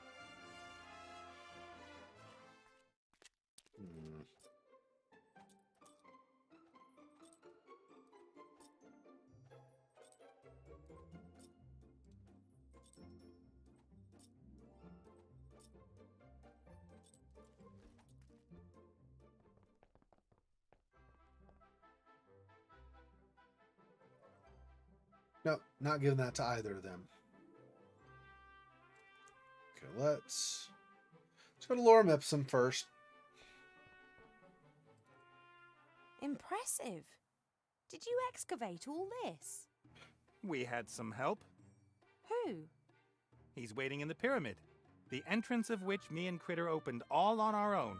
Nope, not giving that to either of them. Okay, let's go to Lorem Ipsum first. Impressive. Did you excavate all this? We had some help. Who? He's waiting in the pyramid, the entrance of which me and Critter opened all on our own.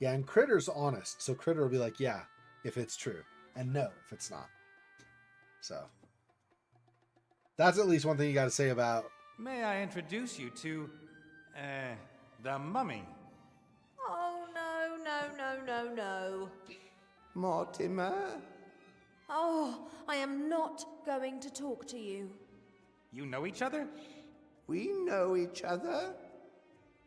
Yeah, and Critter's honest, so Critter will be like, yeah, if it's true, and no, if it's not. So, that's at least one thing you got to say about... May I introduce you to, the mummy? Oh, no. Mortimer? Oh, I am not going to talk to you. You know each other? We know each other.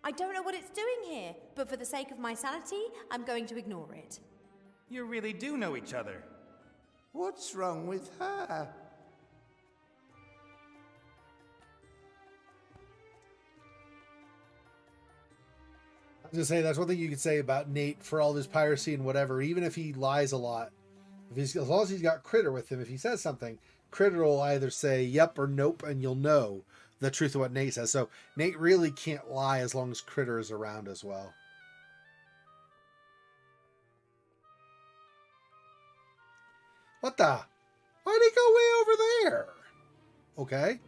I don't know what it's doing here, but for the sake of my sanity, I'm going to ignore it. You really do know each other. What's wrong with her? I was going to say, that's one thing you could say about Nate for all his piracy and whatever, even if he lies a lot. As long as he's got Critter with him, if he says something, Critter will either say yep or nope, and you'll know the truth of what Nate says. So Nate really can't lie as long as Critter is around as well. What the? Why'd he go way over there? Okay.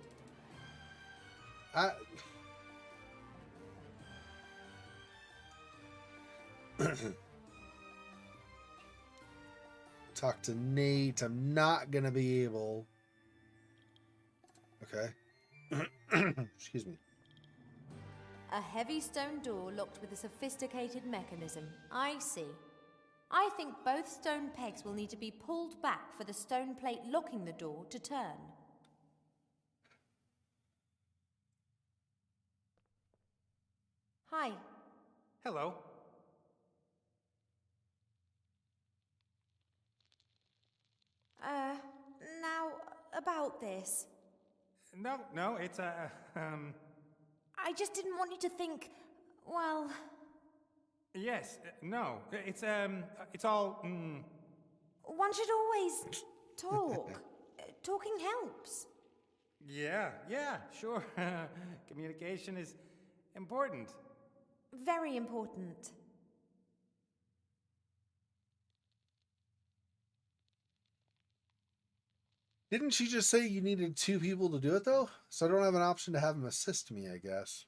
Talk to Nate. I'm not gonna be able. Okay. Excuse me. A heavy stone door locked with a sophisticated mechanism. I see. I think both stone pegs will need to be pulled back for the stone plate locking the door to turn. Hi. Hello. Now, about this. No, it's I just didn't want you to think, well... Yes, no, it's all, One should always talk. Talking helps. Yeah, sure. Communication is important. Very important. Didn't she just say you needed 2 people to do it, though? So I don't have an option to have him assist me, I guess.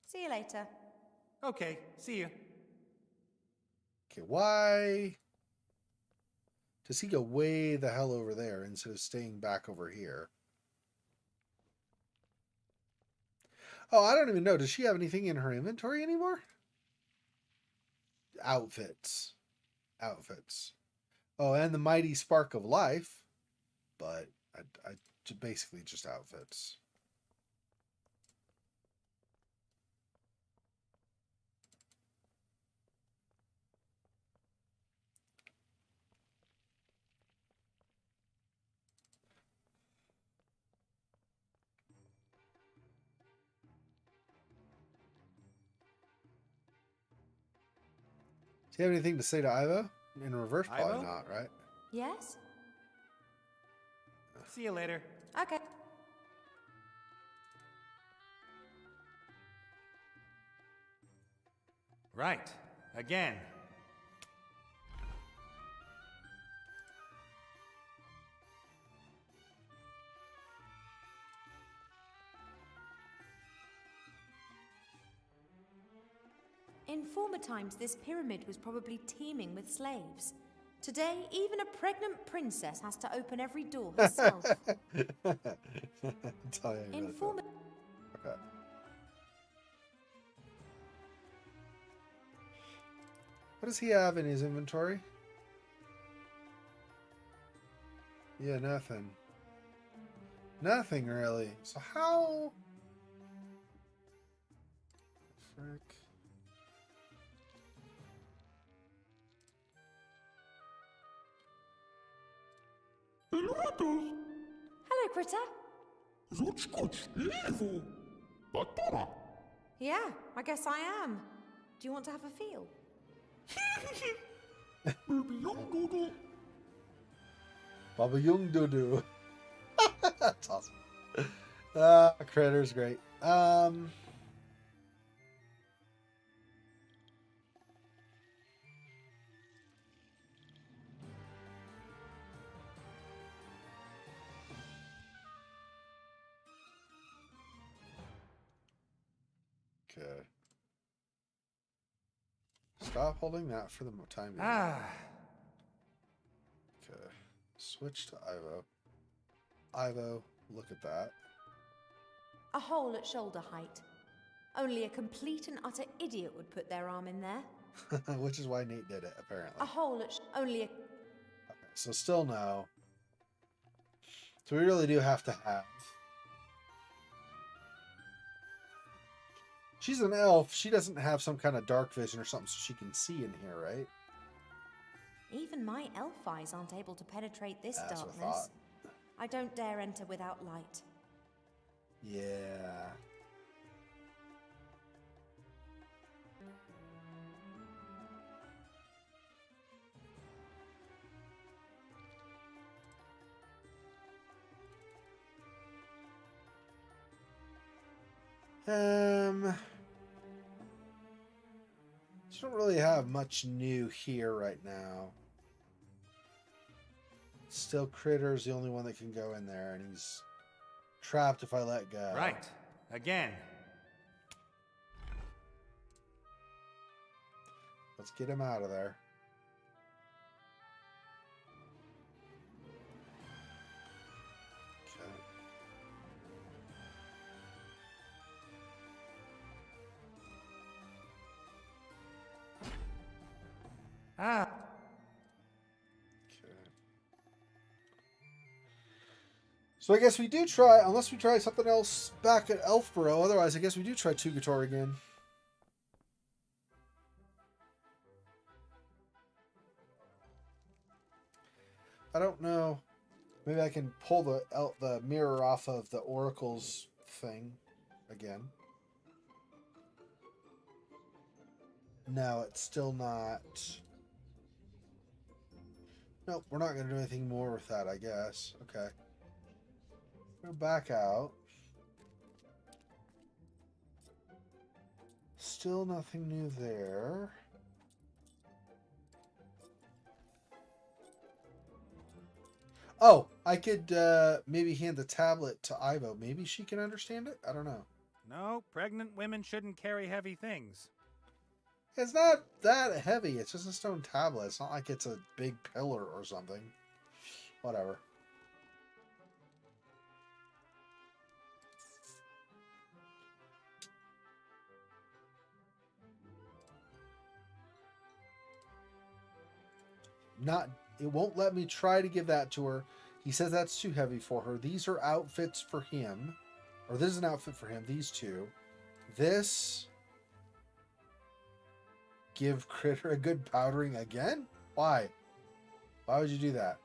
See you later. Okay, see you. Okay, why does he go way the hell over there instead of staying back over here? Oh, I don't even know. Does she have anything in her inventory anymore? Outfits. Oh, and the mighty spark of life. But I basically just outfits. Do you have anything to say to Ivo? In reverse, probably Ivo? not, right? Yes? See you later. Okay. Right. Again. In former times, this pyramid was probably teeming with slaves. Today, even a pregnant princess has to open every door herself. Tell you In about former... that. Okay. What does he have in his inventory? Yeah, nothing. Nothing really. So how? Frick. Hello, Critter. Yeah, I guess I am. Do you want to have a feel? Baba Young Doodoo. That's awesome. Critter's great. Okay. Stop holding that for the time being. Okay. Switch to Ivo. Ivo, look at that. A hole at shoulder height. Only a complete and utter idiot would put their arm in there. Which is why Nate did it, apparently. A hole at only a... Okay, so still no. So we really do have to have... She's an elf. She doesn't have some kind of dark vision or something so she can see in here, right? Even my elf eyes aren't able to penetrate this That's what I darkness. I don't dare enter without light. Yeah. Just don't really have much new here right now. Still Critter's the only one that can go in there, and he's trapped if I let go. Right. Again. Let's get him out of there. Okay. Ah. So I guess we do try, unless we try something else back at Elfboro. Otherwise, I guess we do try Tugator again. I don't know. Maybe I can pull the mirror off of the Oracle's thing again. No, it's still not. Nope, we're not going to do anything more with that, I guess. Okay. Go back out. Still nothing new there. Oh, I could maybe hand the tablet to Ivo. Maybe she can understand it? I don't know. No, pregnant women shouldn't carry heavy things. It's not that heavy. It's just a stone tablet. It's not like it's a big pillar or something. Whatever. It won't let me try to give that to her. He says that's too heavy for her. These are outfits for him. Or this is an outfit for him. These two. This. Give Critter a good powdering again? Why? Why would you do that?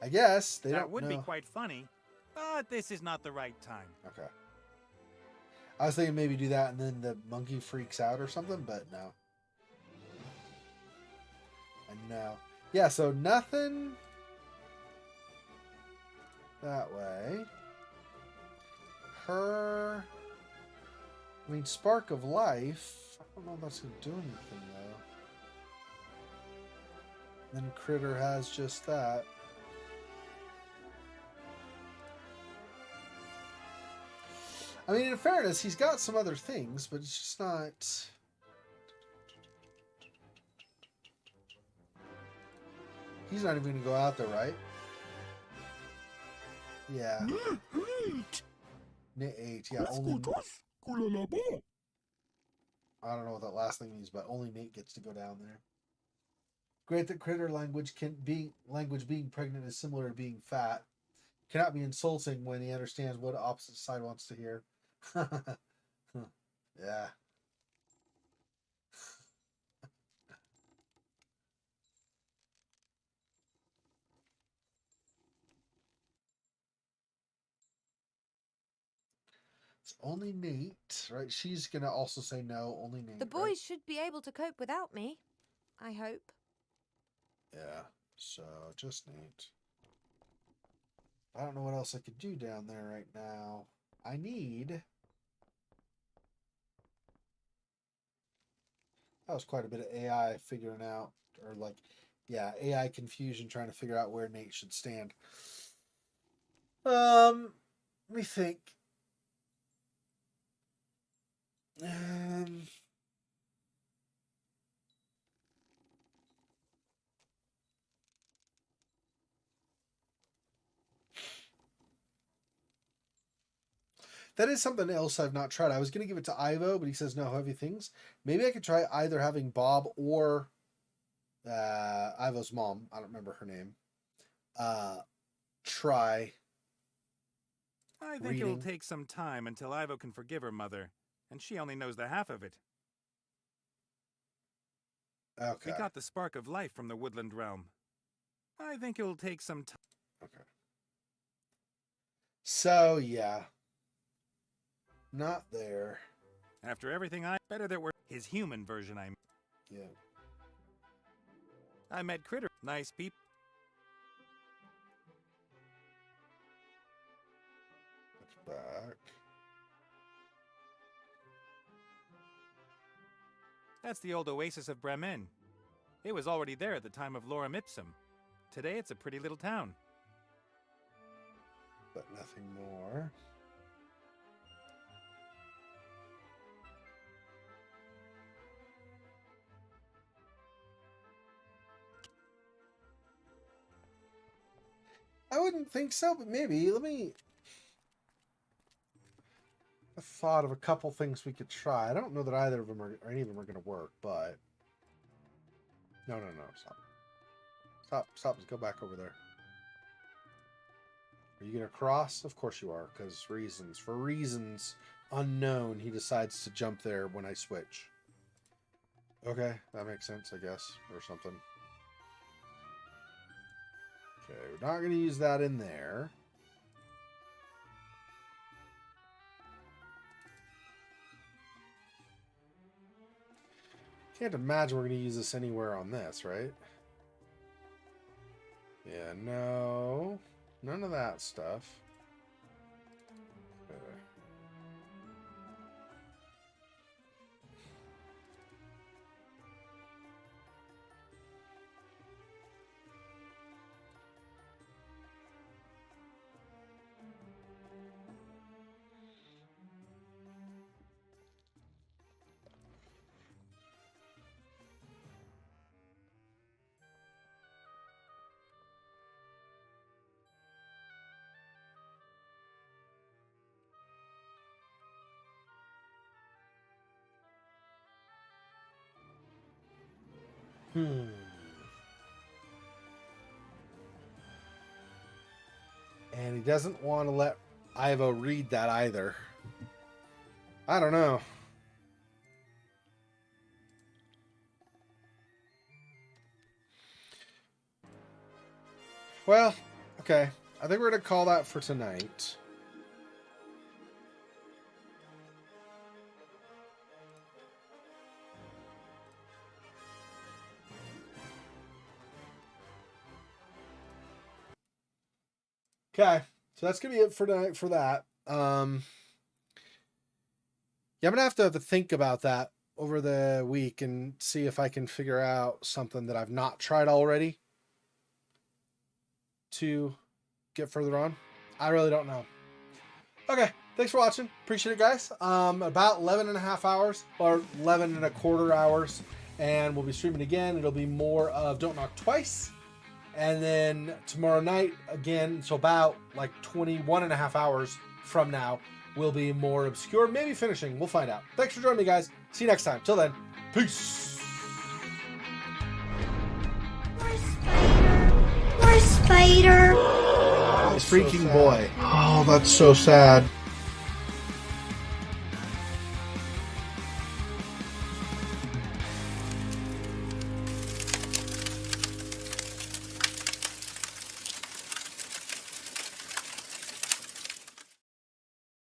I guess they don't know. That would be quite funny, but this is not the right time. Okay. I was thinking maybe do that and then the monkey freaks out or something, but no. I know. Yeah, so nothing that way. Her... I mean, Spark of Life. I don't know if that's going to do anything, though. Then Critter has just that. I mean, in fairness, he's got some other things, but it's just not... He's not even going to go out there, right? Yeah. Knit 8. Yeah, only... I don't know what that last thing means, but only Nate gets to go down there. Great that critter language being pregnant is similar to being fat. Cannot be insulting when he understands what opposite side wants to hear. Yeah. It's only Nate, right? She's gonna also say no, only Nate. The boys right? should be able to cope without me. I hope. Yeah, so just Nate. I don't know what else I could do down there right now. I need... That was quite a bit of AI figuring out, or like, yeah, AI confusion trying to figure out where Nate should stand. Let me think. That is something else I've not tried. I was going to give it to Ivo, but he says no heavy things. Maybe I could try either having Bob or Ivo's mom, I don't remember her name, try I think reading. it'll take some time until Ivo can forgive her mother, and she only knows the half of it. Okay. We got the spark of life from the woodland realm. I think it'll take some time. Okay. So, yeah. Not there. After everything better that we're his human version, I mean. Yeah. I met Critter. Nice peep. It's back. That's the old oasis of Bremen. It was already there at the time of Lorem Ipsum. Today it's a pretty little town. But nothing more. I wouldn't think so, but maybe. Let me... I thought of a couple things we could try. I don't know that either of them or any of them are going to work, but... No. Stop. Stop. Let's go back over there. Are you going to cross? Of course you are, because reasons. For reasons unknown, he decides to jump there when I switch. Okay, that makes sense, I guess, or something. Okay, we're not going to use that in there. Can't imagine we're going to use this anywhere on this, right? Yeah, no. None of that stuff. And he doesn't want to let Ivo read that either. I don't know. Well, okay. I think we're going to call that for tonight. Okay, so that's gonna be it for tonight for that. Yeah, I'm gonna have to think about that over the week and see if I can figure out something that I've not tried already to get further on. I really don't know. Okay, thanks for watching. Appreciate it, guys. About 11 and a half hours or 11 and a quarter hours, and we'll be streaming again. It'll be more of Don't Knock Twice. And then tomorrow night, again, so about like 21 and a half hours from now, will be more obscure, maybe finishing. We'll find out. Thanks for joining me, guys. See you next time. Till then, peace. Poor Spider. It's freaking boy. Oh, that's so sad.